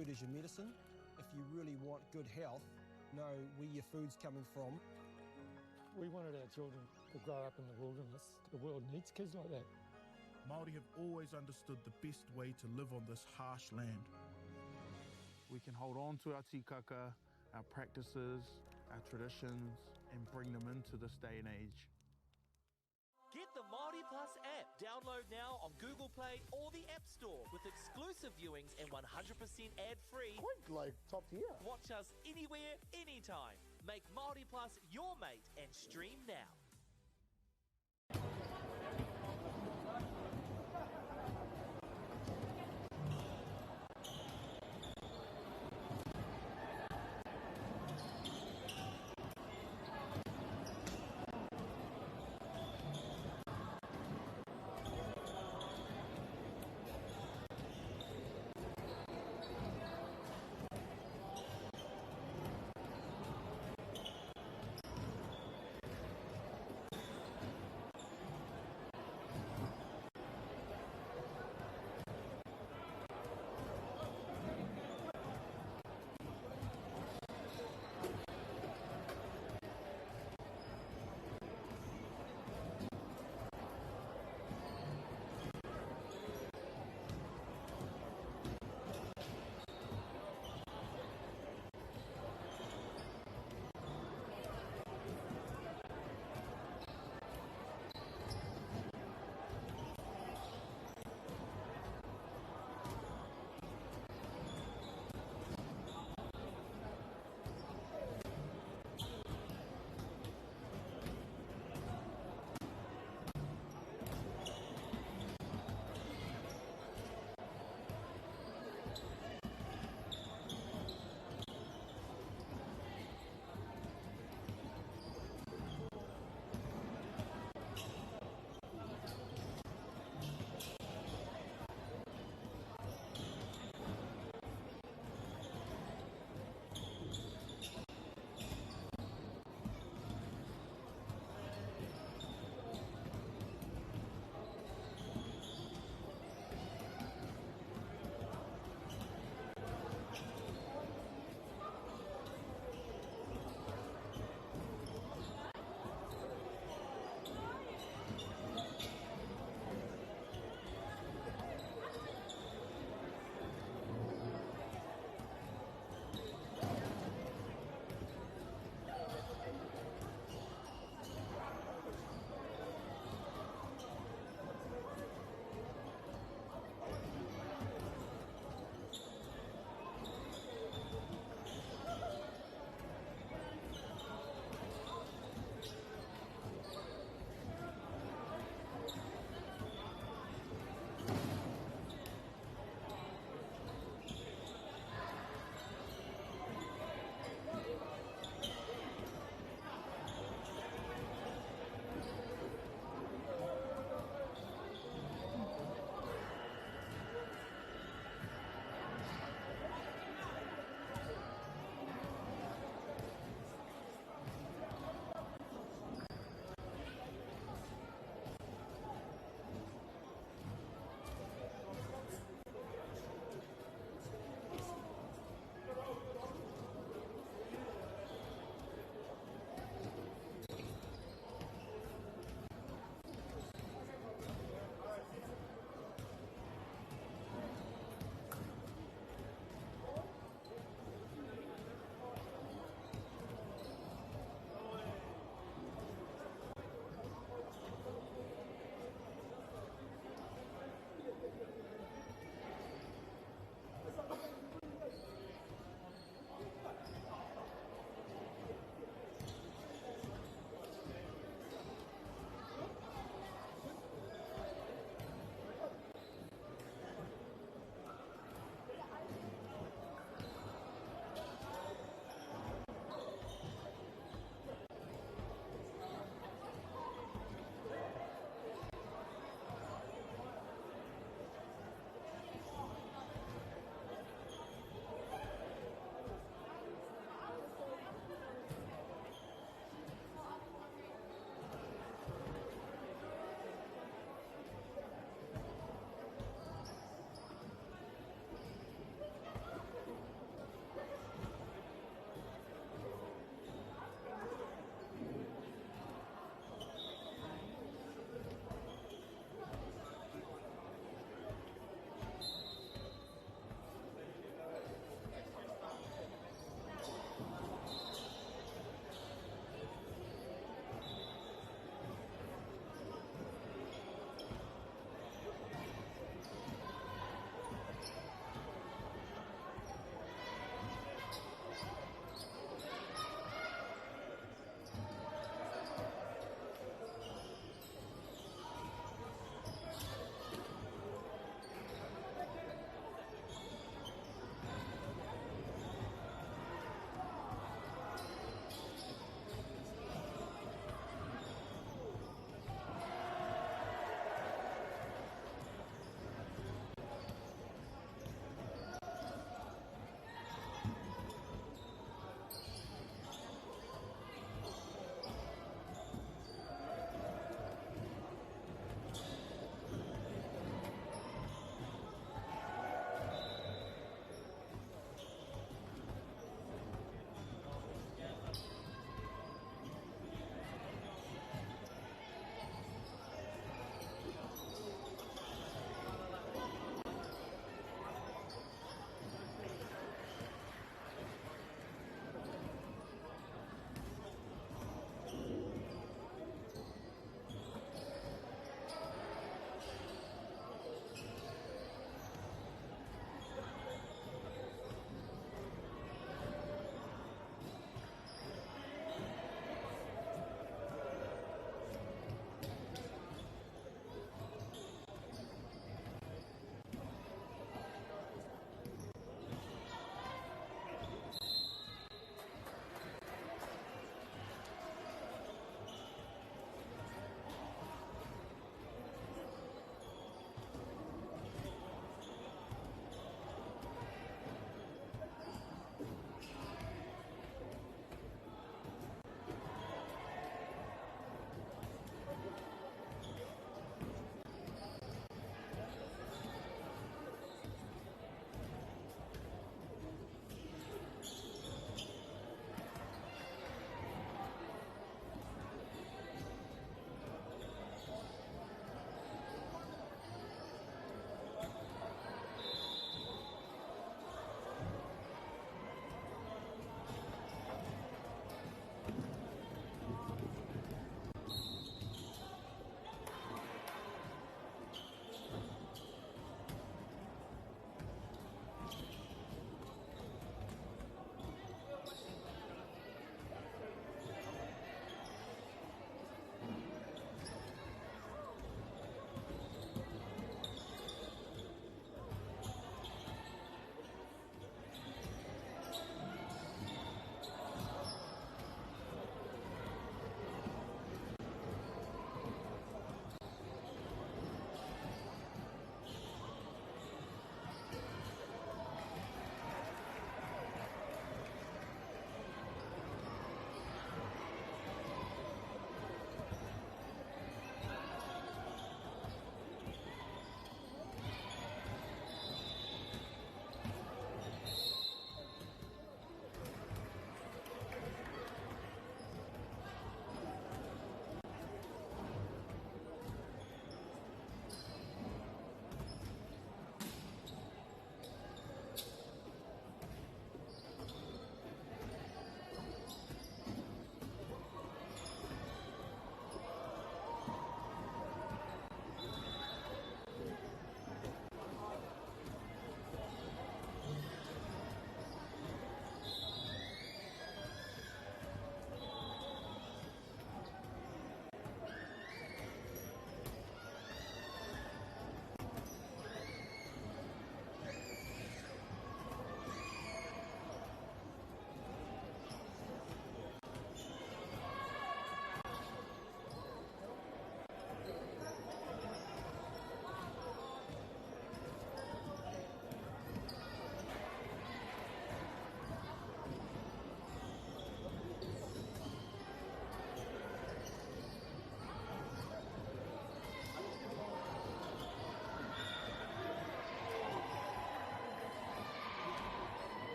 food is your medicine. If you really want good health, know where your food's coming from.
We wanted our children to grow up in the wilderness. The world needs kids like that.
Māori have always understood the best way to live on this harsh land. We can hold on to our tikaka, our practices, our traditions, and bring them into this day and age.
Get the Māori Plus app. Download now on Google Play or the App Store with exclusive viewings and 100% ad-free.
Quite like top tier.
Watch us anywhere, anytime. Make Māori Plus your mate and stream now.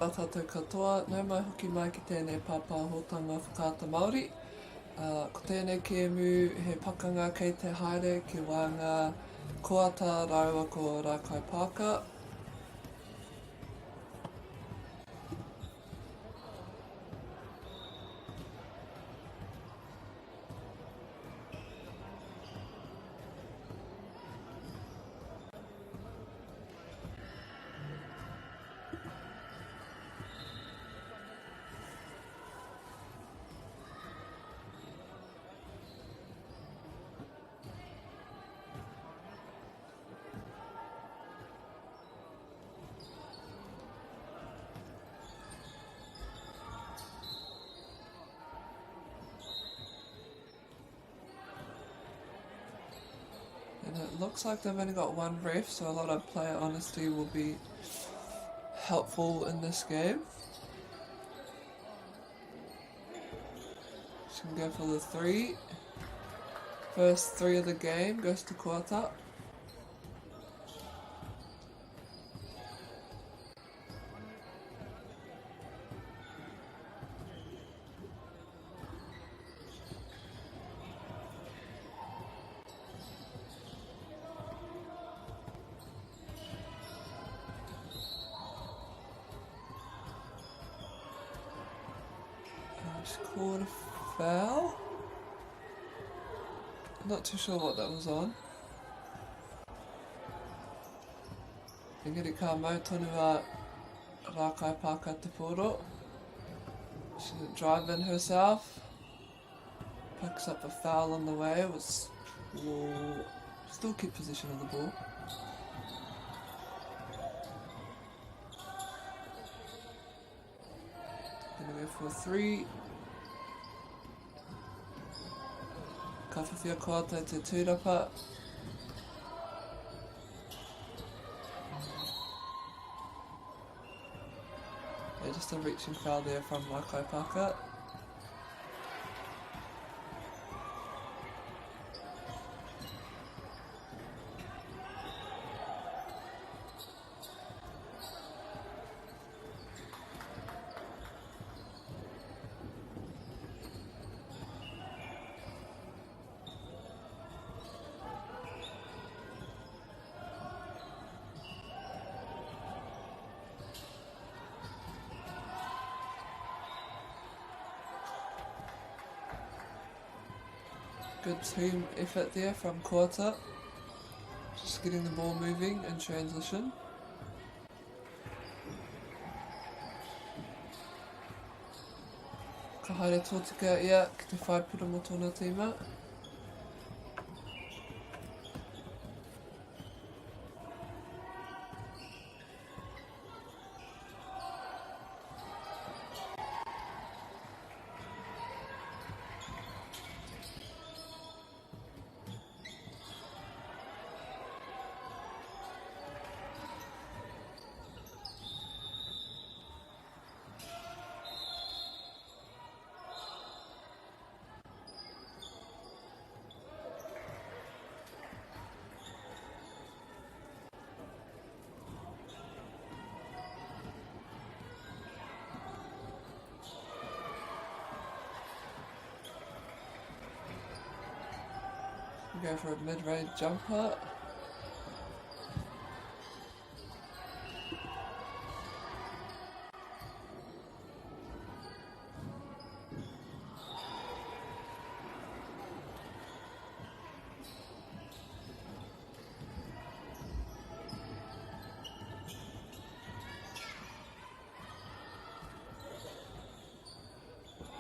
tātou katoa, nau mai hoki mai ki tēnei pāpāhotanga whakaata Māori. Ko tēnei kēmu he pakanga kei te haere ki wānga koata raua ko Rākai Pāka. And it looks like they've only got one ref, so a lot of player honesty will be helpful in this game. Just gonna go for the 3. First 3 of the game goes to Koata. Just called a foul. Not too sure what that was on. Engari ka mau tonu a Rākai Pāka Te Poro. She didn't drive in herself. Picks up a foul on the way. Will still keep possession of the ball. Gonna go for 3. Ka whawhia Koata te tūrapa. Yeah, just a reaching foul there from Rākai Pāka. Good team effort there from Koata. Just getting the ball moving in transition. Ka haere tōtika ia ki te whaipura mo tōna tīma. Go for a mid-range jumper.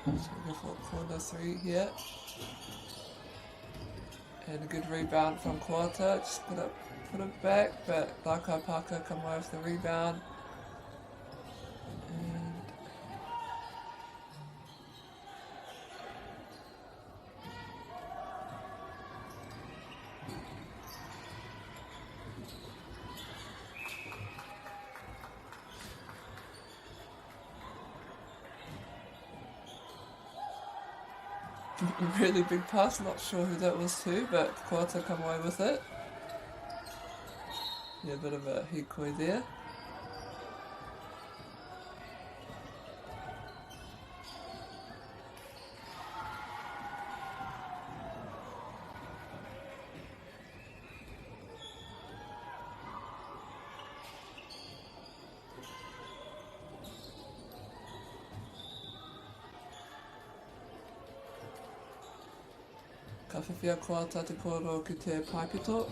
So go for corner 3 here. And a good rebound from Koata. Just put it back, but Rākai Pāka come away with the rebound. And a really big pass, not sure who that was to, but Koata come away with it. Yeah, a bit of a hikoi there. Ka whiwhia koata te koro ki te paipito.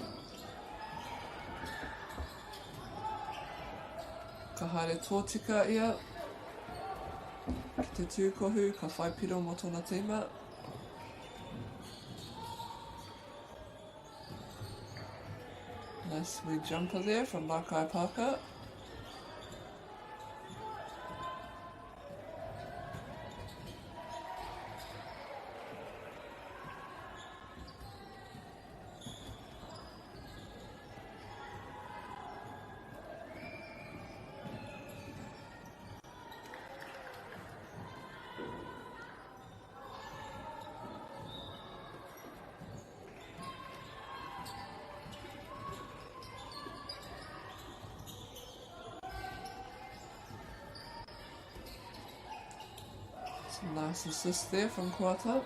Ka haere tōtika ia. Ki te tūkohu, ka whaipiro mo tōna tīma. Nice wee jumper there from Nakai Pāka. Some nice assist there from Kuata.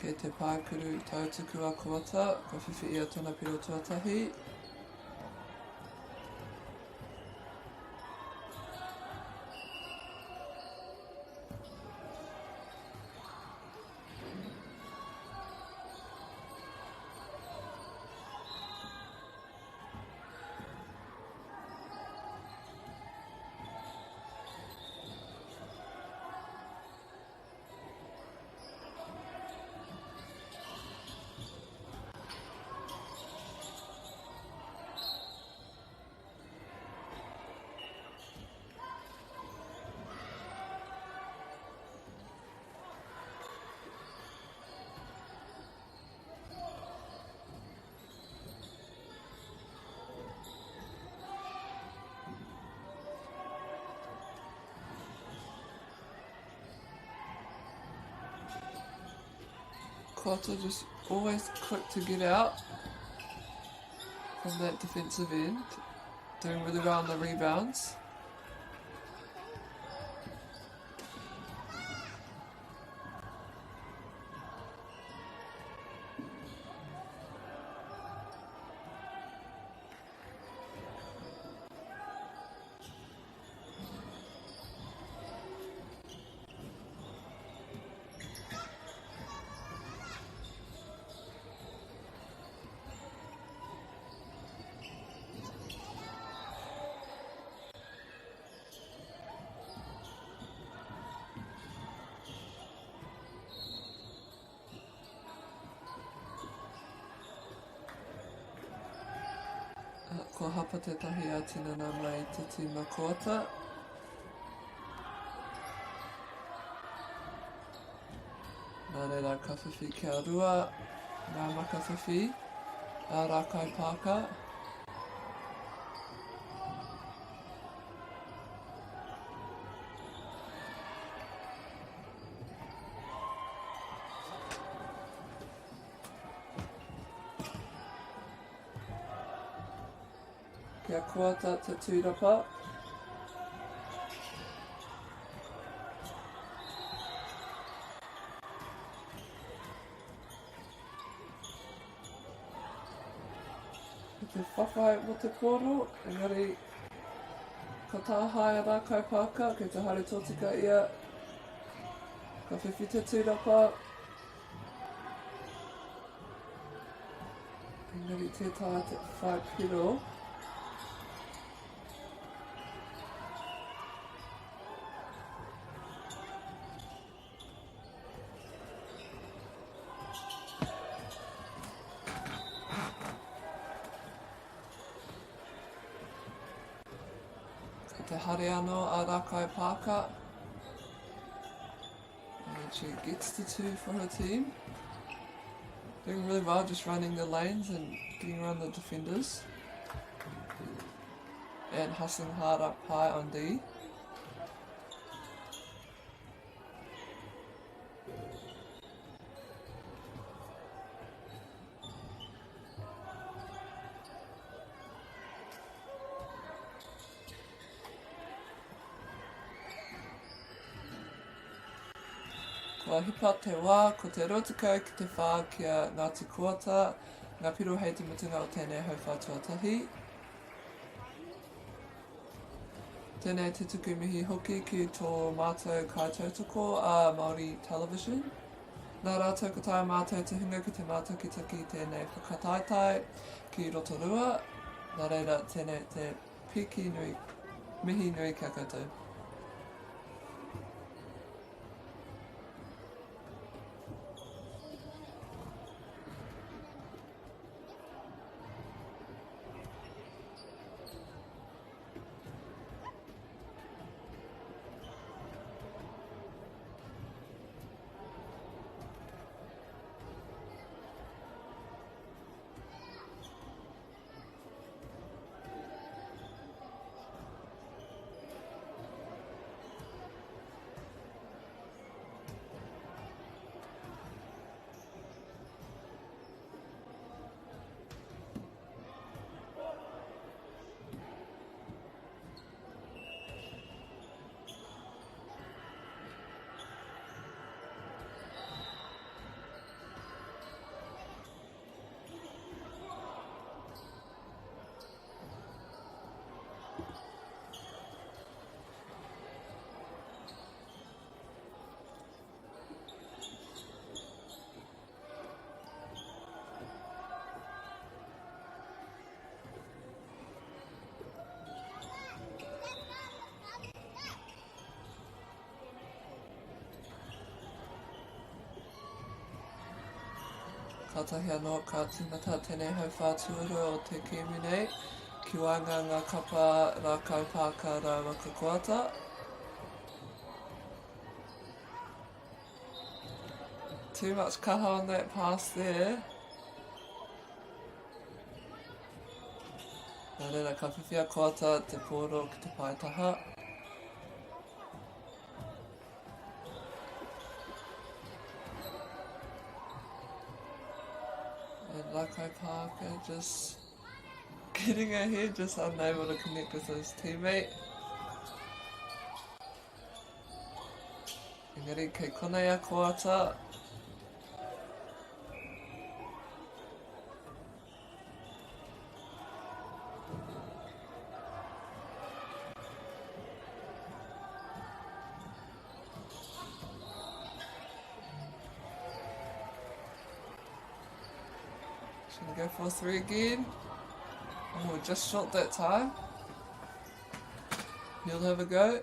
Kei te pākuru tautuku a Kuata, ka whiwhi ia tōna piro tuatahi. Kuata just always quick to get out from that defensive end, doing really well on the rebounds. Ko hapa te tahi a tinana mai te tīma Kuata. Nā reira ka whiwhi kia rua, ngā maka whiwhi, a Rakai Pāka. Kia Kuata te tūrapa. Ki te whawhai mo te koro, engari ka tāhai a Rakai Pāka, kei te haere tōtika ia. Ka whiwhi te tūrapa. Engari tētaha te whaipiro. Te hare anō a Rakai Pāka. And she gets the two for her team. Doing really well, just running the lanes and getting around the defenders. And hustling hard up high on D. Wa hipa te wā, ko te rotakau ki te whā kia Ngāti Koata, ngā piro hei te mutunga o tēnei hau tuatahi. Tēnei te tuku mihi hoki ki tō mātou kaitautoko a Māori Television. Nā rātou ko tāu mātou te hunga ki te mātakitaki tēnei whakataitai ki Rotorua. Nā reira tēnei te piki nui, mihi nui kia koutou. Kātahi anō ka tīmata tēnei hau whātuuru o te kēmu nei, ki wanga ngā kapa rā kaupāka rā waka koata. Too much kaha on that pass there. Nā reira ka whiwhia koata te pōro ki te paitaha. And Lakai Parker just getting ahead, just unable to connect with his teammate. Engari kei konei a koata. Gonna go for 3 again. Oh, just shot that time. He'll have a go.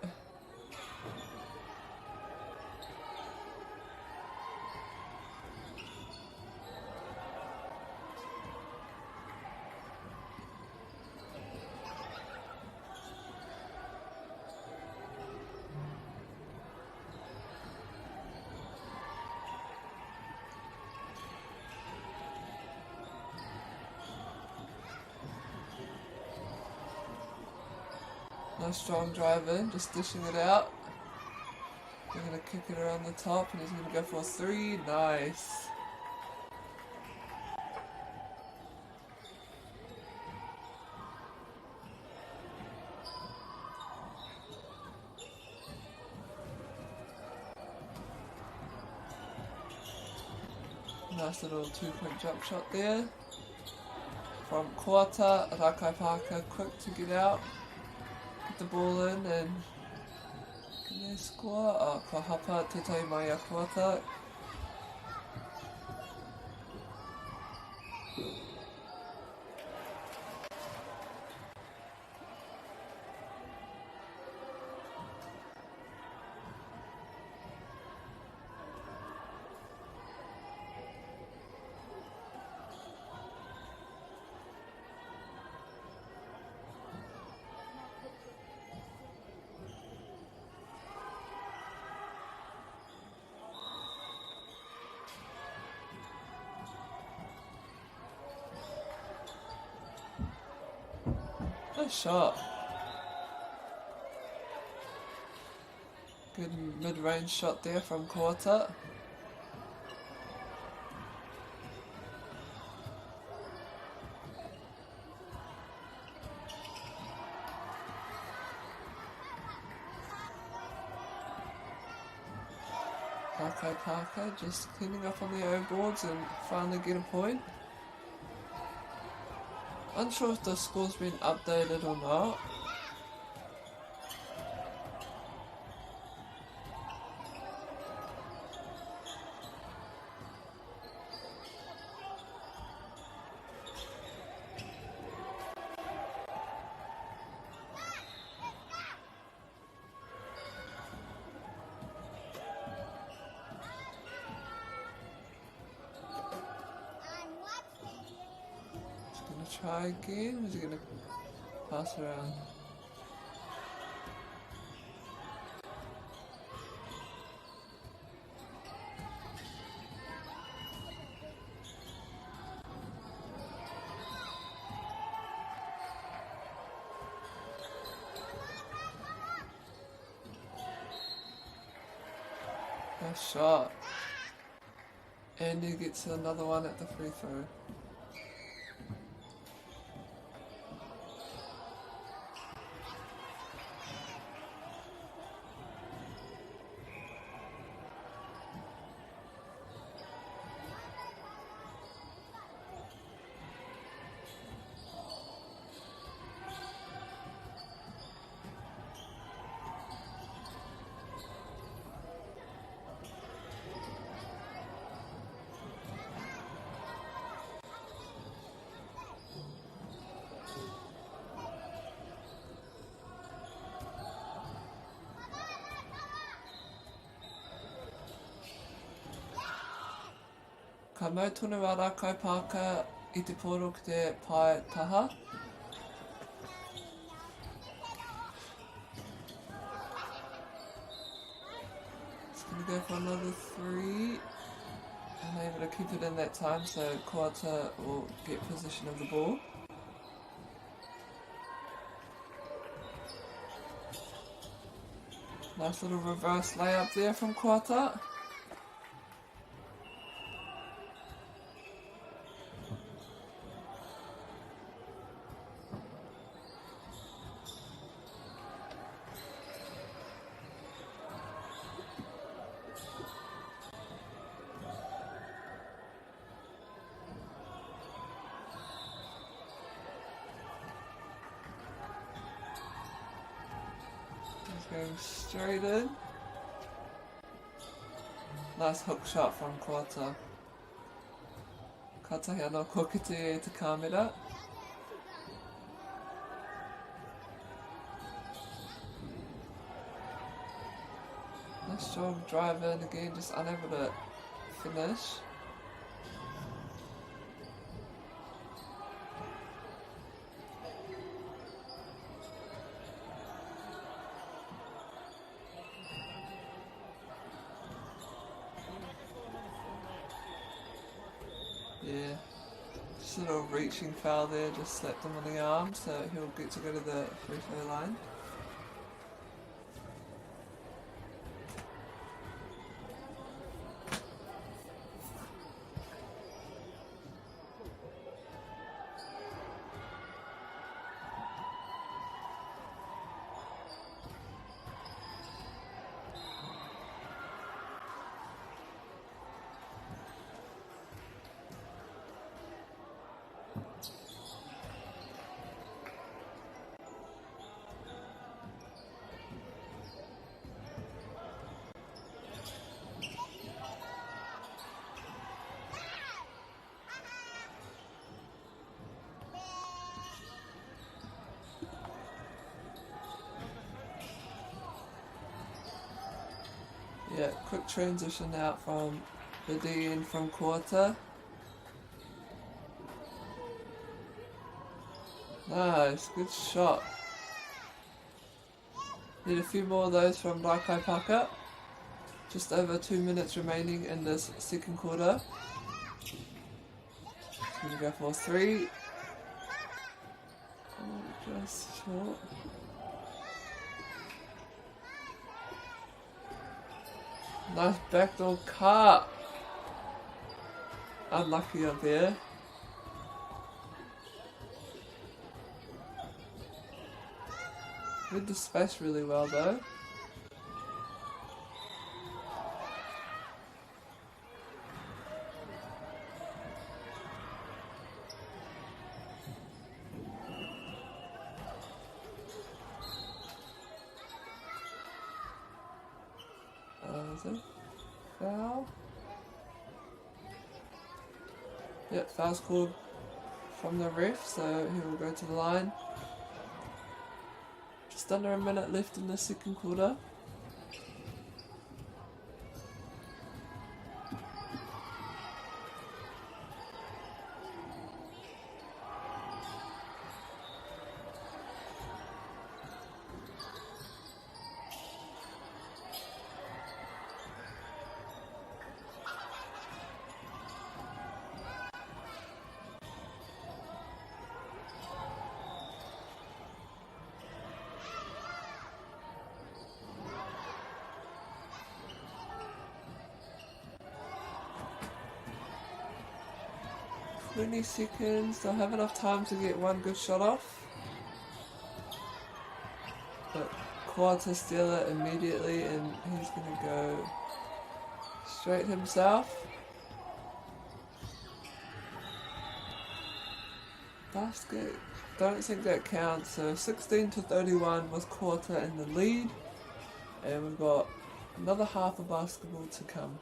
Nice strong drive in, just dishing it out. We're going to kick it around the top and he's going to go for 3. Nice. Nice little 2-point jump shot there. From Koata, Rakai Parker quick to get out. The ball in and can they score? Oh, ka hapa te tai mai a Koata. Nice shot. Good mid-range shot there from Koata. Lakai Parker just cleaning up on the O boards and finally get a point. Unsure if the score's been updated or not. Try again? Was he gonna pass around? Nice shot. And he gets another one at the free throw. Ka mau tonu a Lakai Parker I te poro ki te pai taha. It's going to go for another 3. And able to keep it in that time, so Koata will get possession of the ball. Nice little reverse layup there from Koata. Going straight in. Nice hook shot from Koata. Katahi anō kokiti e te kāmera. Nice job driving again, just unable to finish. Yeah, just a little reaching foul there, just slapped him on the arm, so he'll get to go to the free throw line. Yeah, quick transition out from the D in from Koata. Nice, good shot. Need a few more of those from Lakai Parker. Just over 2 minutes remaining in this second quarter. Gonna go for 3. Oh, just short. Nice backdoor cut. Unlucky up there. Read the space really well though. Is it foul? Yep, foul's called from the ref, so he will go to the line. Just under a minute left in the second quarter. Twenty seconds, they'll have enough time to get one good shot off. But Quad to steal it immediately, and he's gonna go straight himself. Basket, don't think that counts. So 16-31 with Quarter in the lead, and we've got another half of basketball to come.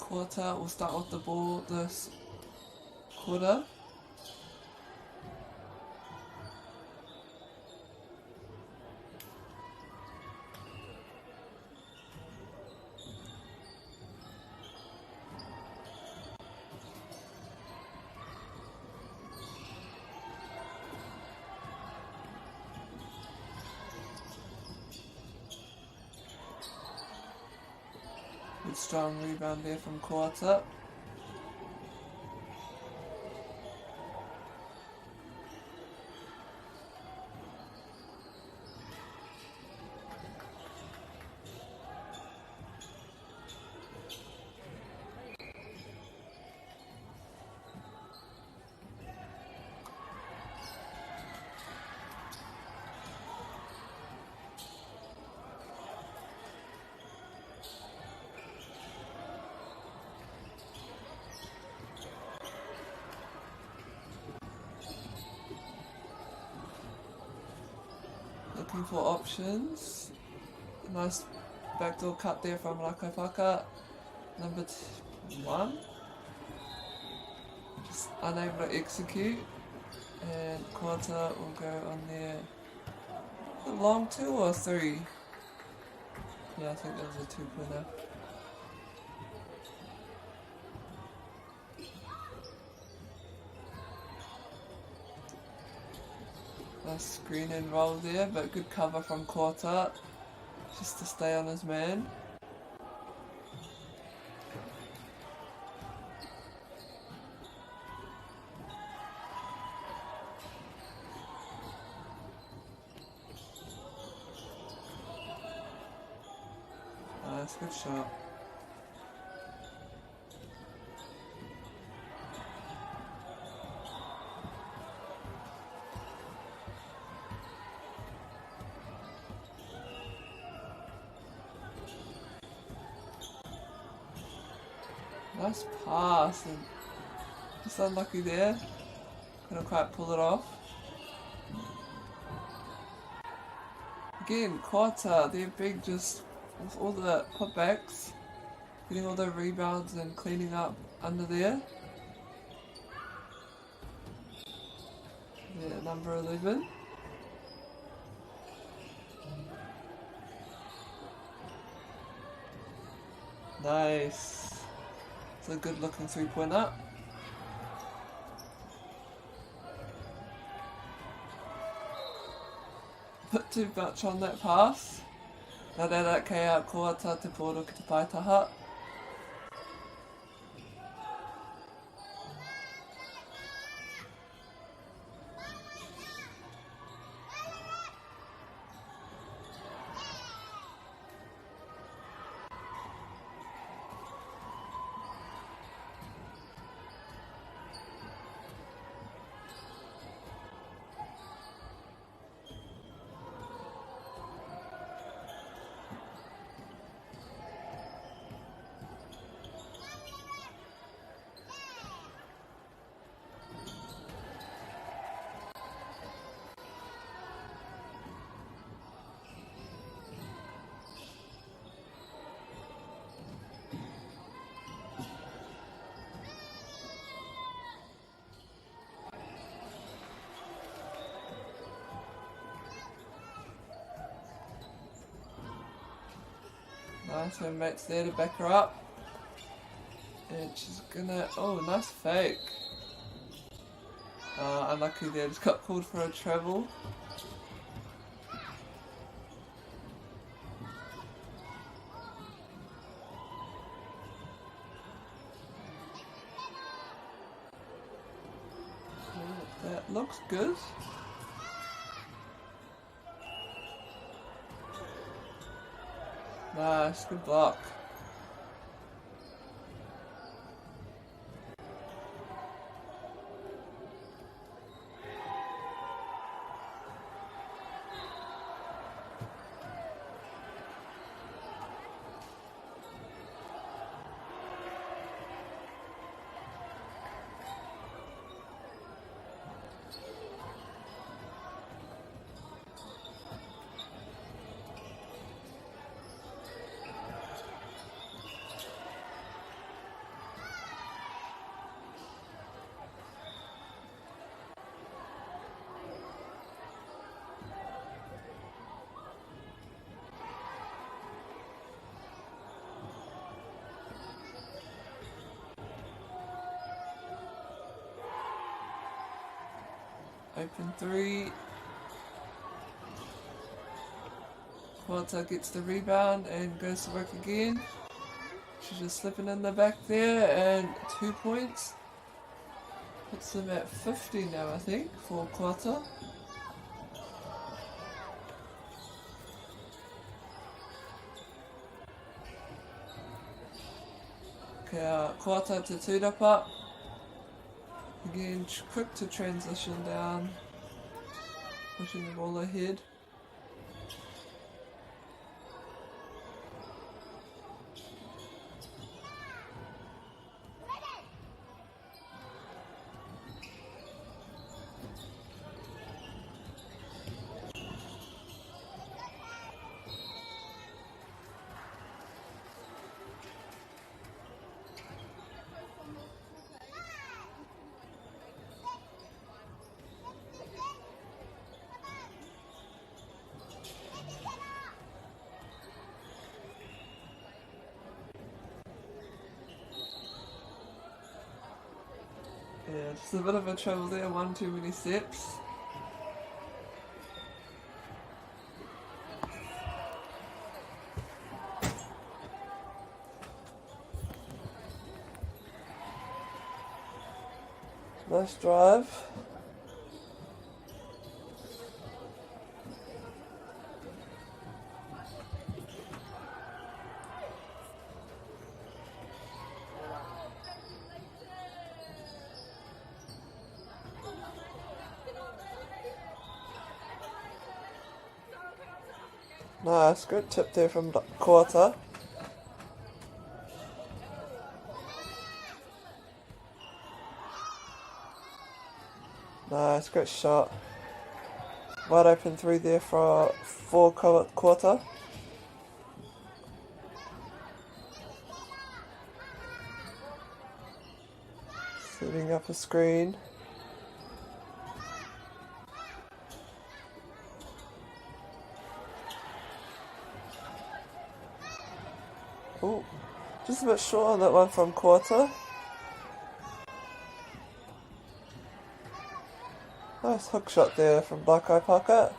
Quarter will start with the ball this quarter. Good strong rebound there from Quarter. Looking for options. Nice backdoor cut there from Rakapaka. Number 1. Just unable to execute. And Quarter will go on there. A long 2 or 3? Yeah, I think that was a 2-pointer. Nice screen and roll there, but good cover from Quarter, just to stay on his man. Nice, good shot. Nice pass, and just unlucky there. Couldn't quite pull it off. Again, Quarter, they're big, just with all the putbacks, getting all the rebounds and cleaning up under there. Yeah, number 11. Nice. It's a good looking 3-pointer. Put too much on that pass. Nā reira kei a Koata te pōro ki te paitaha. Nice, her mate's there to back her up. And she's gonna... Oh, nice fake. Unlucky there, just got called for a travel. That looks good. Nice, good block. Open 3. Koata gets the rebound and goes to work again. She's just slipping in the back there and 2 points. Puts them at 50 now, I think, for Koata. Okay, Koata to tūrapa. Again, quick to transition down, pushing the ball ahead. Yeah, just a bit of a trouble there, one too many steps. Nice drive. Nice, good tip there from Koata. Nice, great shot. Wide open 3 there for Koata. Setting up a screen. just a bit short on that one from quarter. Nice hook shot there from Black Eye Paka.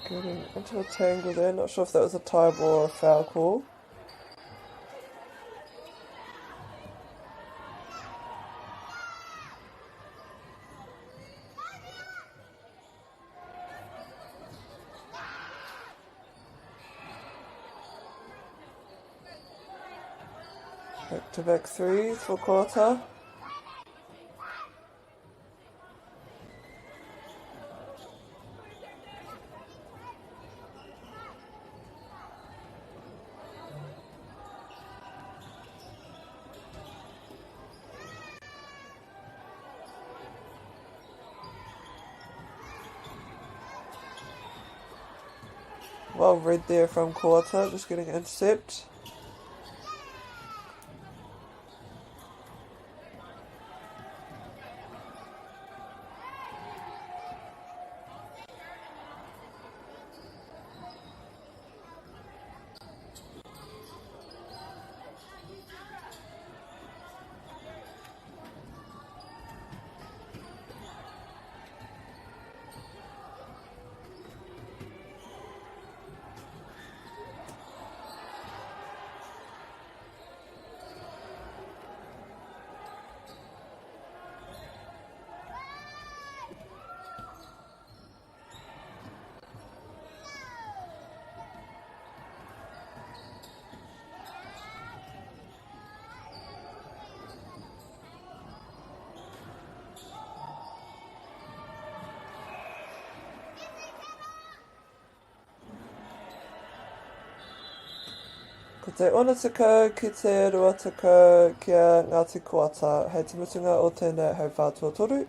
Getting into a tangle there, not sure if that was a tie ball or a foul call. Back-to-back threes for quarter. Well read there from quarter, just getting intercept. Ko te ona tekau ki te rua tekau kia Ngāti Koata, hei te mutunga o tēnei hau whātua toru.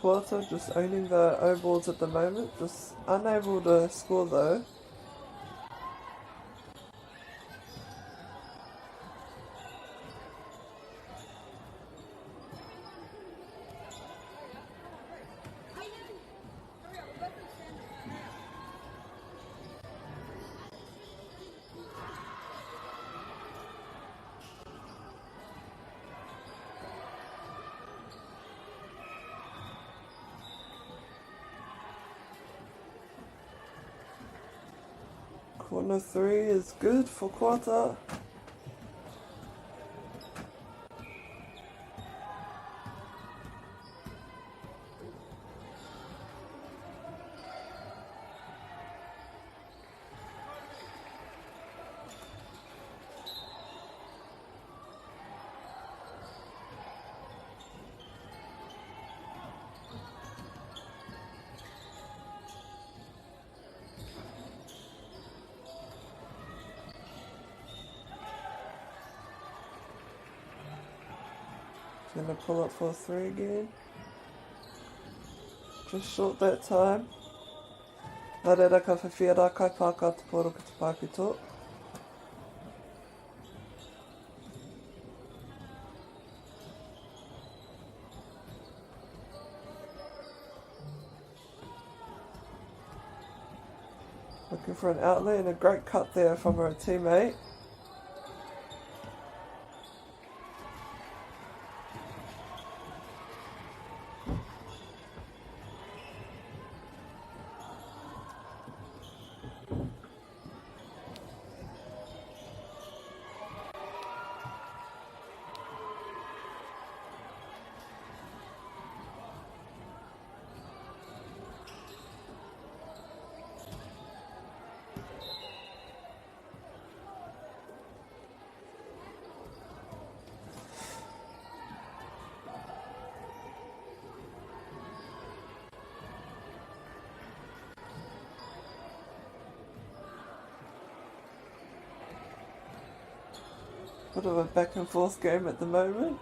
Quarter just owning the O balls at the moment, just unable to score though. Corner 3 is good for quarter. Gonna pull up for 3 again. Just short that time. Nā reira ka whiwhia rā kai pāka te poro ki te Pākito. Looking for an outlet and a great cut there from her teammate. Bit of a back and forth game at the moment.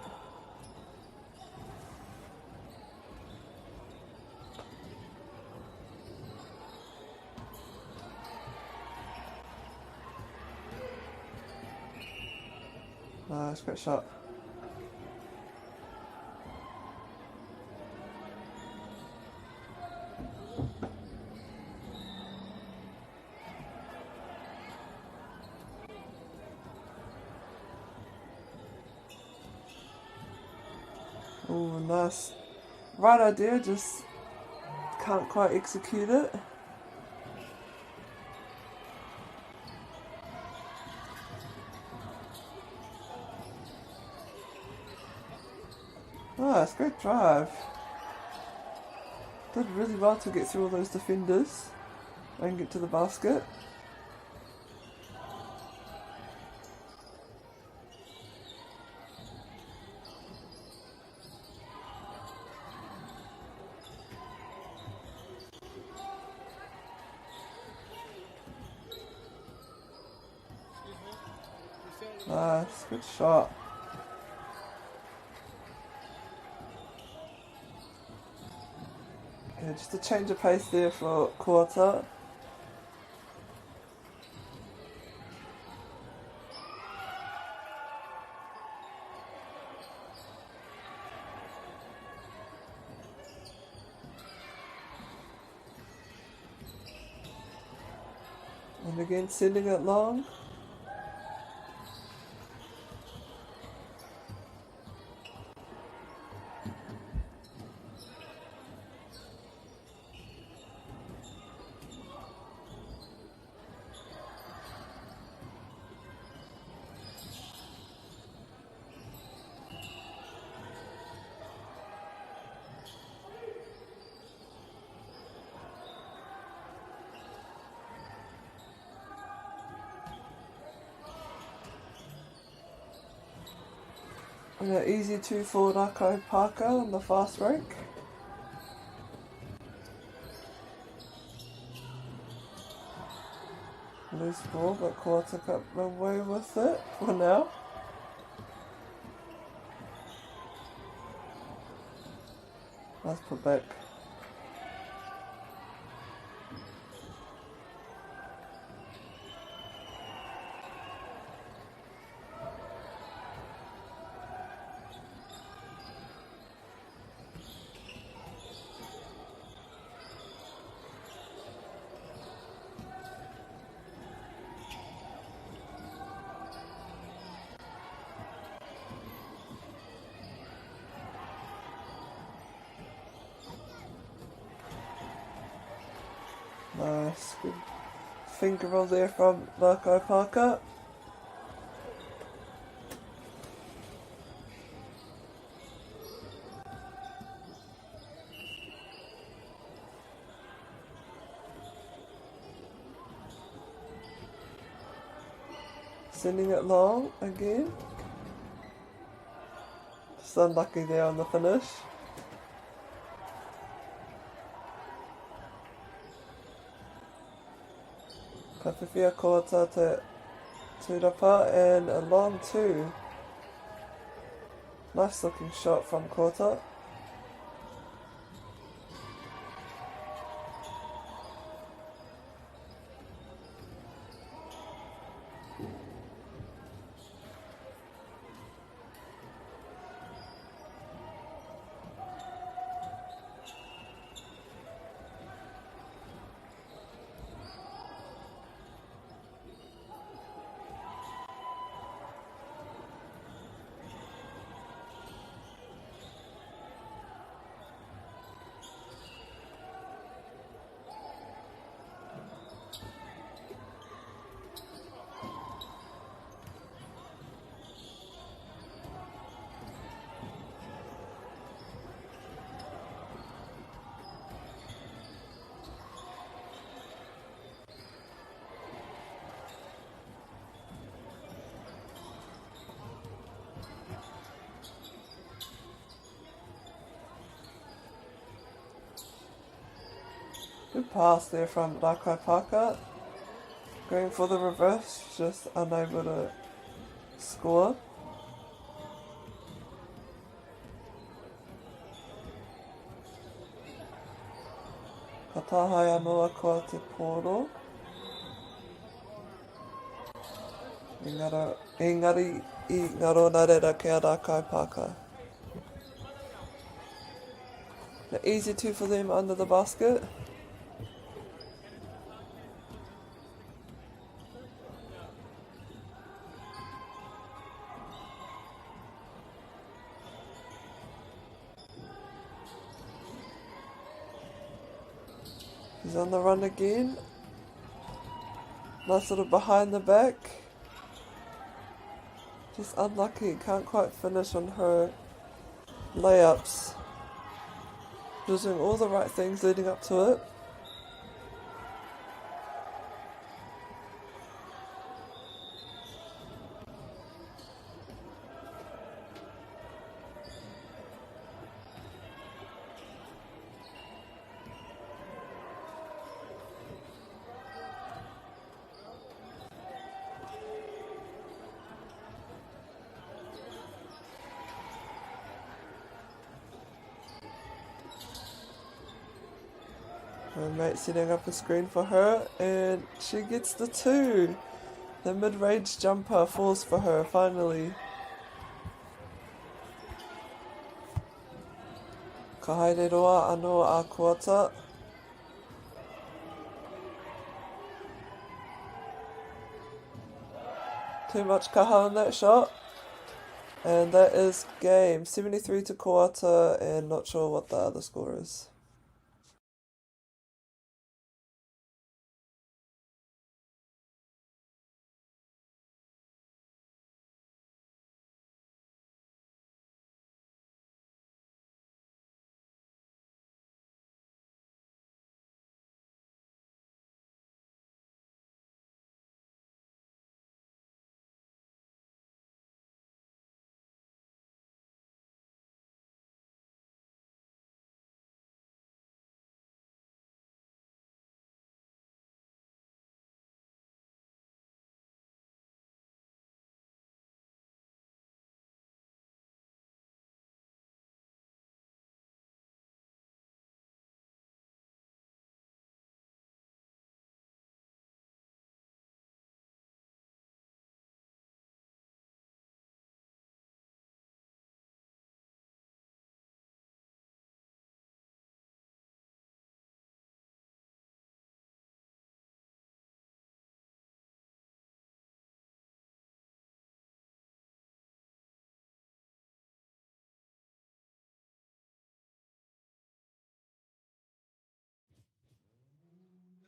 Nice, great shot. Oh, nice. Right idea, just can't quite execute it. Nice, great drive. Did really well to get through all those defenders and get to the basket. Nice, good shot. Yeah, just a change of pace there for Kuota. And again, sending it long. And an easy 2 for Rako Parker on the fast break. Loose ball, but Kuota got away with it for now. Nice put back. Nice, good finger roll there from Rako Parker. Sending it long again. Just unlucky there on the finish. Ka whiwhia Kuota te tūrapa and a long 2. Nice looking shot from Kota. Good pass there from Nakai Parker. Going for the reverse, just unable to score. Katahai anoa ko te poro. Engari I ngaro narera ke a Nakai Parker. An easy two for them under the basket. He's on the run again. Nice little behind the back. Just unlucky, can't quite finish on her layups. Just doing all the right things leading up to it. Her mate setting up a screen for her, and she gets the two. The mid-range jumper falls for her finally. Ka haere roa anō a Kota. Too much kaha on that shot. And that is game. 73 to Kota, and not sure what the other score is.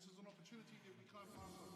This is an opportunity that we can't pass on.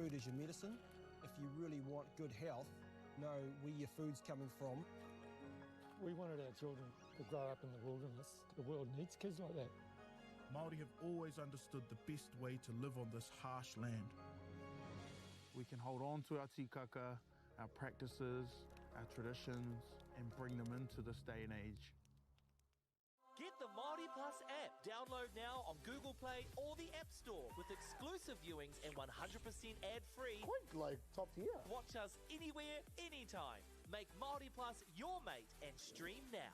food is your medicine. If you really want good health, know where your food's coming from.
We wanted our children to grow up in the wilderness. The world needs kids like that.
Māori have always understood the best way to live on this harsh land. We can hold on to our tikaka, our practices, our traditions, and bring them into this day and age.
Get the Māori Plus app. Download now on Google Play or the App Store with exclusive viewings and 100% ad-free.
Quite like top tier.
Watch us anywhere, anytime. Make Māori Plus your mate and stream now.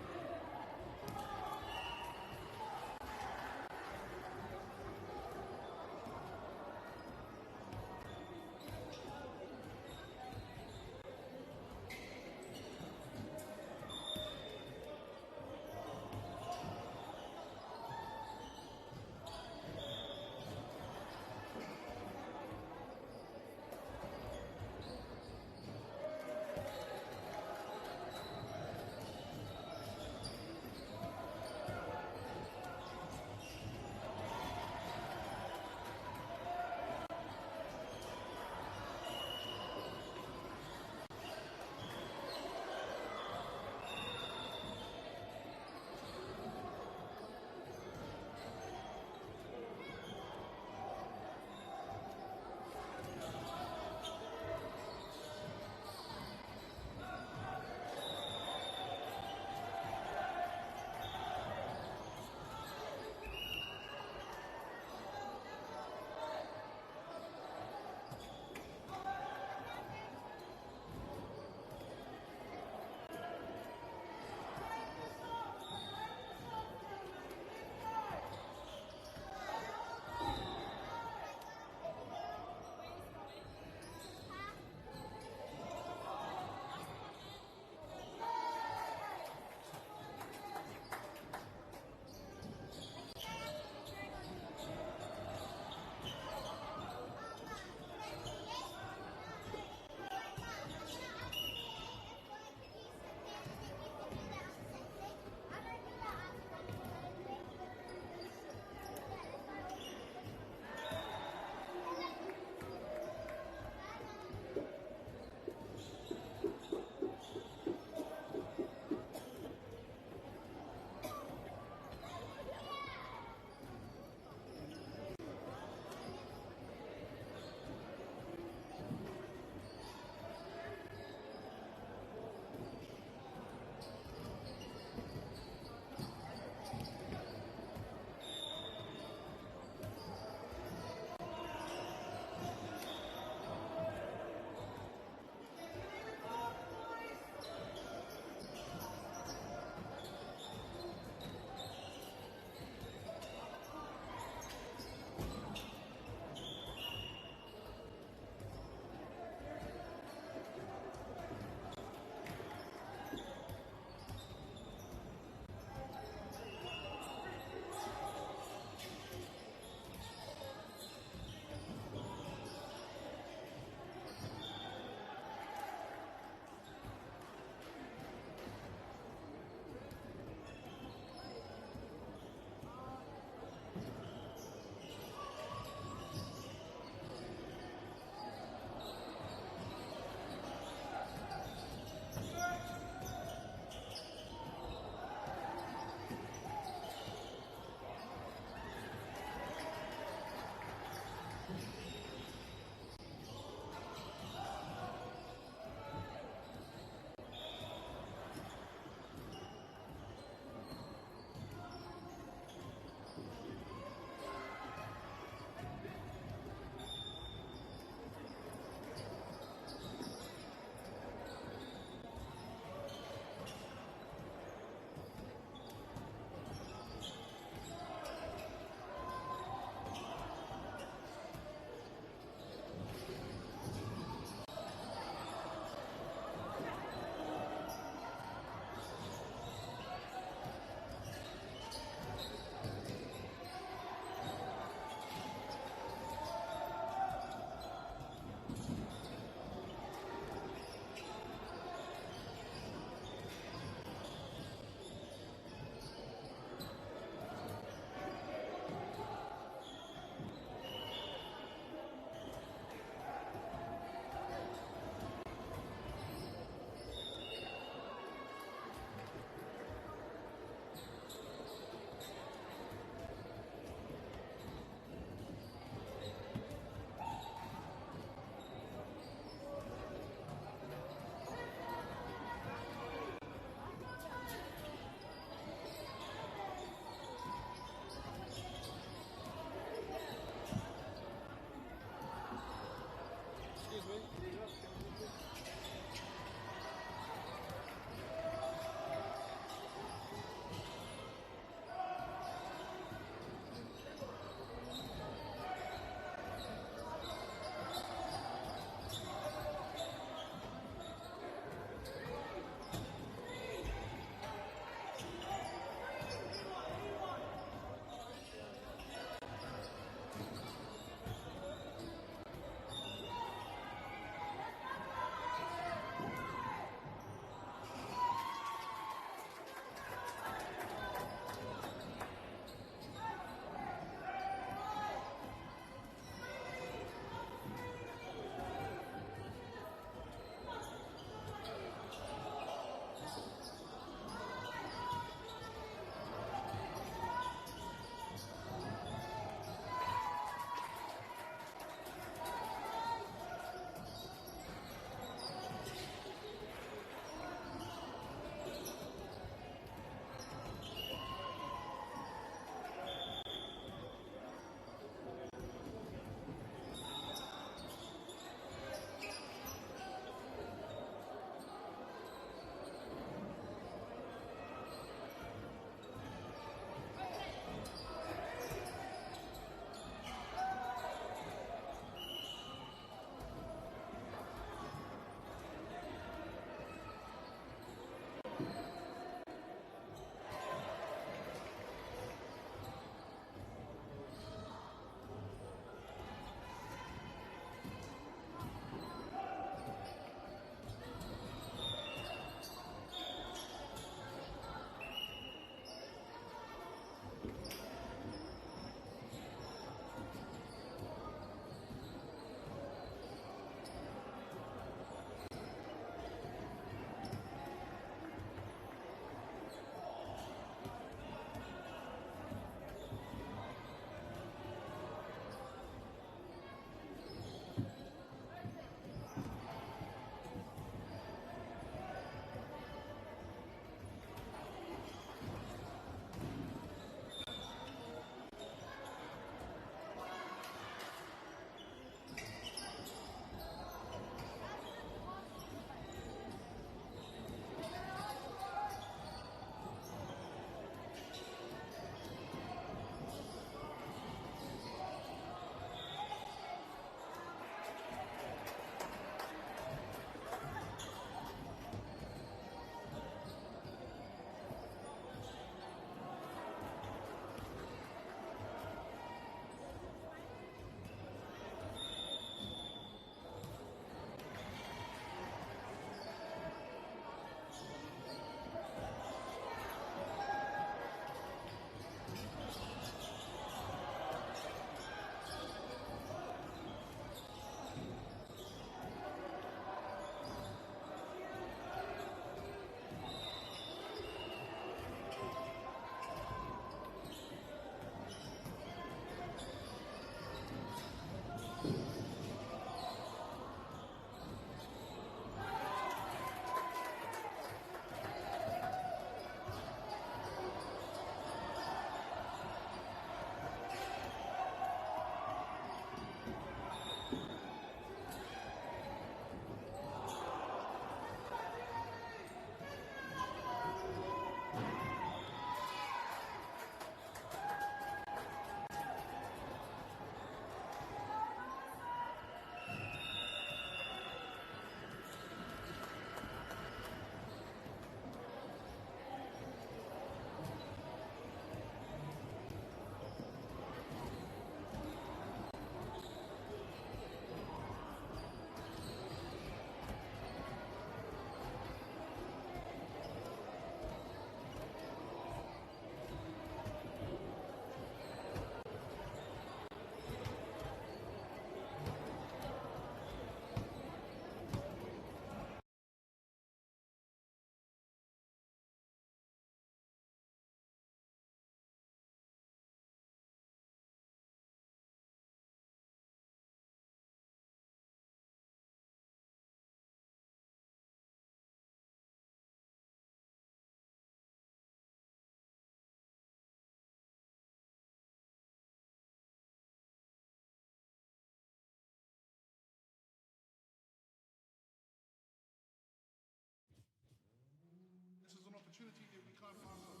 opportunity that we can't pass on.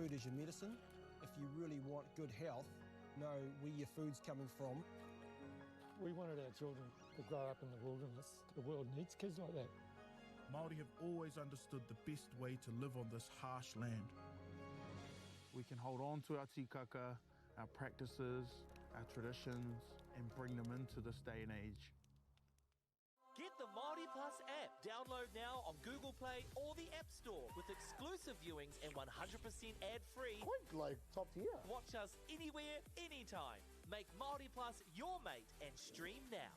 Food is your medicine. If you really want good health, know where your food's coming from.
We wanted our children to grow up in the wilderness. The world needs kids like that.
Māori have always understood the best way to live on this harsh land. We can hold on to our tikaka, our practices, our traditions, and bring them into this day and age.
Get the Māori Plus app. Download now on Google Play or the App Store with exclusive viewings and 100% ad-free.
Quite like top tier.
Watch us anywhere, anytime. Make Māori Plus your mate and stream now.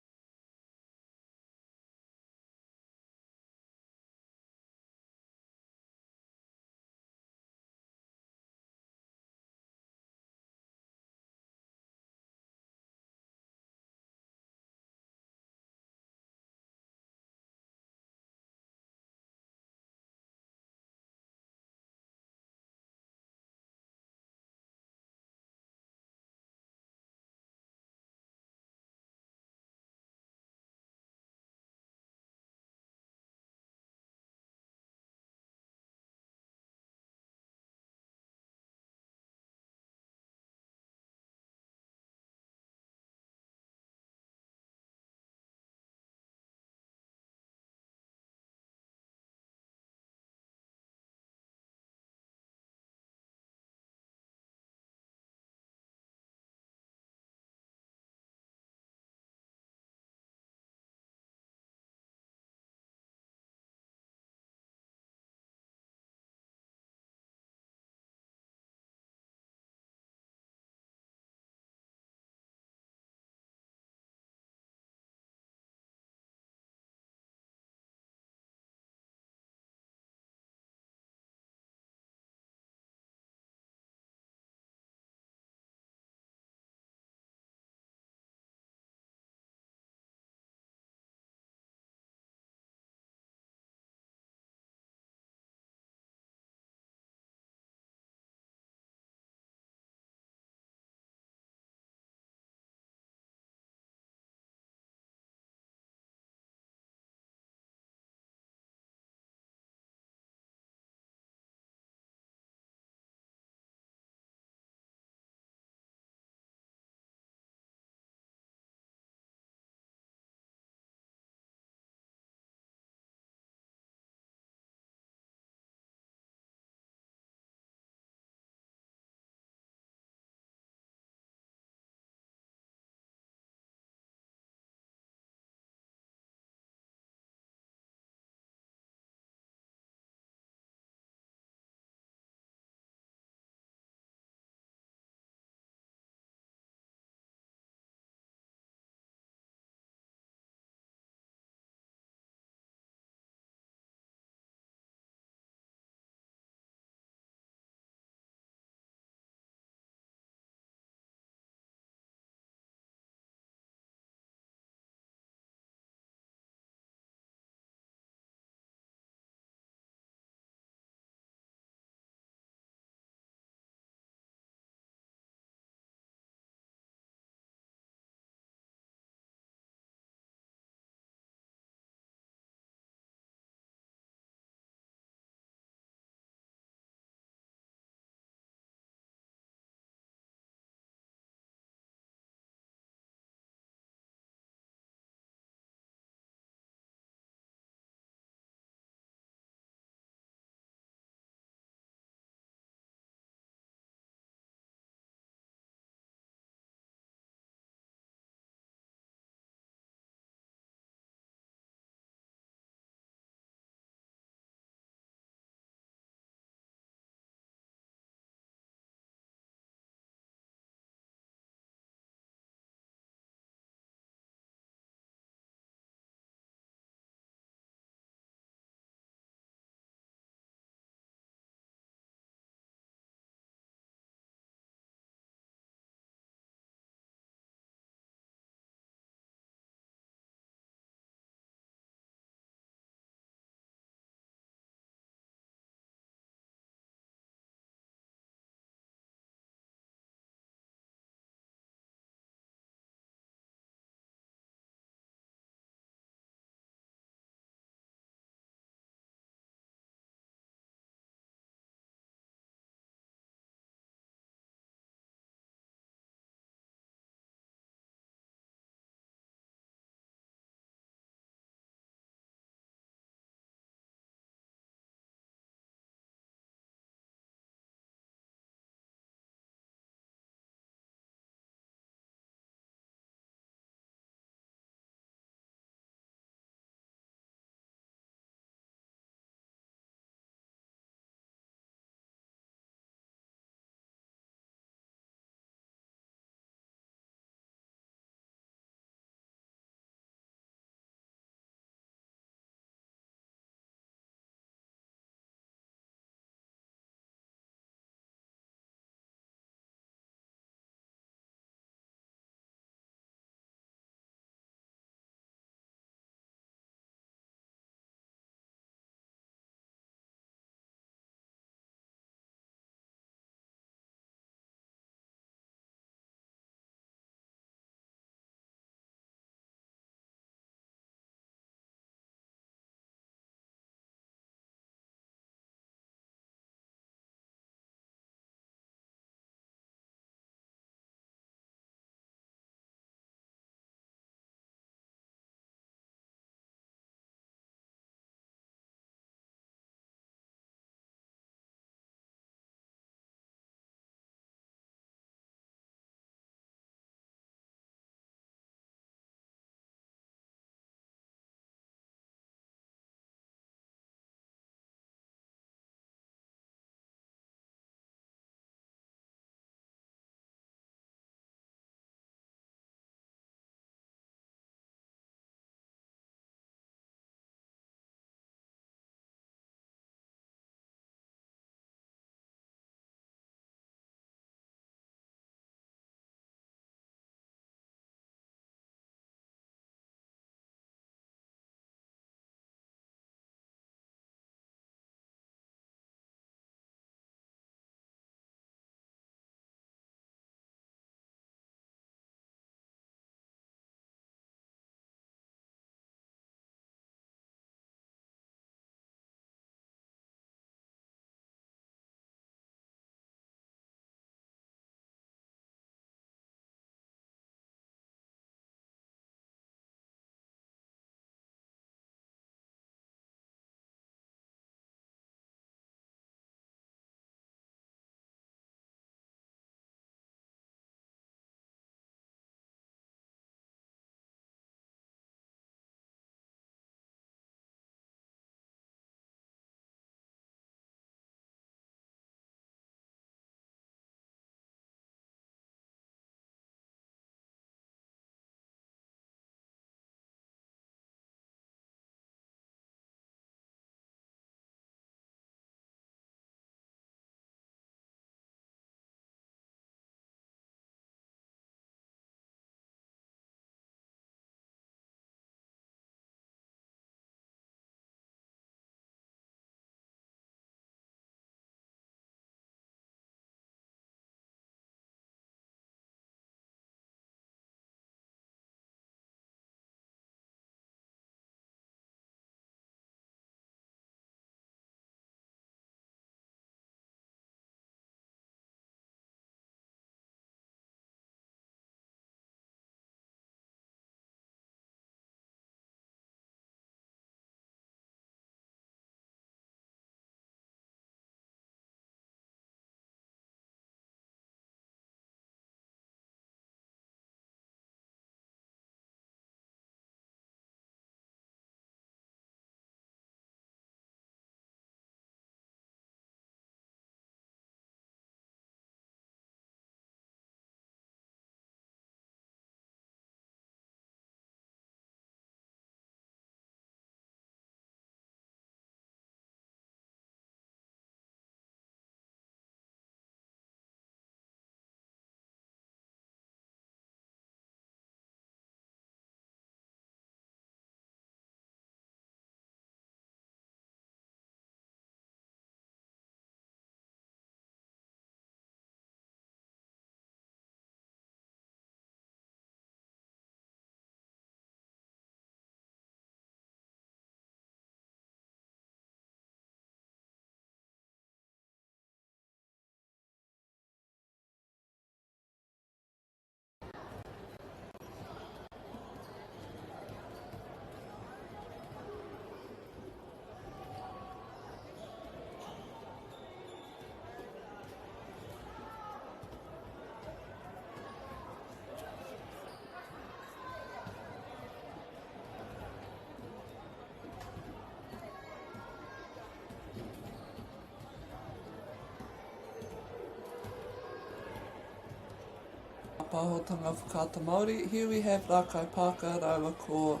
Pāhotanga Whakata Māori. Here we have Rākai Pāka Rāua ko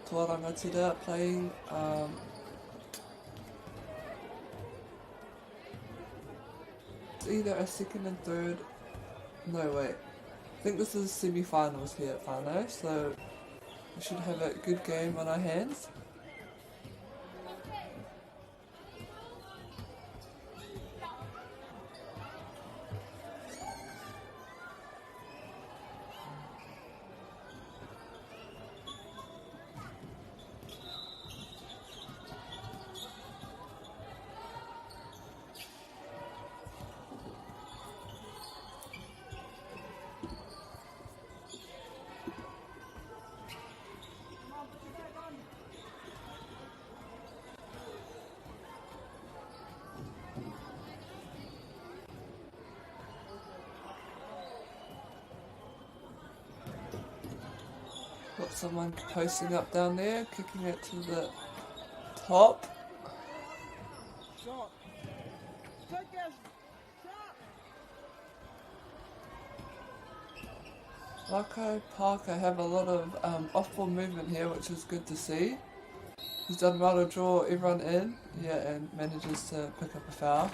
Toa Rangatira playing it's either a second and third, no wait, I think this is semi-finals here at whānau, so we should have a good game on our hands. Got someone posting up down there, kicking it to the top. Rākai Pāka have a lot of off-ball movement here, which is good to see. He's done well to draw everyone in, and manages to pick up a foul.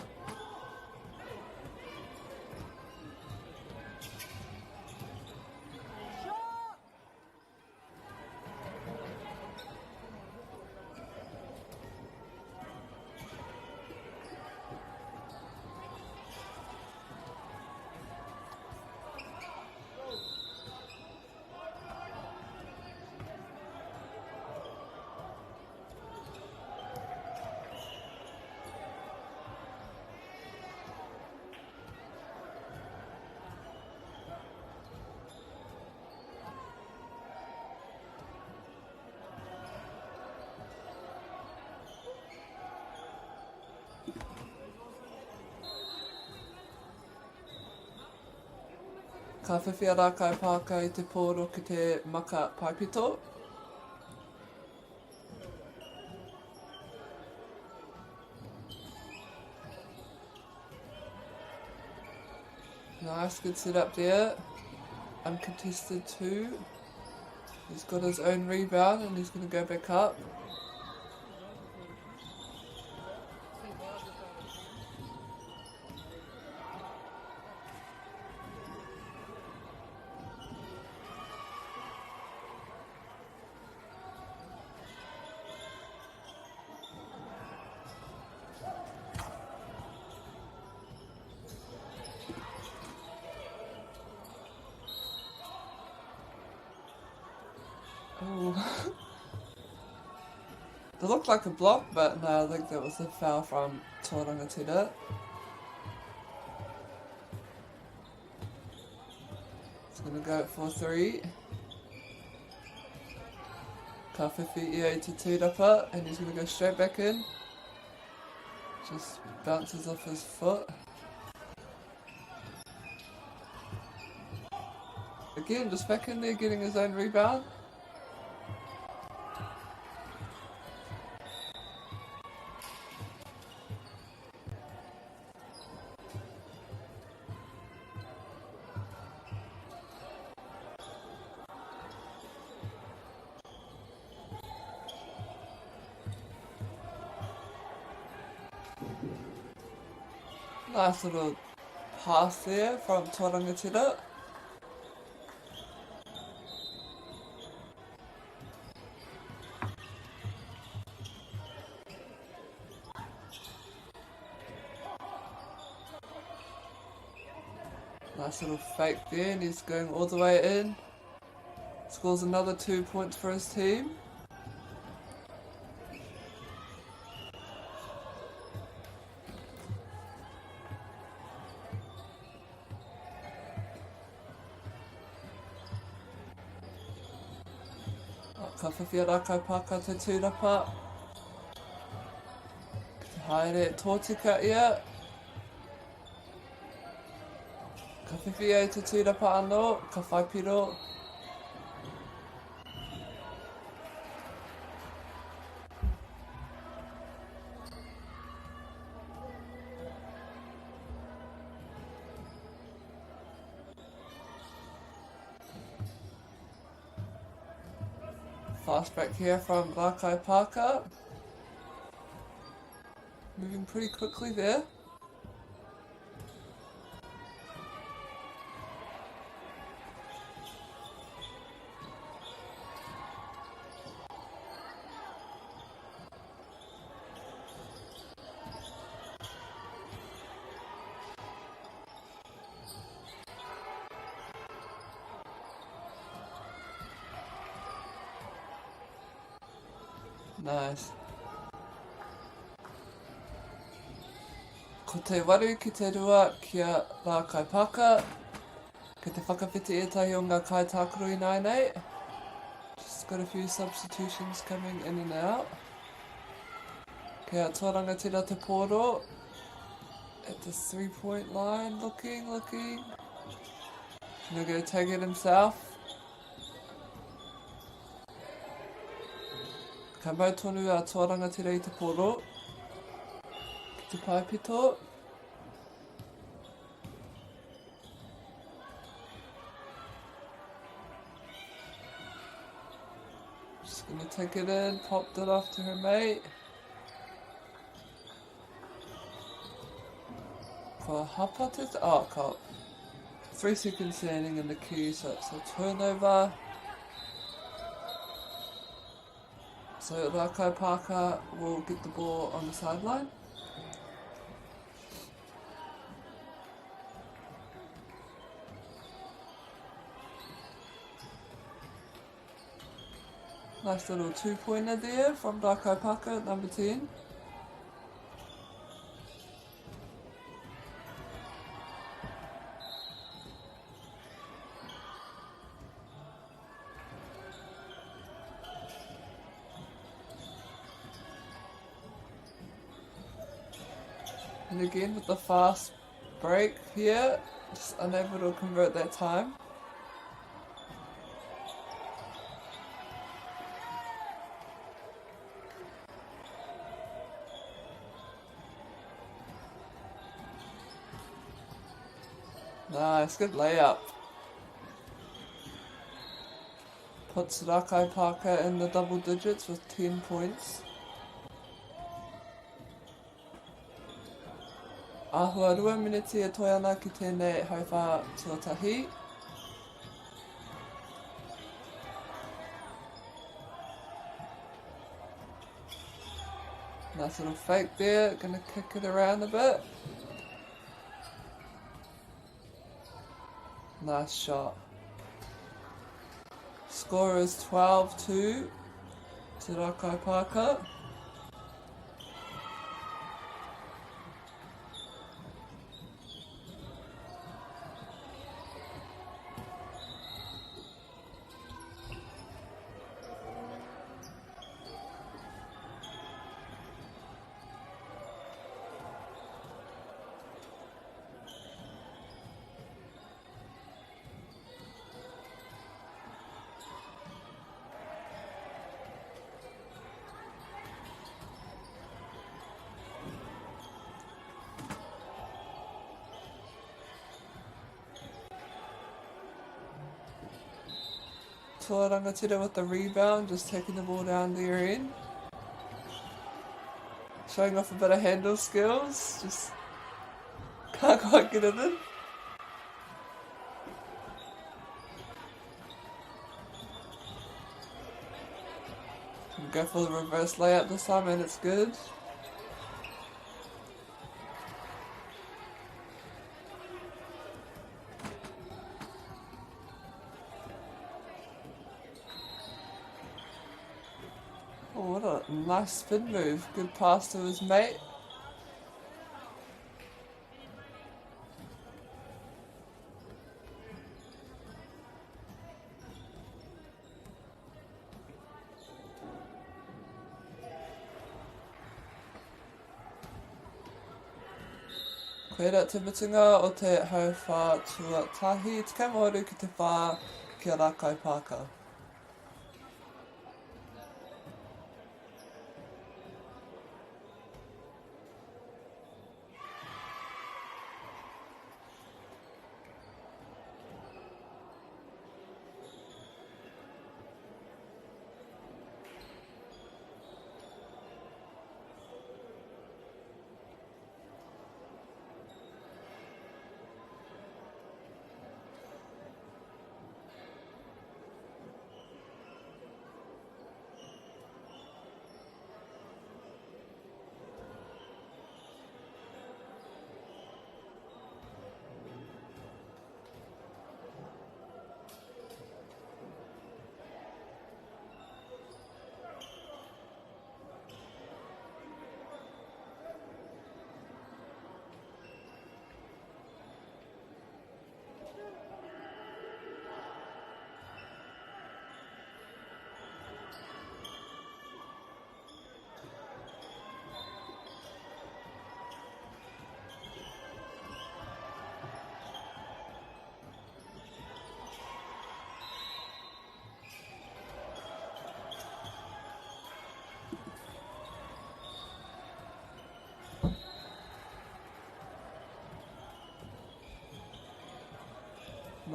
Ka whiwhia Rākai Pāka i te pōro ki te maka paipito. Nice, good setup there. Uncontested 2. He's got his own rebound and he's going to go back up. Oh. It looked like a block, but no, I think that was a foul from Toa Rangatira. He's going to go for 3. Ka whiwhi ia te tūrapa, and he's going to go straight back in. Just bounces off his foot. Again, just back in there getting his own rebound. Nice little pass there from Toa Rangatira. Nice little fake there, and he's going all the way in. Scores another 2 points for his team. Ka whiwhia Rākai Pāka te tūrapa. Te haere tōtika ia. Ka whiwhia i te tūrapa anō, ka whaipiro. Fast break here from Rakai Parker. Moving pretty quickly there. Nice. Ko te waru ki te rua kia Rakai Parker. Ki te whakawhiti etahi o ngā kai tākurui nei. Just got a few substitutions coming in and out. Kia tōranga tira te pōro. At the 3-point line, looking. He'll go take it himself. Ka mau tonu a tōranga tira i te pōro. Ki te paipito. Just gonna take it in, popped it off to her mate. Ka hapa te... Oh, ka 3 seconds standing in the queue, so it's a turnover. So Rakai Parker will get the ball on the sideline. Nice little 2-pointer there from Rakai Parker, number 10. And again with the fast break here, just unable to convert that time. Nice, good layup. Puts Rakai Parker in the double digits with 10 points. Āhua 2 miniti e toi ana ki tēnei hauwha tuatahi. Nice little fake there, gonna kick it around a bit. Nice shot. Score is 12-2 to Rakai Parker. Rangatira with the rebound, just taking the ball down the end. Showing off a bit of handle skills, just can't quite get it in. Go for the reverse layup this time and it's good. Oh, what a nice spin move. Good pass to his mate. Koera te mitunga o te hauwha tuatahi. Te kaimoru ki te whā ki a Rakai Parker.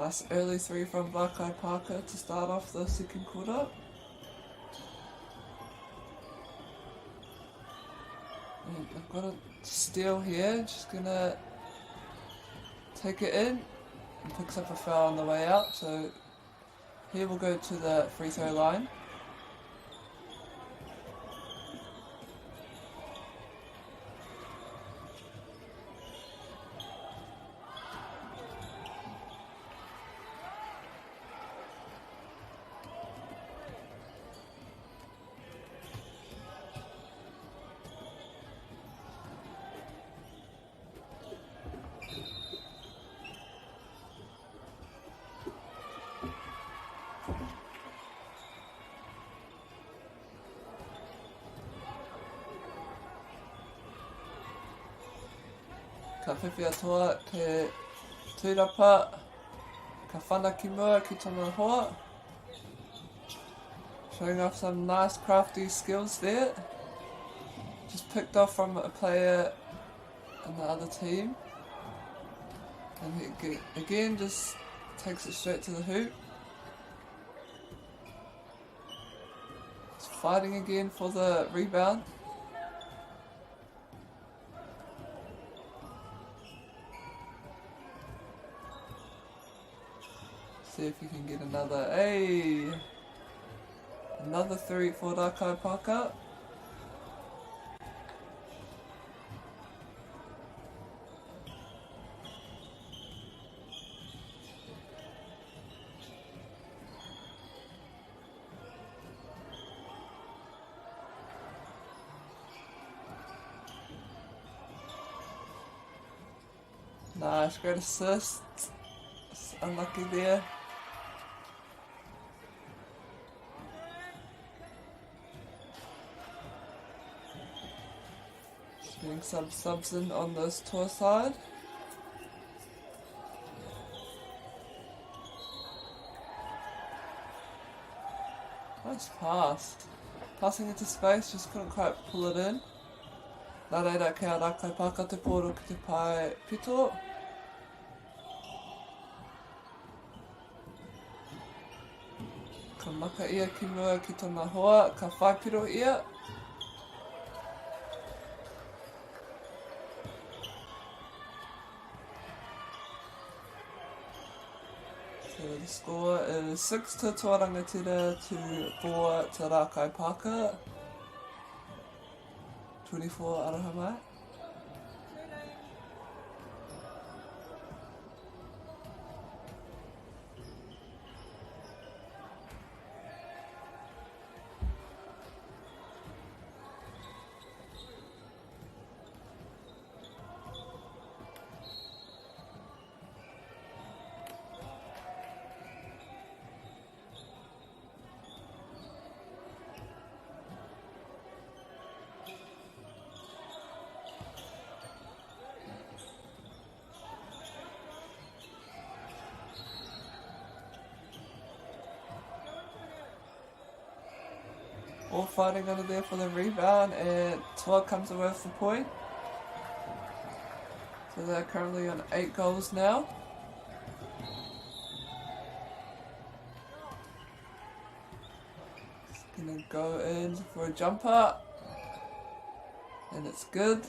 Nice early three from Vakai Parker to start off the second quarter. And I've got a steal here, just gonna take it in and picks up a foul on the way out, so here we'll go to the free throw line. Ka whiwhi atoa ke tūrapa, ka whana ki mua ki tōna hoa. Showing off some nice crafty skills there. Just picked off from a player in the other team. And he again just takes it straight to the hoop. He's fighting again for the rebound. See if you can get another. Hey! Another three for Vakai Parker. Nice, great assist. It's unlucky there. Getting some subs in on this tour side. Nice pass. Passing into space, just couldn't quite pull it in. Nā reira kei a Vakai Parker te pōro ki te pai pito. Ka maka ia ki mua ki tōna hoa, ka whaipiro ia. So the score is 6 to Tuarangatira to 4 to Vakai Parker. 24 Arahamai. All fighting under there for the rebound, and Tua comes away with the point. So they're currently on 8 goals now. Just gonna go in for a jumper, and it's good.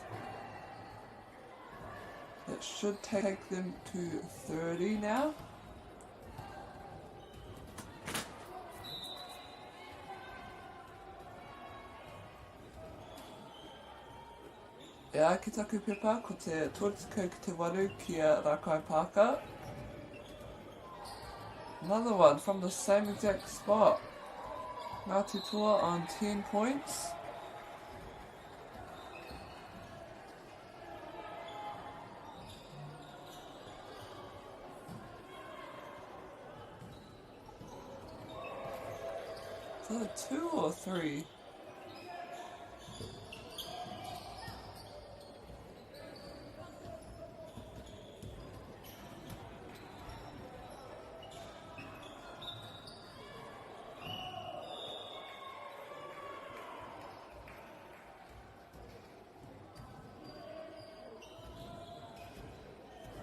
That should take them to 30 now. E a ki taku pepa ko te tuatikau ki te waru ki a Vakai Parker. Another one from the same exact spot. Ngāti Toa on 10 points. Is that a 2 or 3?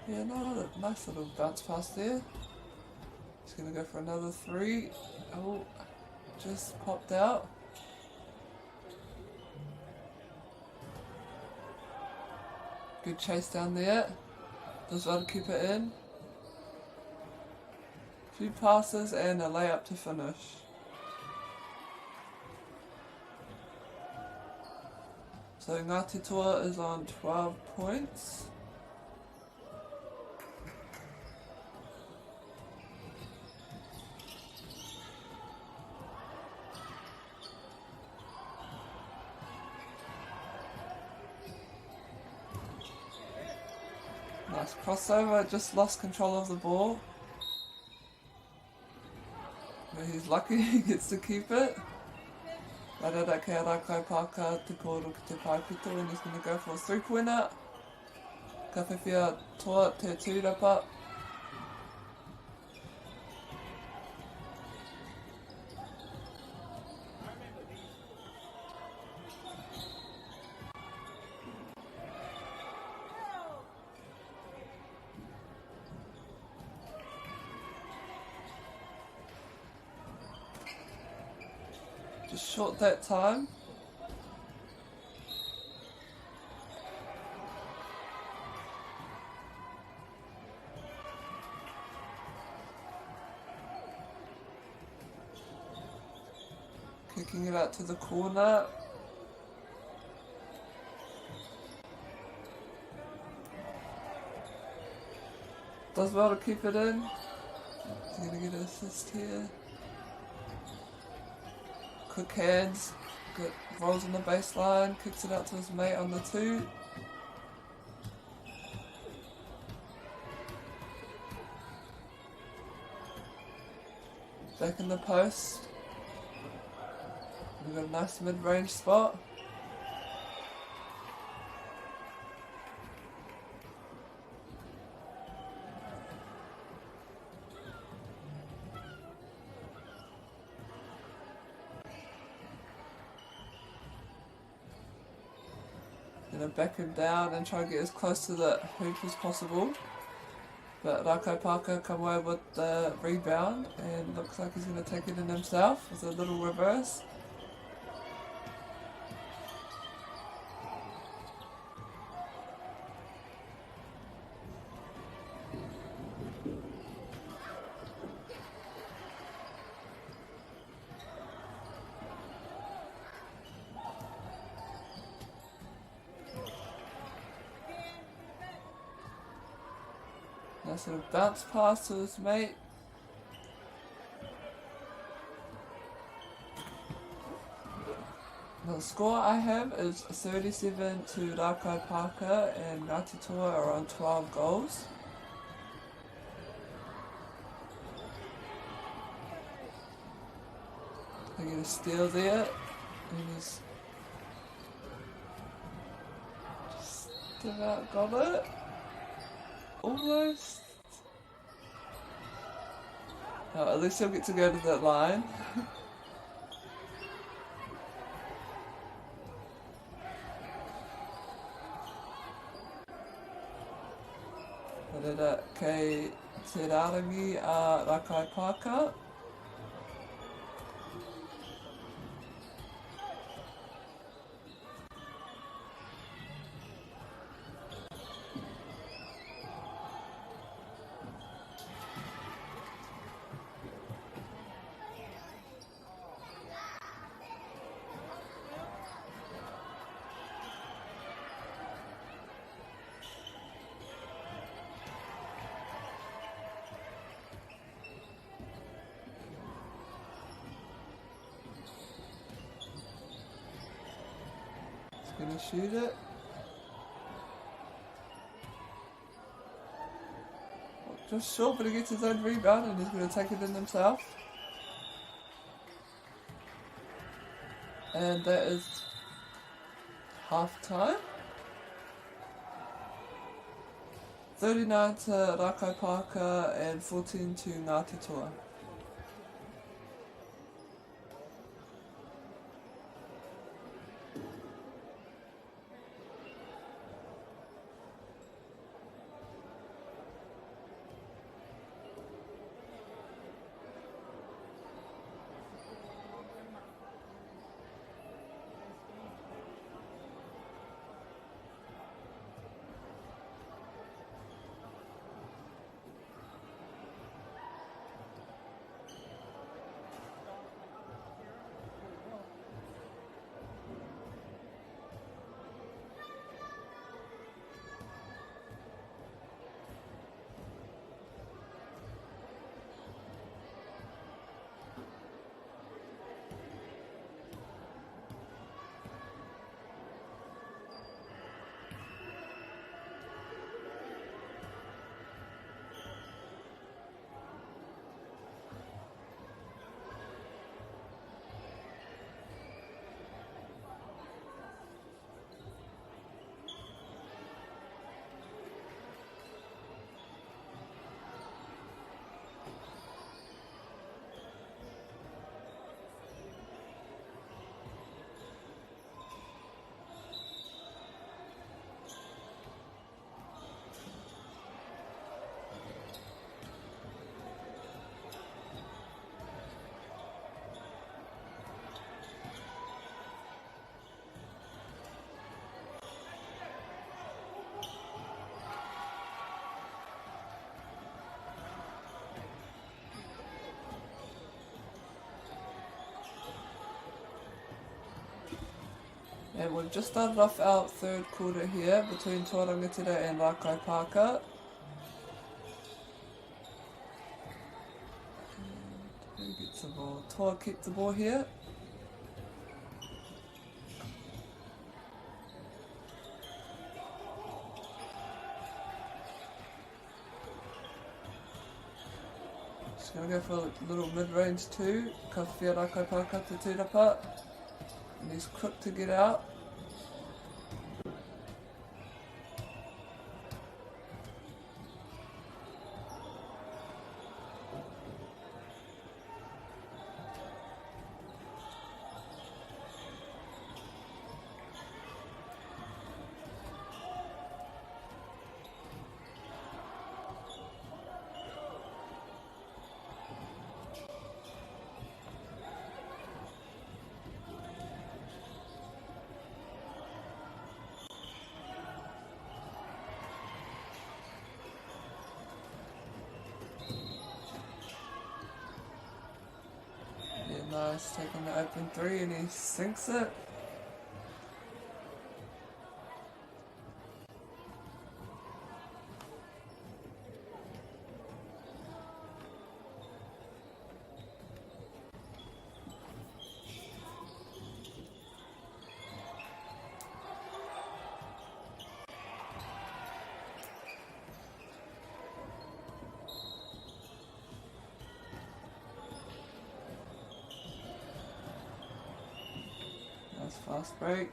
Yeah, no, nice little bounce pass there. gonna go for another 3. Oh, just popped out. Good chase down there. Does well to keep it in. Few passes and a layup to finish. So Ngāti Toa is on 12 points. Nice crossover, just lost control of the ball. But he's lucky he gets to keep it. Rarera kei Rakai Pāka te kōru ki te Paipito, and he's going to go for a 3-pointer. Ka whiwhia Toa te tūrapa. Just short that time. Kicking it out to the corner. Does well to keep it in. He's going to get an assist here. Quick hands, good rolls on the baseline, kicks it out to his mate on the 2. Back in the post. We've got a nice mid-range spot. Gonna back him down and try to get as close to the hoop as possible. But Rakai Pāka come away with the rebound and looks like he's going to take it in himself with a little reverse. Nice little bounce pass to his mate. The score I have is 37 to Rakai Pāka, and Ngāti Toa are on 12 goals. They get a steal there, and he's just about got it. Almost. Oh, at least he'll get to go to that line. Rarera kei te rarangi a Rakai Pāka. Gonna shoot it. Just short, but he gets his own rebound and he's gonna take it in himself. And that is half time. 39 to Rakai Pāka and 14 to Ngāti Toa. And we've just started off our third quarter here between Toa Rangatira and Rakai Pāka. And who gets the ball? Toa keeps the ball here. Just going to go for a little mid-range too. Ka whia Rakai Pāka te tūrapa. And he's quick to get out. Nice, taking the open three and he sinks it. Fast break.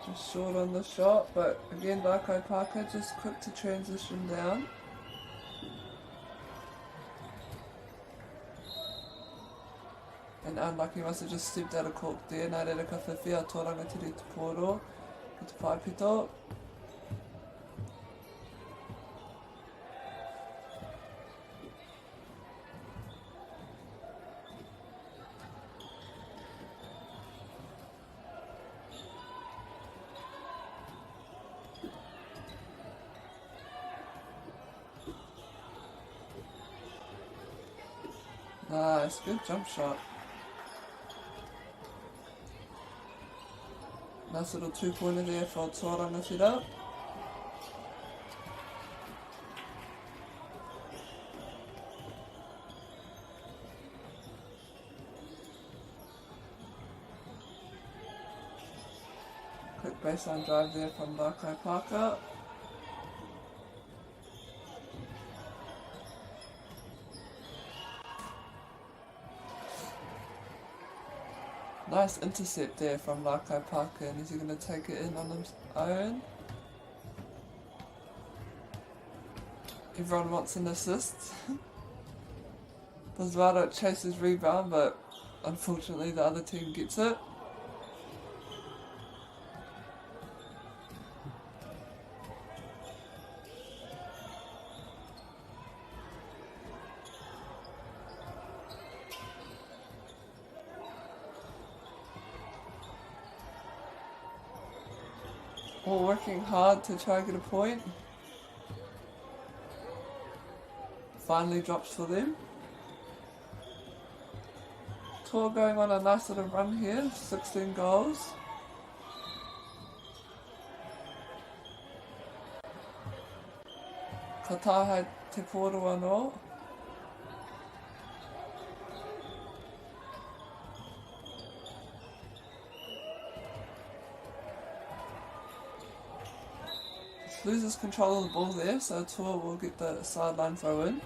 Just short on the shot, but again Rakai Pāka just quick to transition down. And unlucky, must have just stepped out of court there. Nā reira ka whiwhia Toa Rangatira te pōro ki te paipito. Nice, good jump shot. Nice little two-pointer there for Toa Rangatira. Quick baseline drive there from Rakai Pāka. Nice intercept there from Rakai Pāka, and is he going to take it in on his own? Everyone wants an assist. Osvaldo chases rebound, but unfortunately the other team gets it. All working hard to try and get a point. Finally drops for them. Toa going on a nice little run here, 16 goals. Ka taha te pōro anō. Loses control of the ball there, so Toa will get the sideline throw in.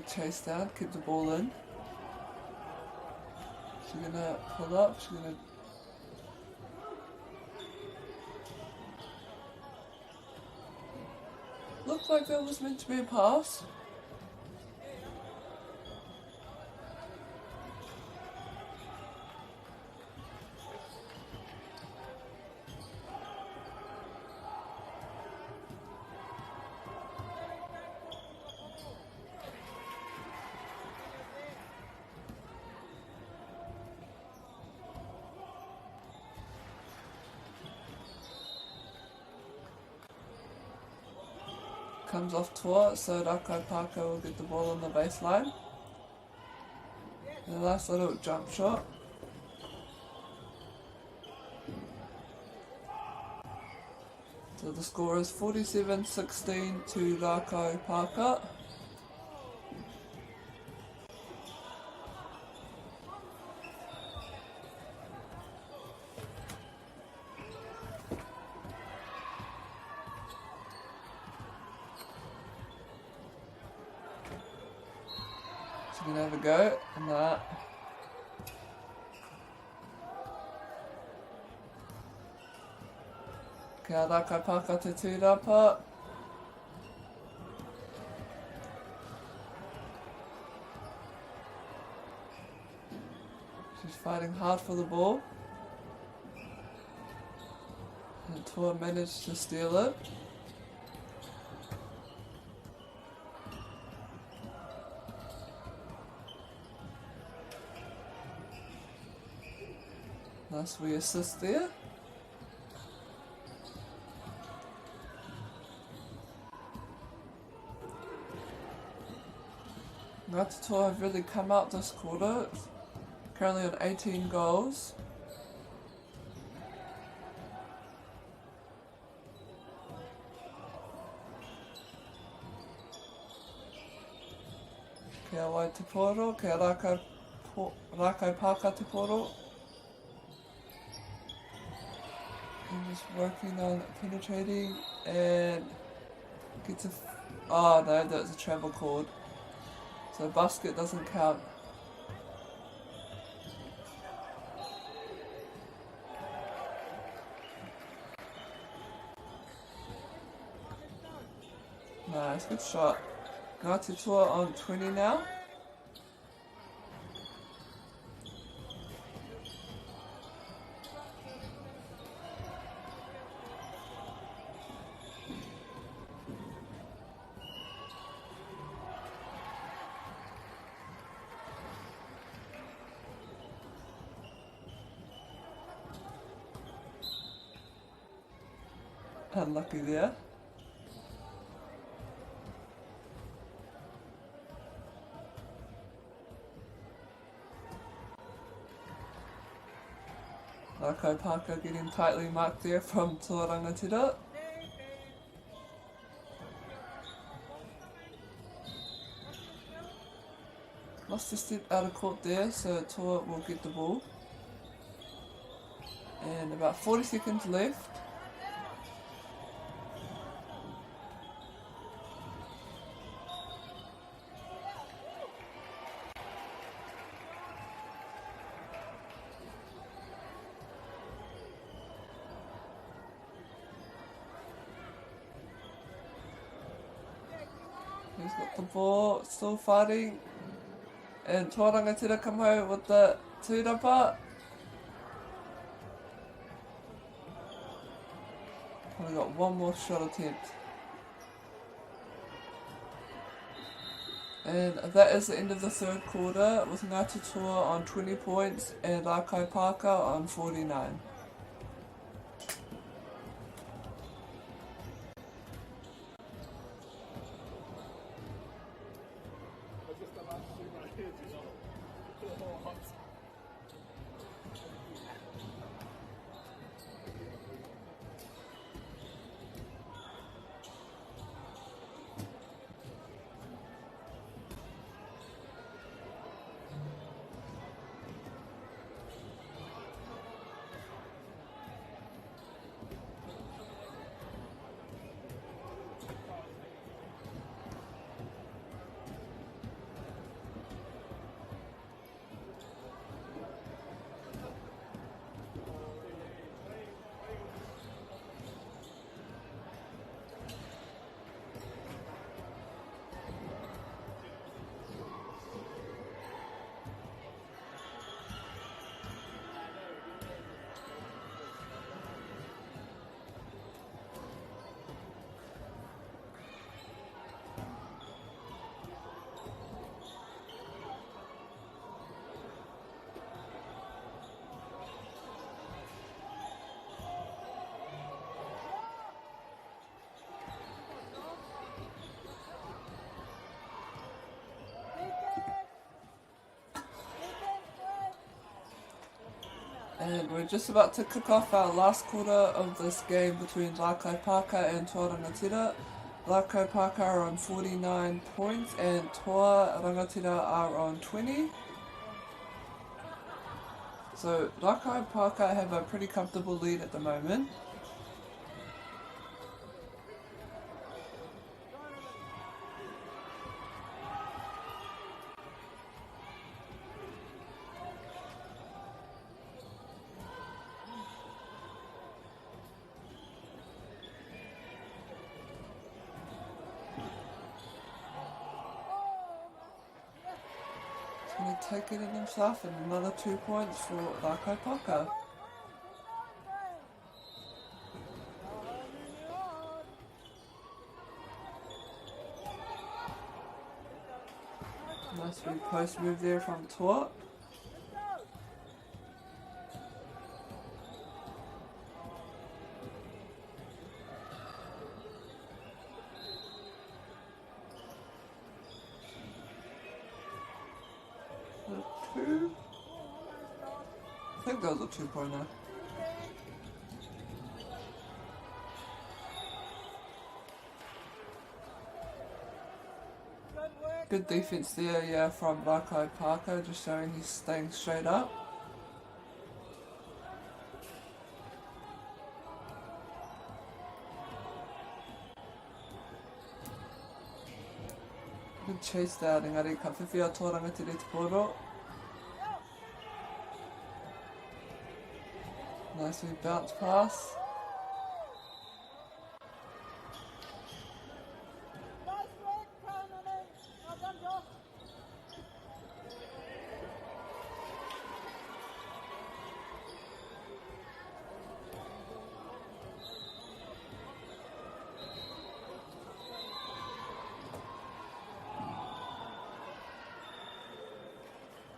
Chase down, keep the ball in. She's gonna pull up, she's gonna like that was meant to be a pass. Comes off tour, so Rakai Parker will get the ball on the baseline. And a nice little jump shot. So the score is 47-16 to Rakai Parker. So you can have a go on that. Kia Rakai Parker te tūrapa. She's fighting hard for the ball. And Tua managed to steal it. Nice wee assist there. Ngāti Toa have really come out this quarter. Currently on 18 goals. Kia wai te poro, kia Rakai Parker te poro. I'm just working on penetrating and gets a. Oh no, that's a travel cord. So basket doesn't count. Nice, good shot. Ngāti Toa on 20 now. Unlucky there. Rakai Parker getting tightly marked there from Toa Rangatira. Lost a step out of court there, so Toa will get the ball. And about 40 seconds left. He's got the ball, still fighting. And Toa Rangatira come home with the tūrapa. Only got one more shot attempt. And that is the end of the third quarter with Ngāti Toa on 20 points and Rakai Parker on 49. And we're just about to kick off our last quarter of this game between Lakai Paka and Toa Rangatira. Lakai Paka are on 49 points and Toa Rangatira are on 20. So Lakai Paka have a pretty comfortable lead at the moment. Going to take it in himself and another 2 points for Lakai Paka. Nice big post move there from Toa. I think that was a 2-pointer. Good defense there, yeah, from Lakai Paka, just showing he's staying straight up. Good chase there, engari ka whiwhia Toa Rangatira te poro. Nice wee bounce pass.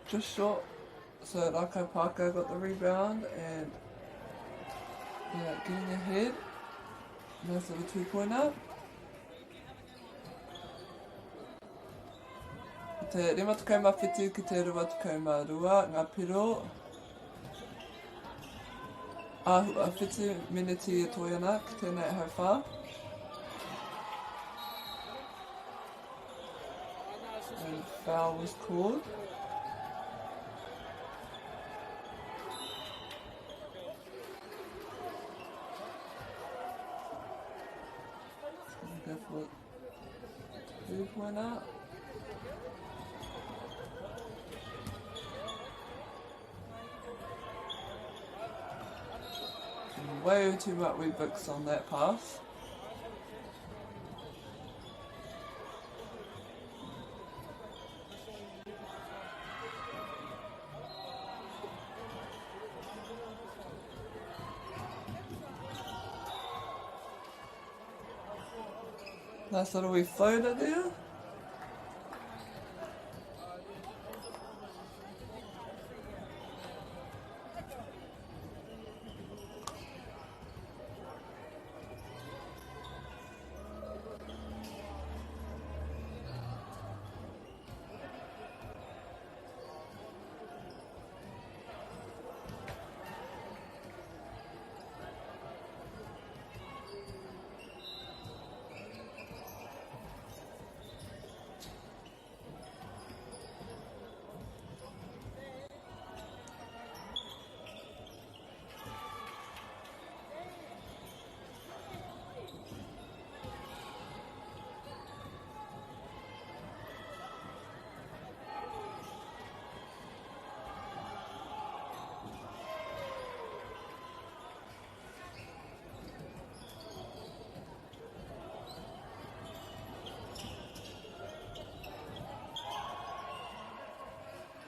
Just short, so Lakai Paka got the rebound and yeah, getting ahead. Nice little 2-pointer. Te rima tukauma whitu ki te rua tukauma rua, ngā piro. Āhua whitu miniti e toiana ki tēnei hauwha. And foul was called. Go for it. 2-pointer. Way too much wee books on that pass. Nice little wee floater there.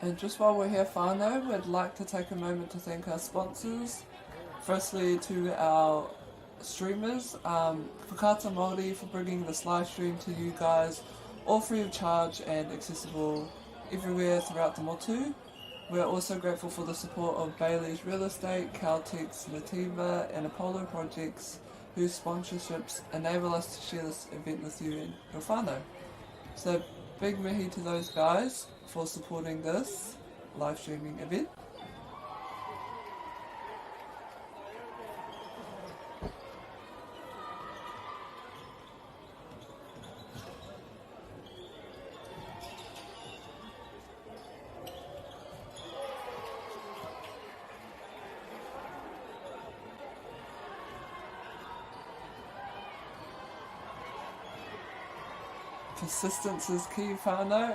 And just while we're here, whānau, we'd like to take a moment to thank our sponsors. Firstly, to our streamers, Whakaata Māori for bringing this live stream to you guys, all free of charge and accessible everywhere throughout the motu. We're also grateful for the support of Bailey's Real Estate, Caltex, Nativa and Apollo Projects, whose sponsorships enable us to share this event with you and your whānau. So big mihi to those guys for supporting this live streaming event. Persistence is key, whānau.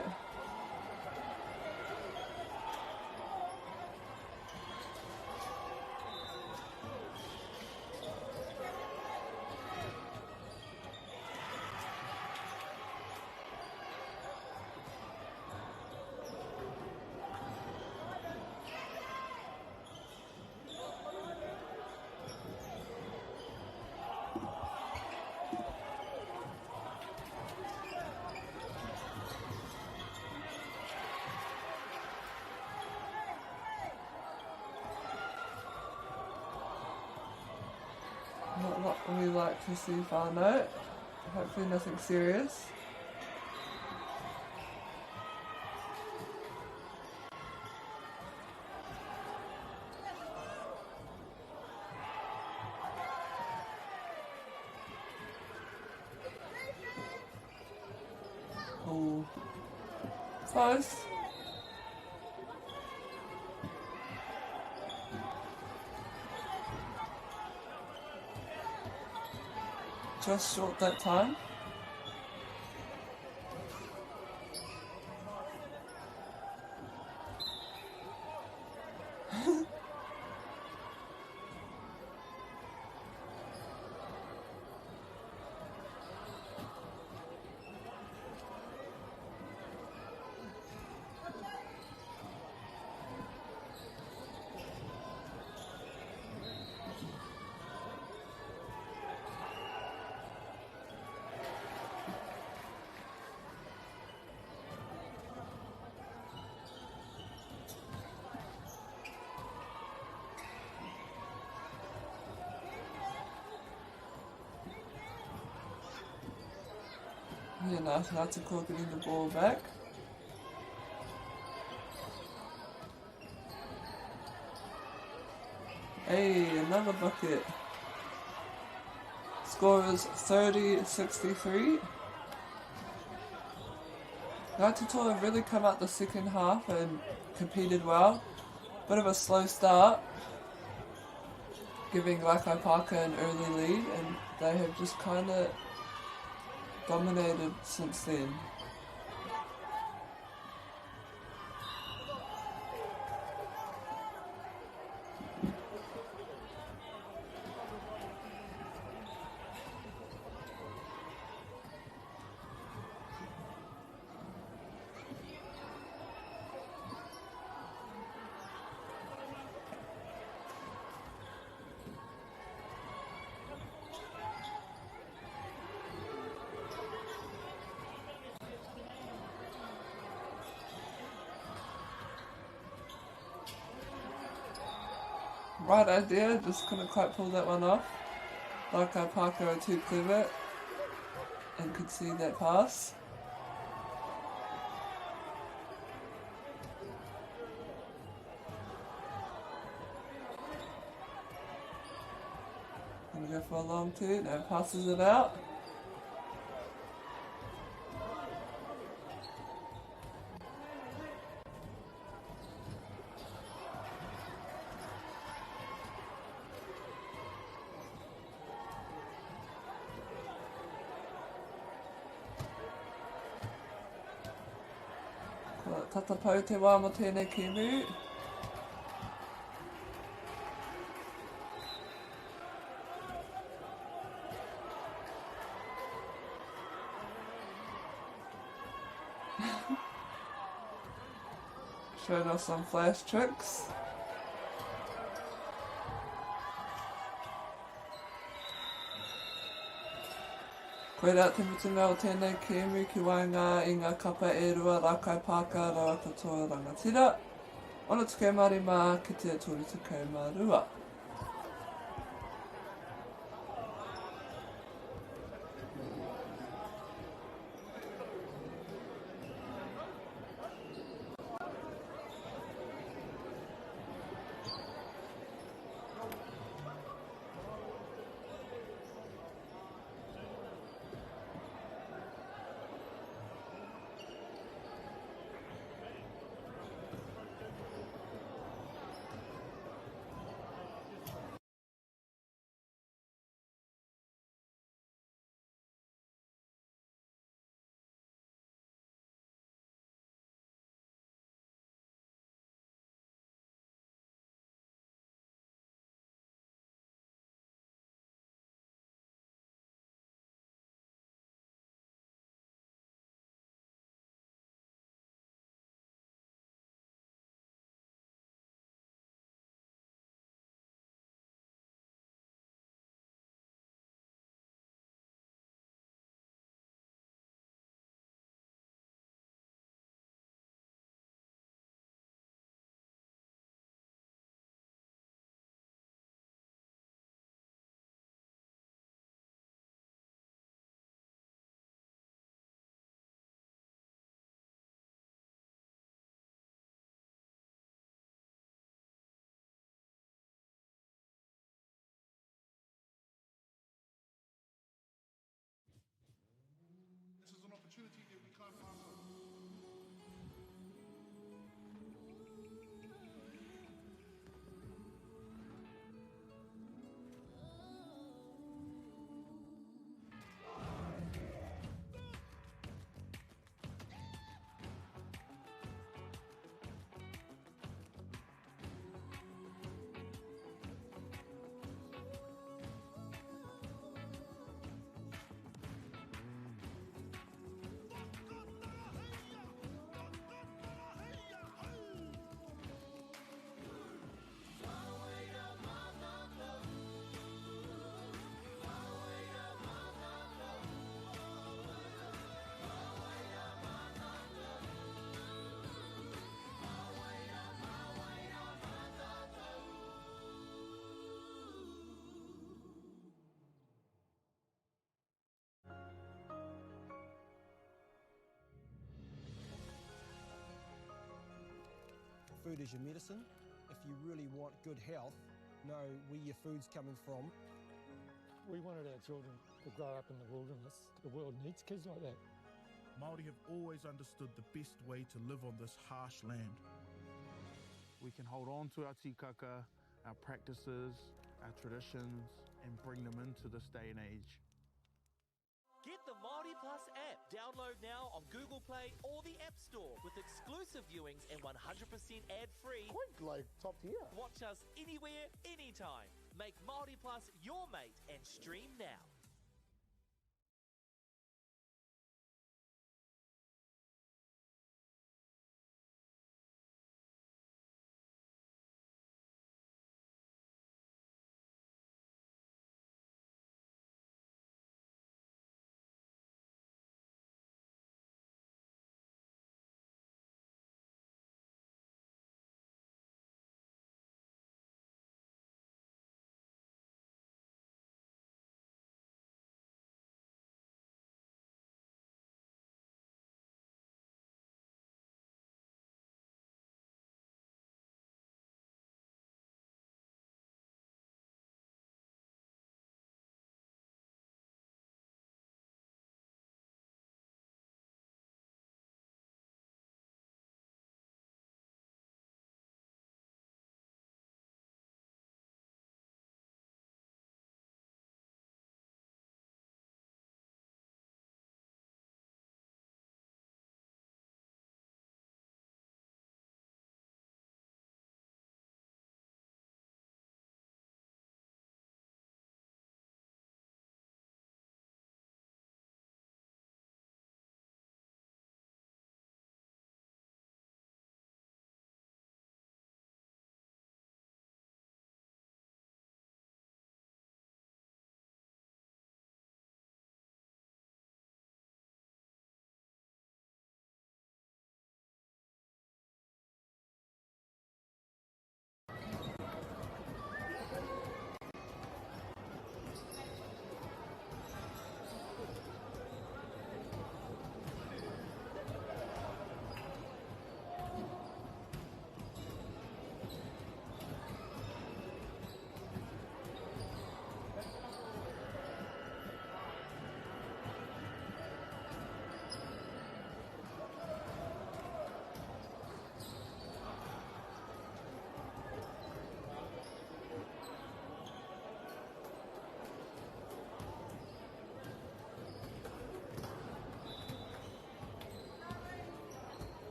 Not what we like to see, whānau. Hopefully nothing serious. Oh, close. Just short that time. Yeah, nice Ngāti getting the ball back. Hey, another bucket. Score is 30-63. Ngāti Toa have really come out the second half and competed well. Bit of a slow start, giving Rakai Parker an early lead, and they have just kind of dominated since then. Right idea, just couldn't quite pull that one off. Rakai Parker are too clever and could see that pass. Gonna go for a long two, no, passes it out. Tatapau te wā mo tēnei kimu. Showed us some flash tricks. Koe rā te mutunga o tēnei kēmu ki waenga I ngā kapa e rua Rakai Parker rawa katoa rangatira. Ona tukei marima ki te tōru tukei marua.
Food is your medicine. If you really want good health, know where your food's coming from.
We wanted our children to grow up in the wilderness. The world needs kids like that.
Māori have always understood the best way to live on this harsh land. We can hold on to our tikaka, our practices, our traditions, and bring them into this day and age.
Get the Māori Plus app. Download now on Google Play or the App Store with exclusive viewings and 100% ad-free.
Quite like top tier.
Watch us anywhere, anytime. Make Māori Plus your mate and stream now.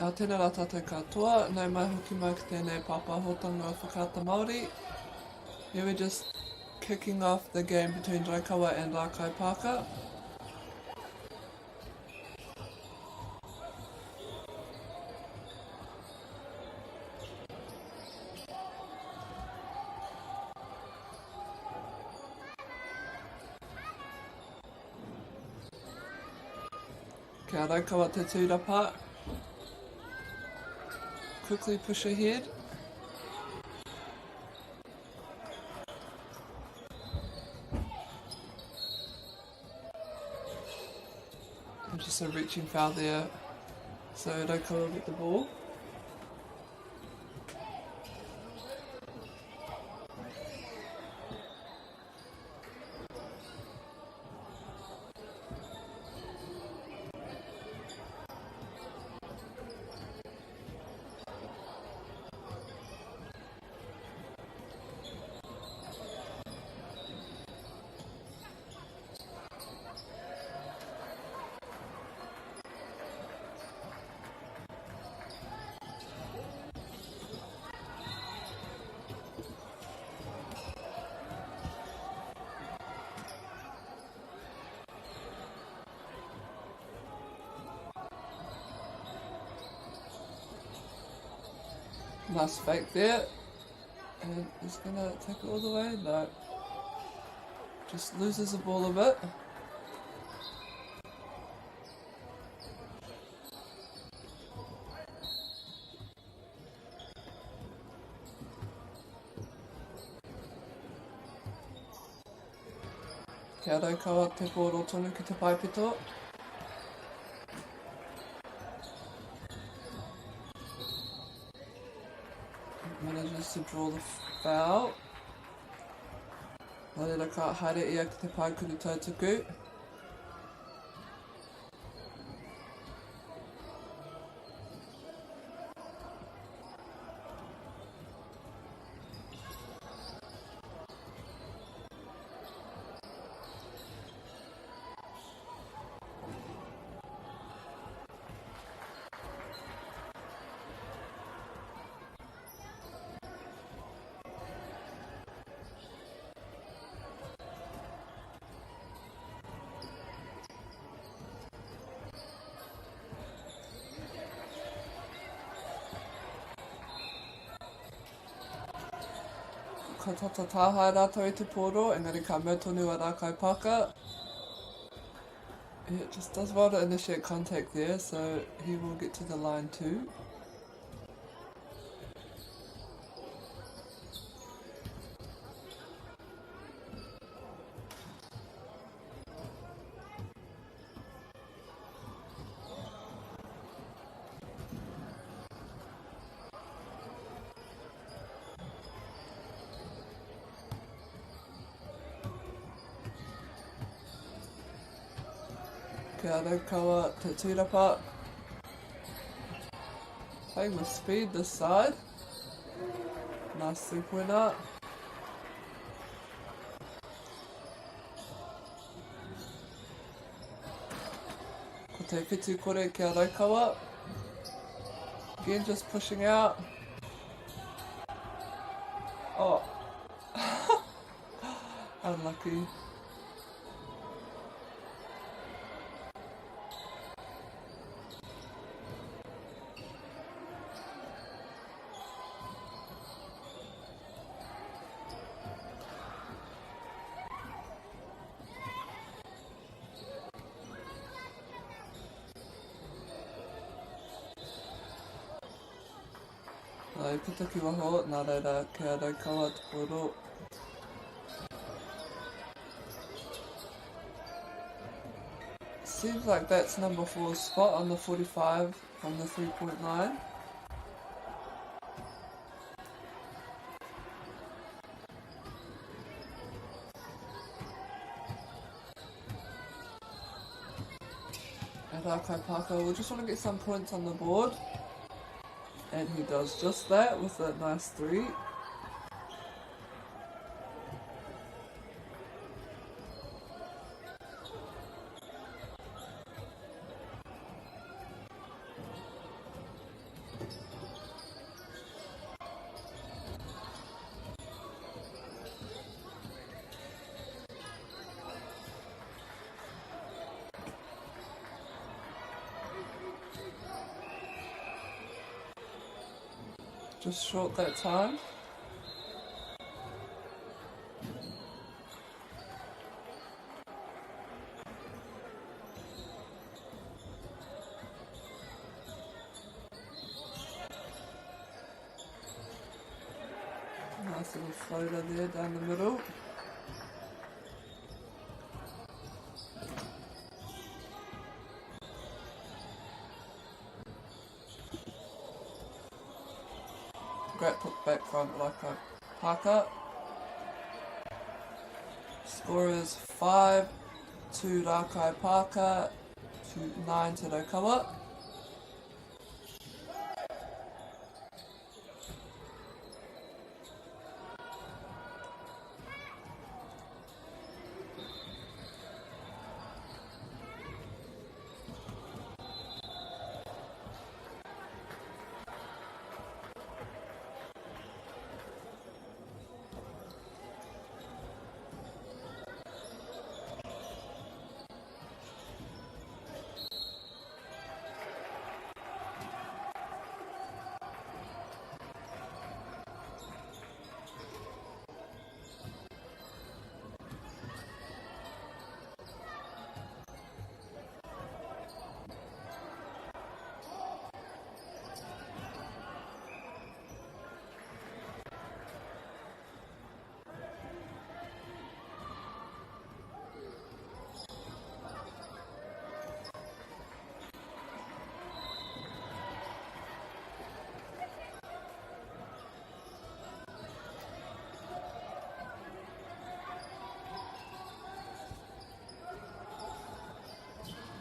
tēnā rā tātou katoa, nau mai hoki mai ki tēnei papa hotanga o whakata Māori. Here we're just kicking off the game between Raikawa and Rakai Pāka. Kia Raikawa te tūrapa. Quickly push ahead. And just a reaching foul there. So Raikawa will get the ball. Nice fake there. And he's gonna take it all the way. No. Just loses the ball a bit. Kia Raikawa te kōro tonu ki te paipito. Manages to draw the foul. Nārera ka haere ia ki te paikuru tautoko. Ka tata tāhai rātou i te pōro, engari ka mau tonu a Rakai Pāka. It just does well to initiate contact there, so he will get to the line too. Kia Raikawa te tūrapa. Playing with speed this side. Nice three-pointer. Ko te whitu kore kia Raikawa. Again, just pushing out. Oh. Unlucky. Ai, putaki waho, nā reira, kia Raikawa te kōro. Seems like that's number 4's spot on the 45 from the 3-point line. And Rakai Pāka will just want to get some points on the board. And he does just that with that nice three. just short that time. Nice little floater there down the middle. Great put back front Lakai Paka. Score is 5 to Lakai Paka to 9 to Raukawa.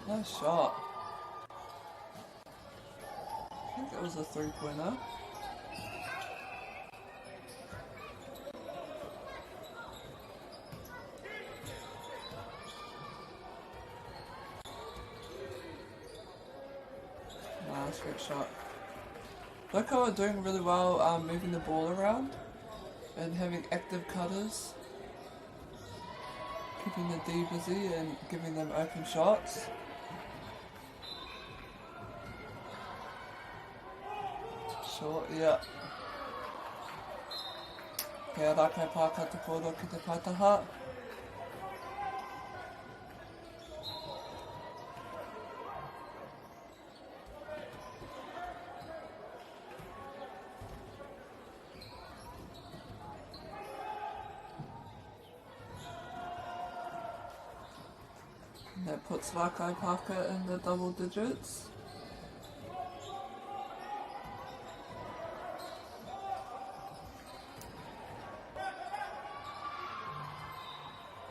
Nice shot. I think it was a 3-pointer. Nice, great shot. Raukawa are doing really well moving the ball around and having active cutters, keeping the D busy and giving them open shots. Short, yeah. Kei Raukawa Paka te koro ki te paitaha. And that puts Raukawa Paka in the double digits.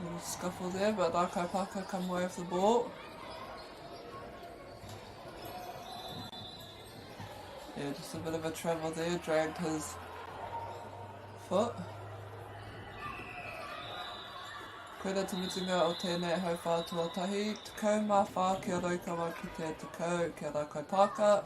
Little scuffle there, but Raukawa Paka come away with the ball. Yeah, just a bit of a travel there, dragged his foot. Koera te mutunga o tēnei hauwha tuatahi, tekau mā whā kia Raukawa ki te tekau kia Raukawa Paka.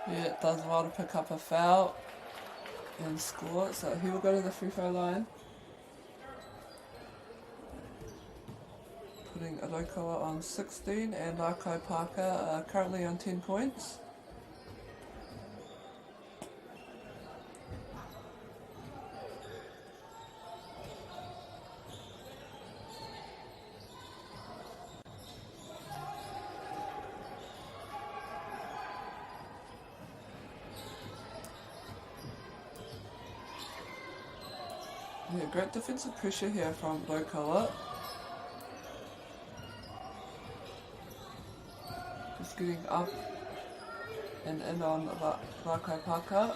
Yeah, it does well to pick up a foul and score, so he will go to the free throw line. putting Arokawa on 16 and Rakai Parka are currently on 10 points. Yeah, great defensive pressure here from Arokawa. Just getting up and in on Rakai Parka.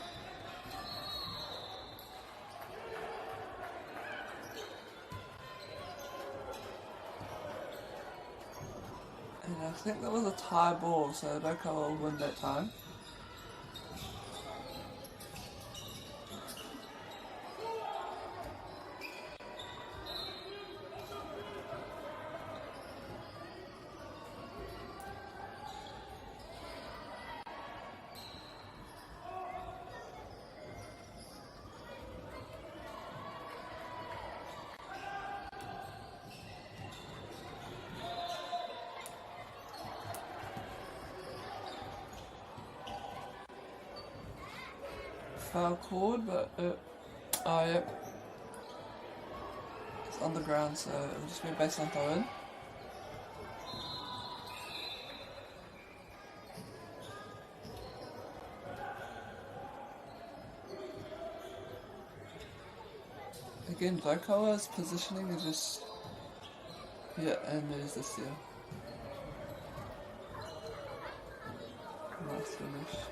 And I think that was a tie ball, so Arokawa will win that time. Foul called, but oh yep, it's on the ground, so it'll just be a baseline throw in. Again, Arokawa's positioning is just and there's the steal. Nice finish.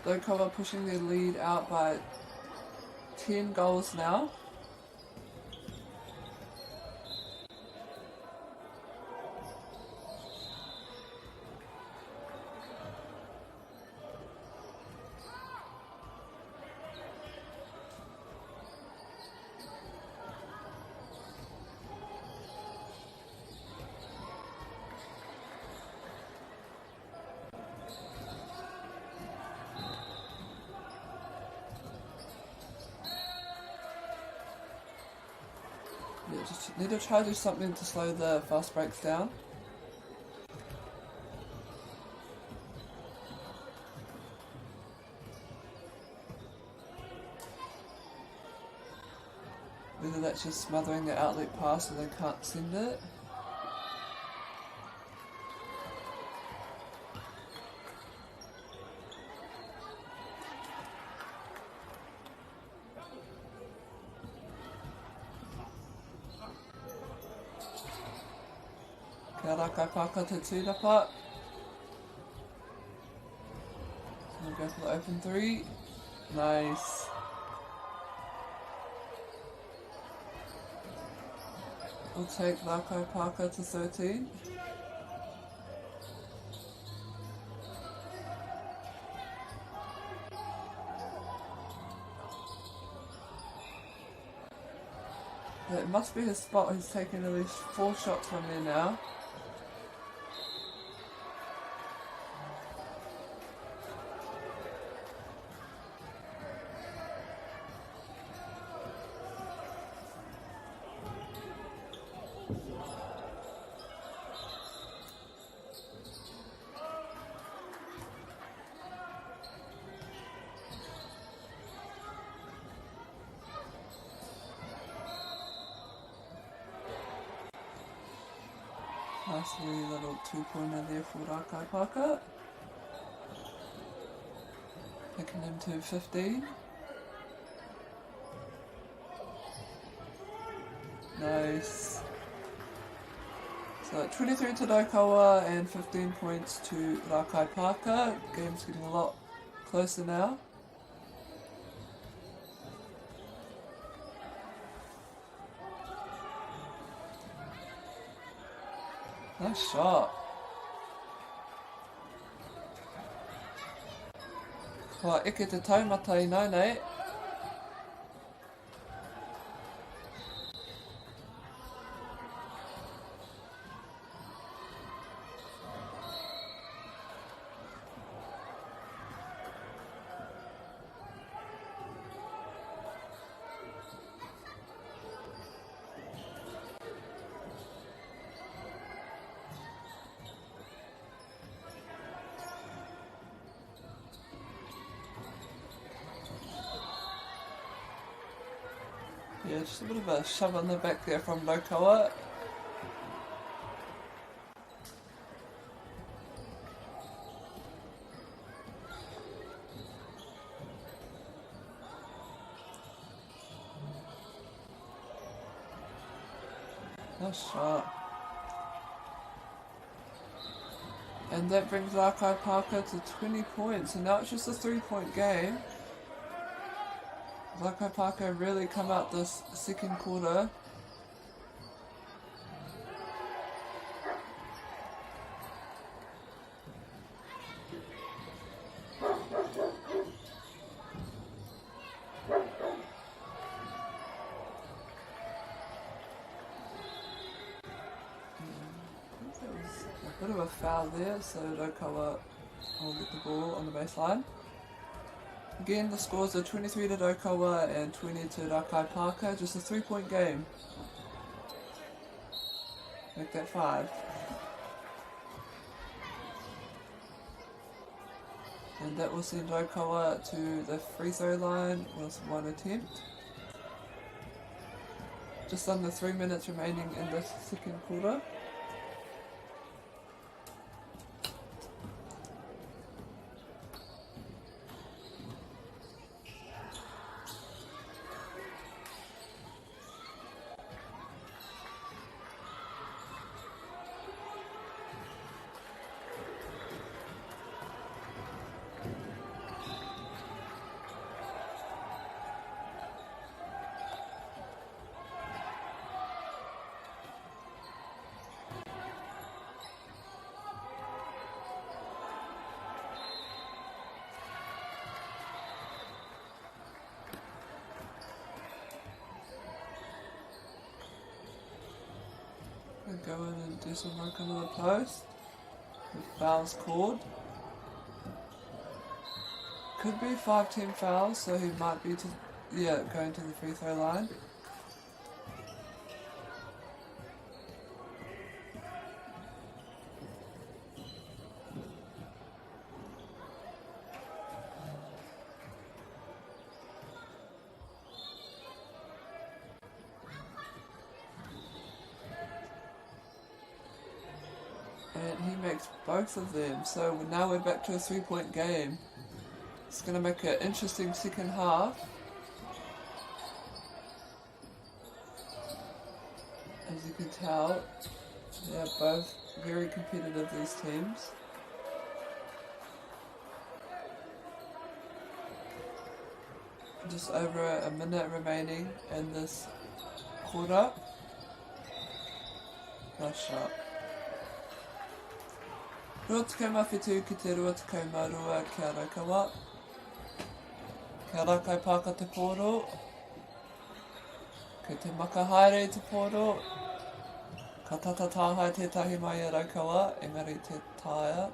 Arokawa pushing their lead out by 10 goals now. Yeah, just need to try to do something to slow the fast breaks down. Whether that's just smothering the outlet pass so they can't send it. Rakai Parka to Tudapa. So we'll go for the open three. Nice. We'll take Rakai Parka to 13. Yeah, it must be his spot. He's taken at least 4 shots from there now. Nice wee little 2-pointer there for Rakai Parka. Picking him to 15. Nice. So 23 to Arokawa and 15 points to Rakai Parka. Game's getting a lot closer now. Nice shot. Kua eke te taumata I nei nei. Yeah, just a bit of a shove on the back there from Raukawa. Nice shot. And that brings Rakai Parker to 20 points, and now it's just a 3-point game. Rakai Parker really come out this second quarter. Bit of a foul there, so Raukawa will get the ball on the baseline. Again, the scores are 23 to Raukawa and 20 to Rakai Parker, just a 3-point game. Make that 5. And that will send Raukawa to the free throw line with 1 attempt. Just under 3 minutes remaining in this second quarter. Go in and do some work under the post. The foul's called. Could be 5-10 fouls, so he might be going to the free throw line. And he makes both of them, so now we're back to a 3-point game. It's going to make an interesting second half. As you can tell, they're both very competitive, these teams. Just over a minute remaining in this quarter. Nice shot. Rua tekau mawhitu ki te rua tekau marua kia Raukawa. Kia Rakai Parker te pōro. Ko te makahaere te pōro. Ka tata tāhai tētahi mai a Raukawa, engari te taia,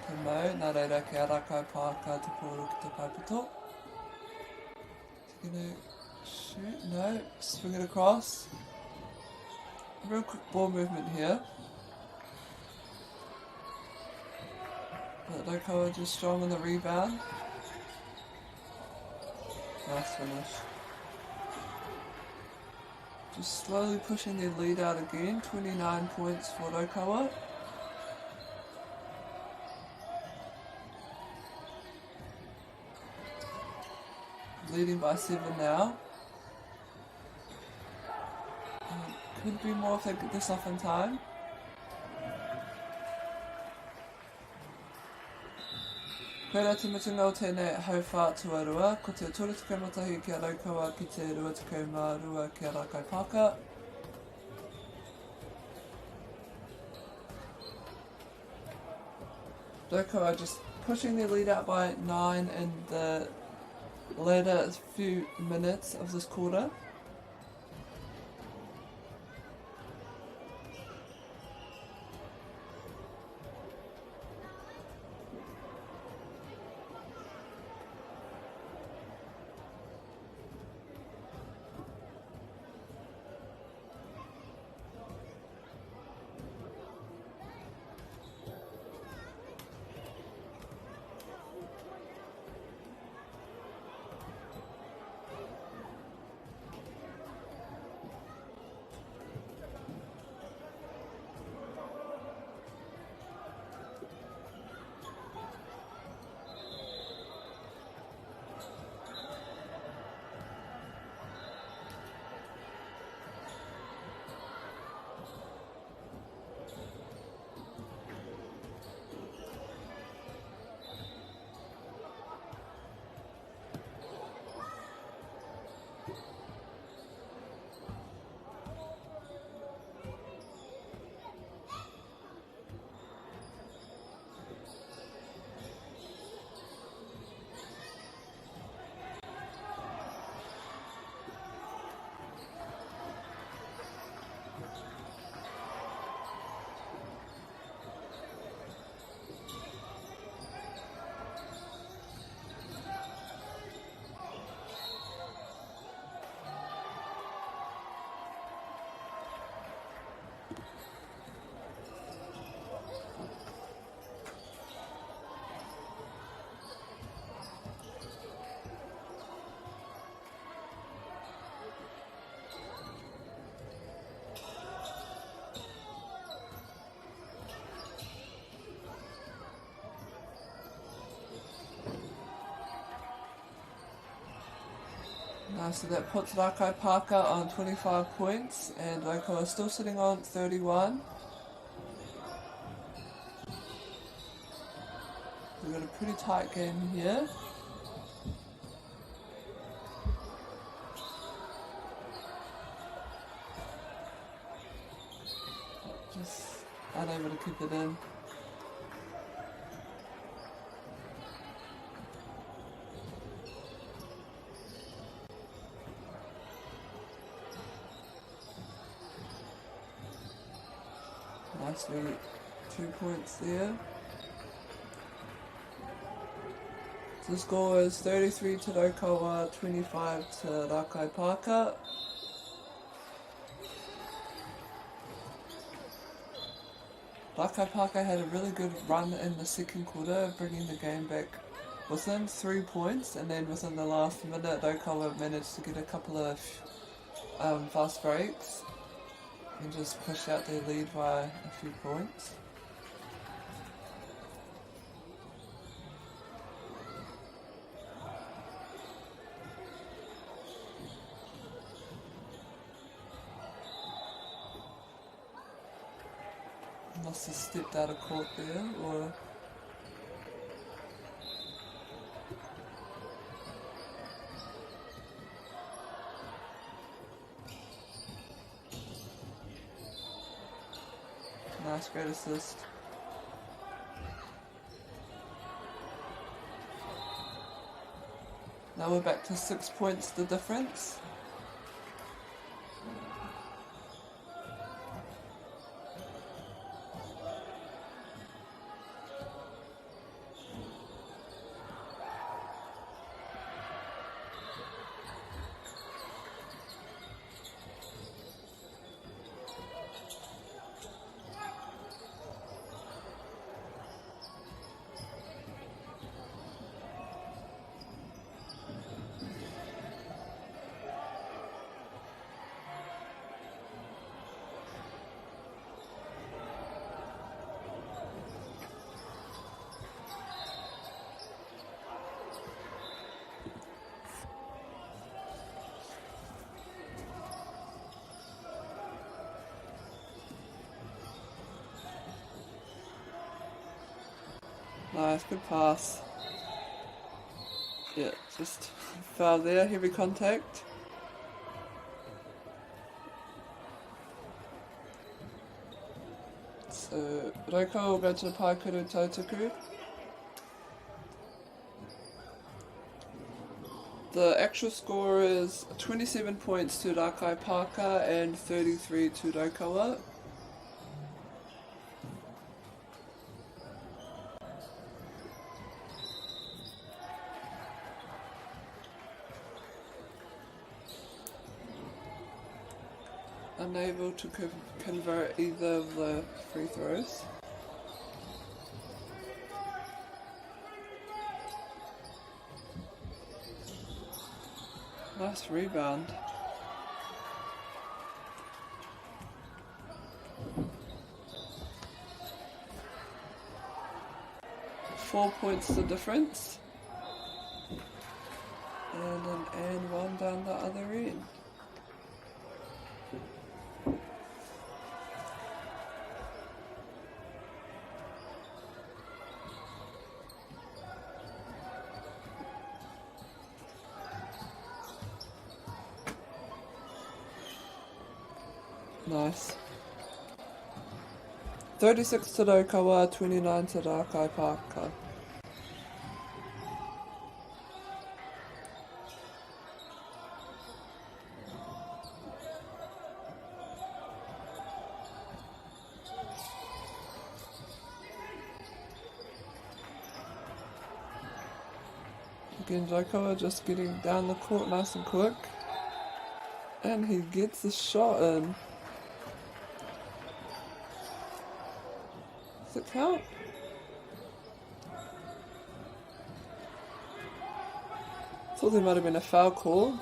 te mau, nā reira kia Rakai Parker te pōro ki te paiputo. He's gonna shoot, no, swing it across. Real quick ball movement here. But Raukawa just strong on the rebound. Nice finish. Just slowly pushing their lead out again. 29 points for Raukawa. Leading by 7 now. Could be more if they get this off in time. Koera te mutunga o tēnei hauwha tuarua, ko te tore tekau matahi kia Raukawa ki te rua tekau mā rua kia Rakai Parker. Raukawa just pushing their lead out by 9 in the later few minutes of this quarter. So that puts Rakai Parka on 25 points, and Raukawa still sitting on 31. We've got a pretty tight game here. Just unable to keep it in. Nicely, 2 points there. So the score is 33 to Raukawa, 25 to Rakai Parka. Rakai Parka had a really good run in the second quarter, bringing the game back within 3 points, and then within the last minute, Raukawa managed to get a couple of fast breaks and just push out their lead by a few points. Must have stepped out of court there, or nice, great assist. Now we're back to 6 points the difference. Nice, good pass. Yeah, just foul there, heavy contact. So Raukawa will go to the Paikuru Tautaku. The actual score is 27 points to Rakai Parka and 33 to Raukawa. Unable to convert either of the free throws. Nice rebound. Four points the difference. And one down the other end. Nice. 36 to Raukawa, 29 to Rakai Parka. Again, Raukawa just getting down the court nice and quick. And he gets the shot in. Does it count? Thought there might have been a foul call.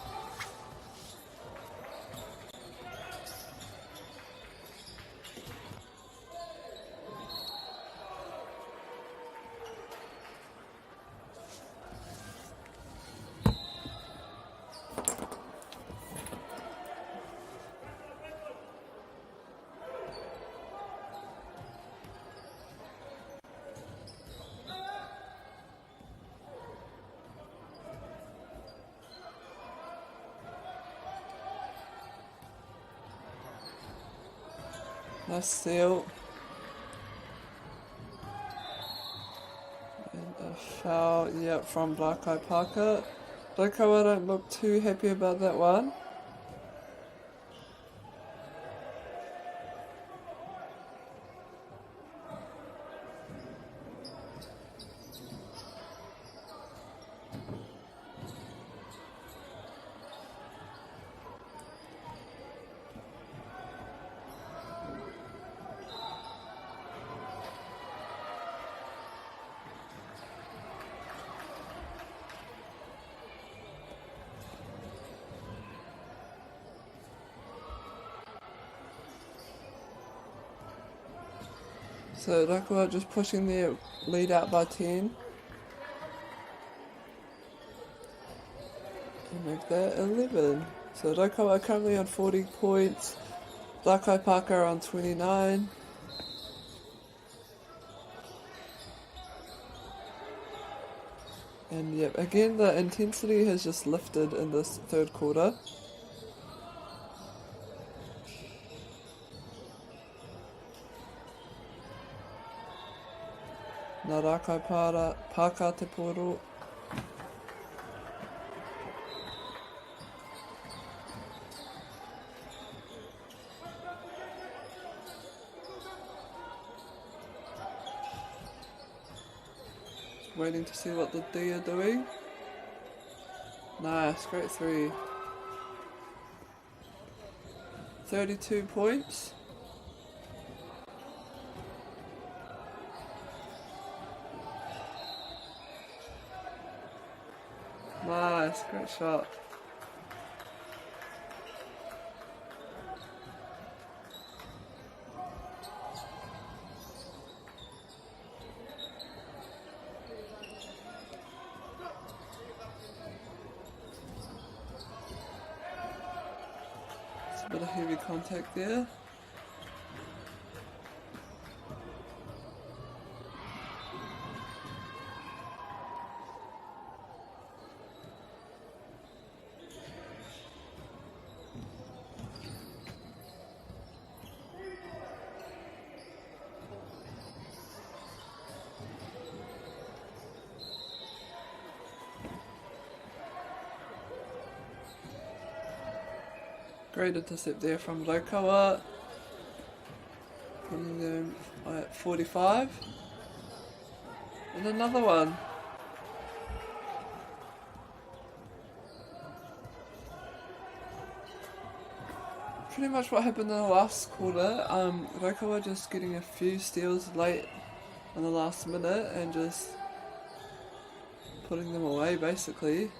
Nice steal. And a foul, yep, from Black-Eye Parker. Raukawa don't look too happy about that one. So Raukawa just pushing their lead out by 10. And make that 11. So Raukawa currently on 40 points. Black-Eye Parker on 29. And yep, again the intensity has just lifted in this third quarter. Nā Raukawa Parker te poro. Waiting to see what the D are doing. Nice, great three. 32 points. Nice, great shot. It's a bit of heavy contact there. Great intercept there from Raukawa. Putting them at 45. And another one. Pretty much what happened in the last quarter. Raukawa just getting a few steals late in the last minute and just putting them away basically.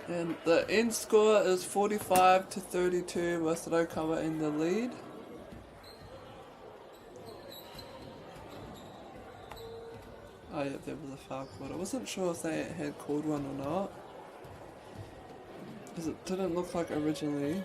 And the end score is 45-32 with Raukawa in the lead. Oh yeah, there was a foul called. I wasn't sure if they had called one or not, because it didn't look like originally.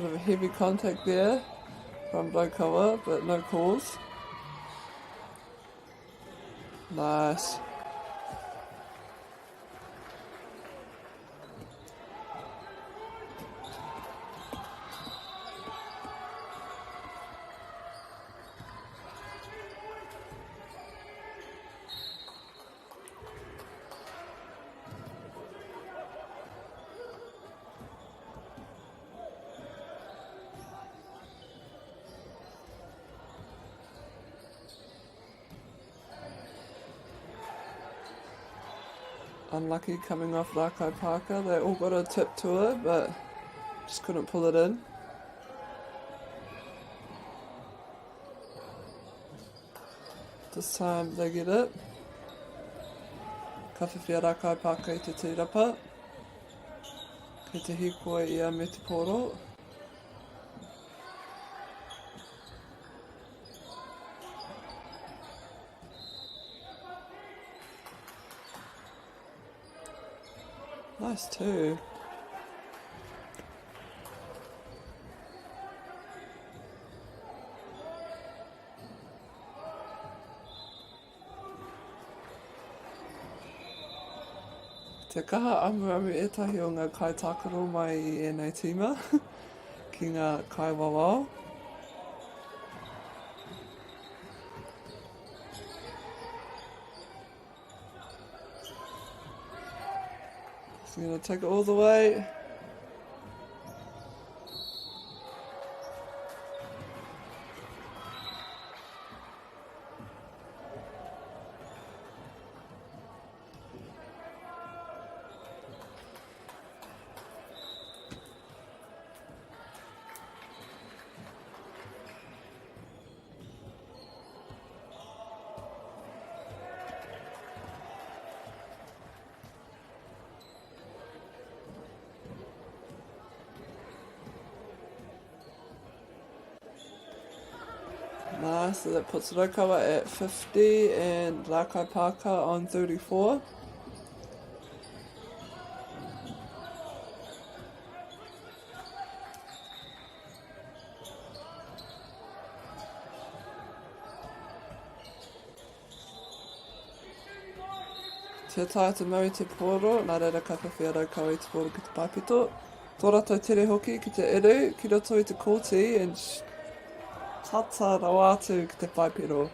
Bit of a heavy contact there from Dokawa, but no calls. Nice. Unlucky coming off Rakai Parker. They all got a tip to it, but just couldn't pull it in. This time they get it. Ka whiwhia Rakai Parker I te tīrapa. Kei te hikoe ia me te poro. Nice too. Te kaha amu etahi o ngā kai takaro mai I ēnei tīma ki ngā kai wawao. So I'm going to take it all the way. Nice, so that puts Raukawa at 50 and Rakai Parker on 34. Te tae te mau I te poro, nā reira ka whiwhia Raukawa I te poro ki te paipito. Tō rātou tere hoki ki te eru, ki roto I te kōti, and tata rau atu ki te paipiro.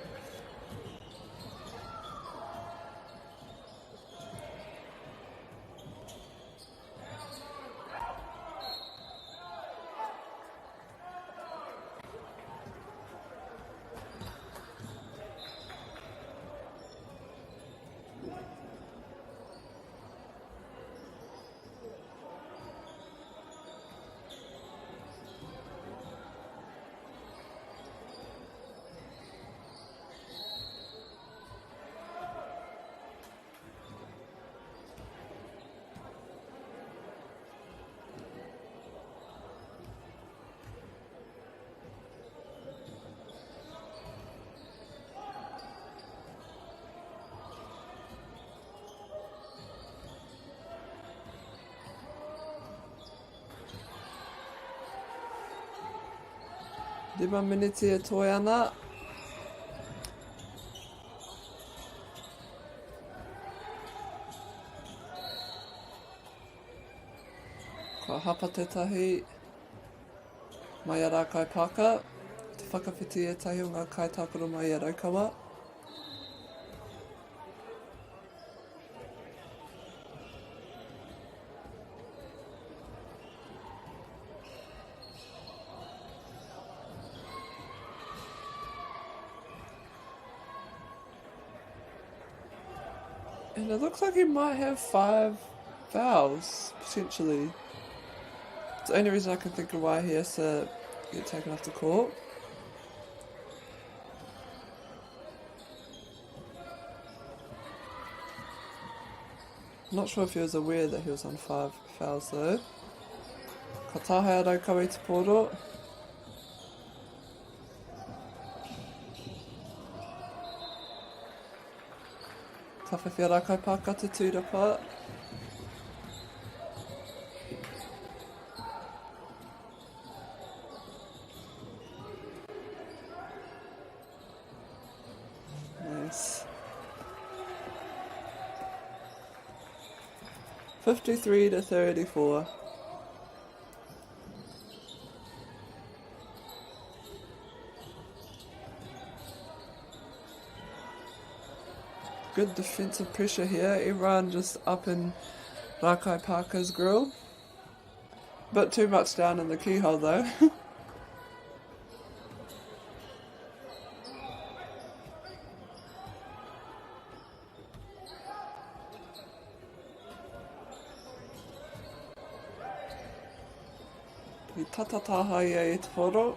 Lima miniti e toi ana. Ka hapa tētahi mai a Rakai Parker. Te whakawhiti e tahi o ngā kai tākaro mai a Raukawa. And it looks like he might have 5 fouls, potentially. It's the only reason I can think of why he has to get taken off the court. I'm not sure if he was aware that he was on 5 fouls though. Ka tahe a Raukawa I te poro. Ka whiwhia Rakai Parker te tūrapa. Nice. 53 to 34. Good defensive pressure here. Everyone just up in Rakai Parker's grill. Bit too much down in the keyhole though. I tatataha ia e te whoro.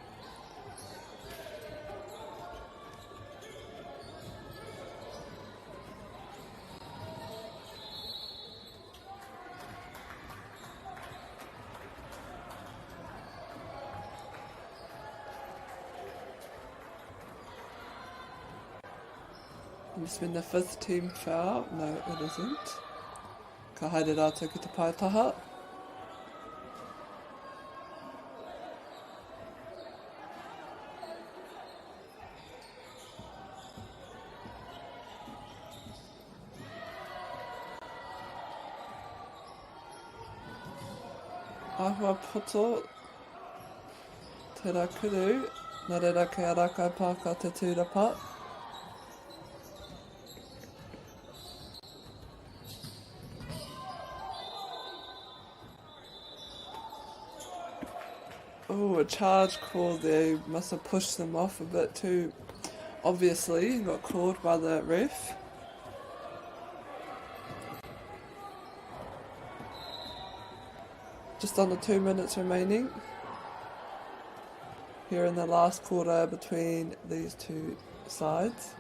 It's been the 5th team foul. No, it isn't. Ka haere rātou ki te paetaha. Ahua poto te rakuru. Nā reira kei a Rakai Parker te tūrapa. Oh, a charge call there. Must have pushed them off a bit too obviously. Got called by the ref. Just under 2 minutes remaining here in the last quarter between these two sides.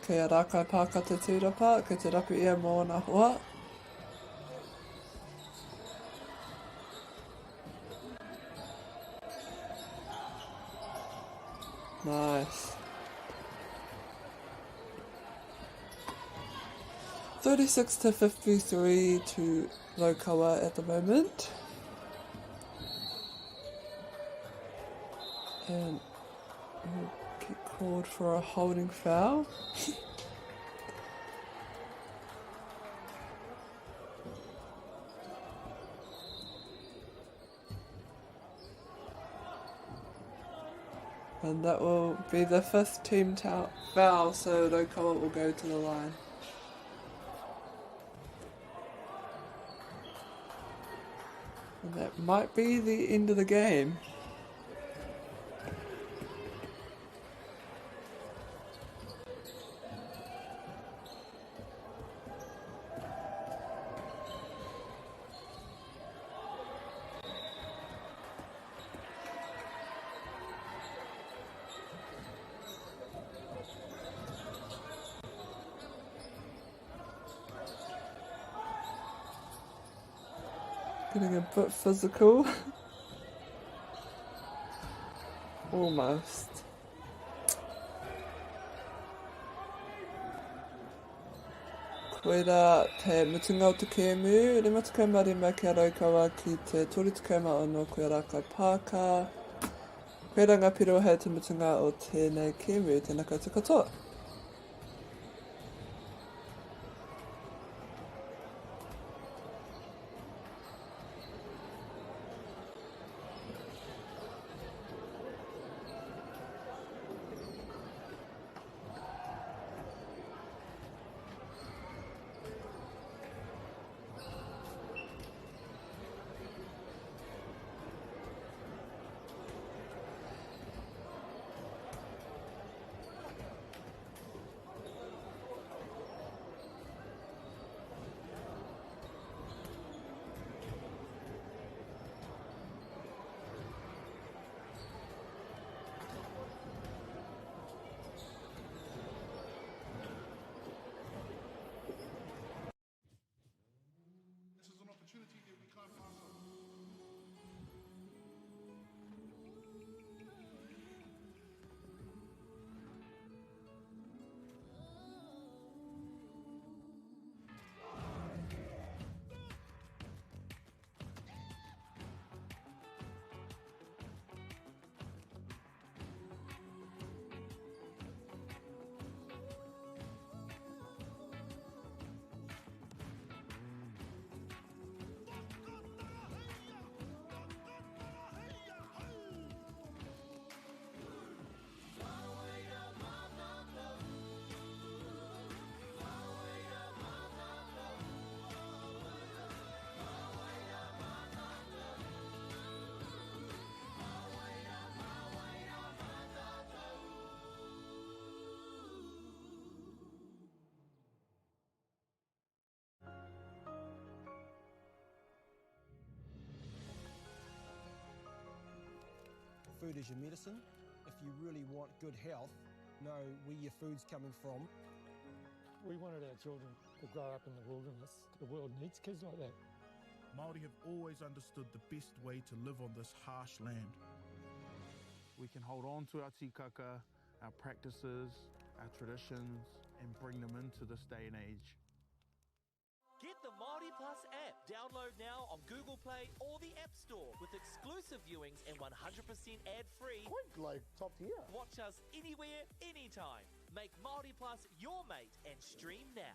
Kei a Rakai Parker te tūrapa, kei te rapu ia mō ngā hoa. Nice. 36 to 53 to Raukawa at the moment. And we'll get called for a holding foul. And that will be the 5th team foul, so Raukawa will go to the line. And that might be the end of the game. Getting a bit physical. Almost. Koera te mutunga o te kēmu, rima tukau marima ki a Raukawa ki te tori tukau ono koe Rakai Parker. Koera ngā piro hei te mutunga o tēnei kēmu, tēnā koutou katoa.
food is your medicine. If you really want good health, know where your food's coming from.
We wanted our children to grow up in the wilderness. The world needs kids like that.
Māori have always understood the best way to live on this harsh land. We can hold on to our tikaka, our practices, our traditions, and bring them into this day and age.
Get the Māori Plus app. Download now on Google Play or the App Store with exclusive viewings and 100% ad-free.
Quite like top tier.
Watch us anywhere, anytime. Make Māori Plus your mate and stream now.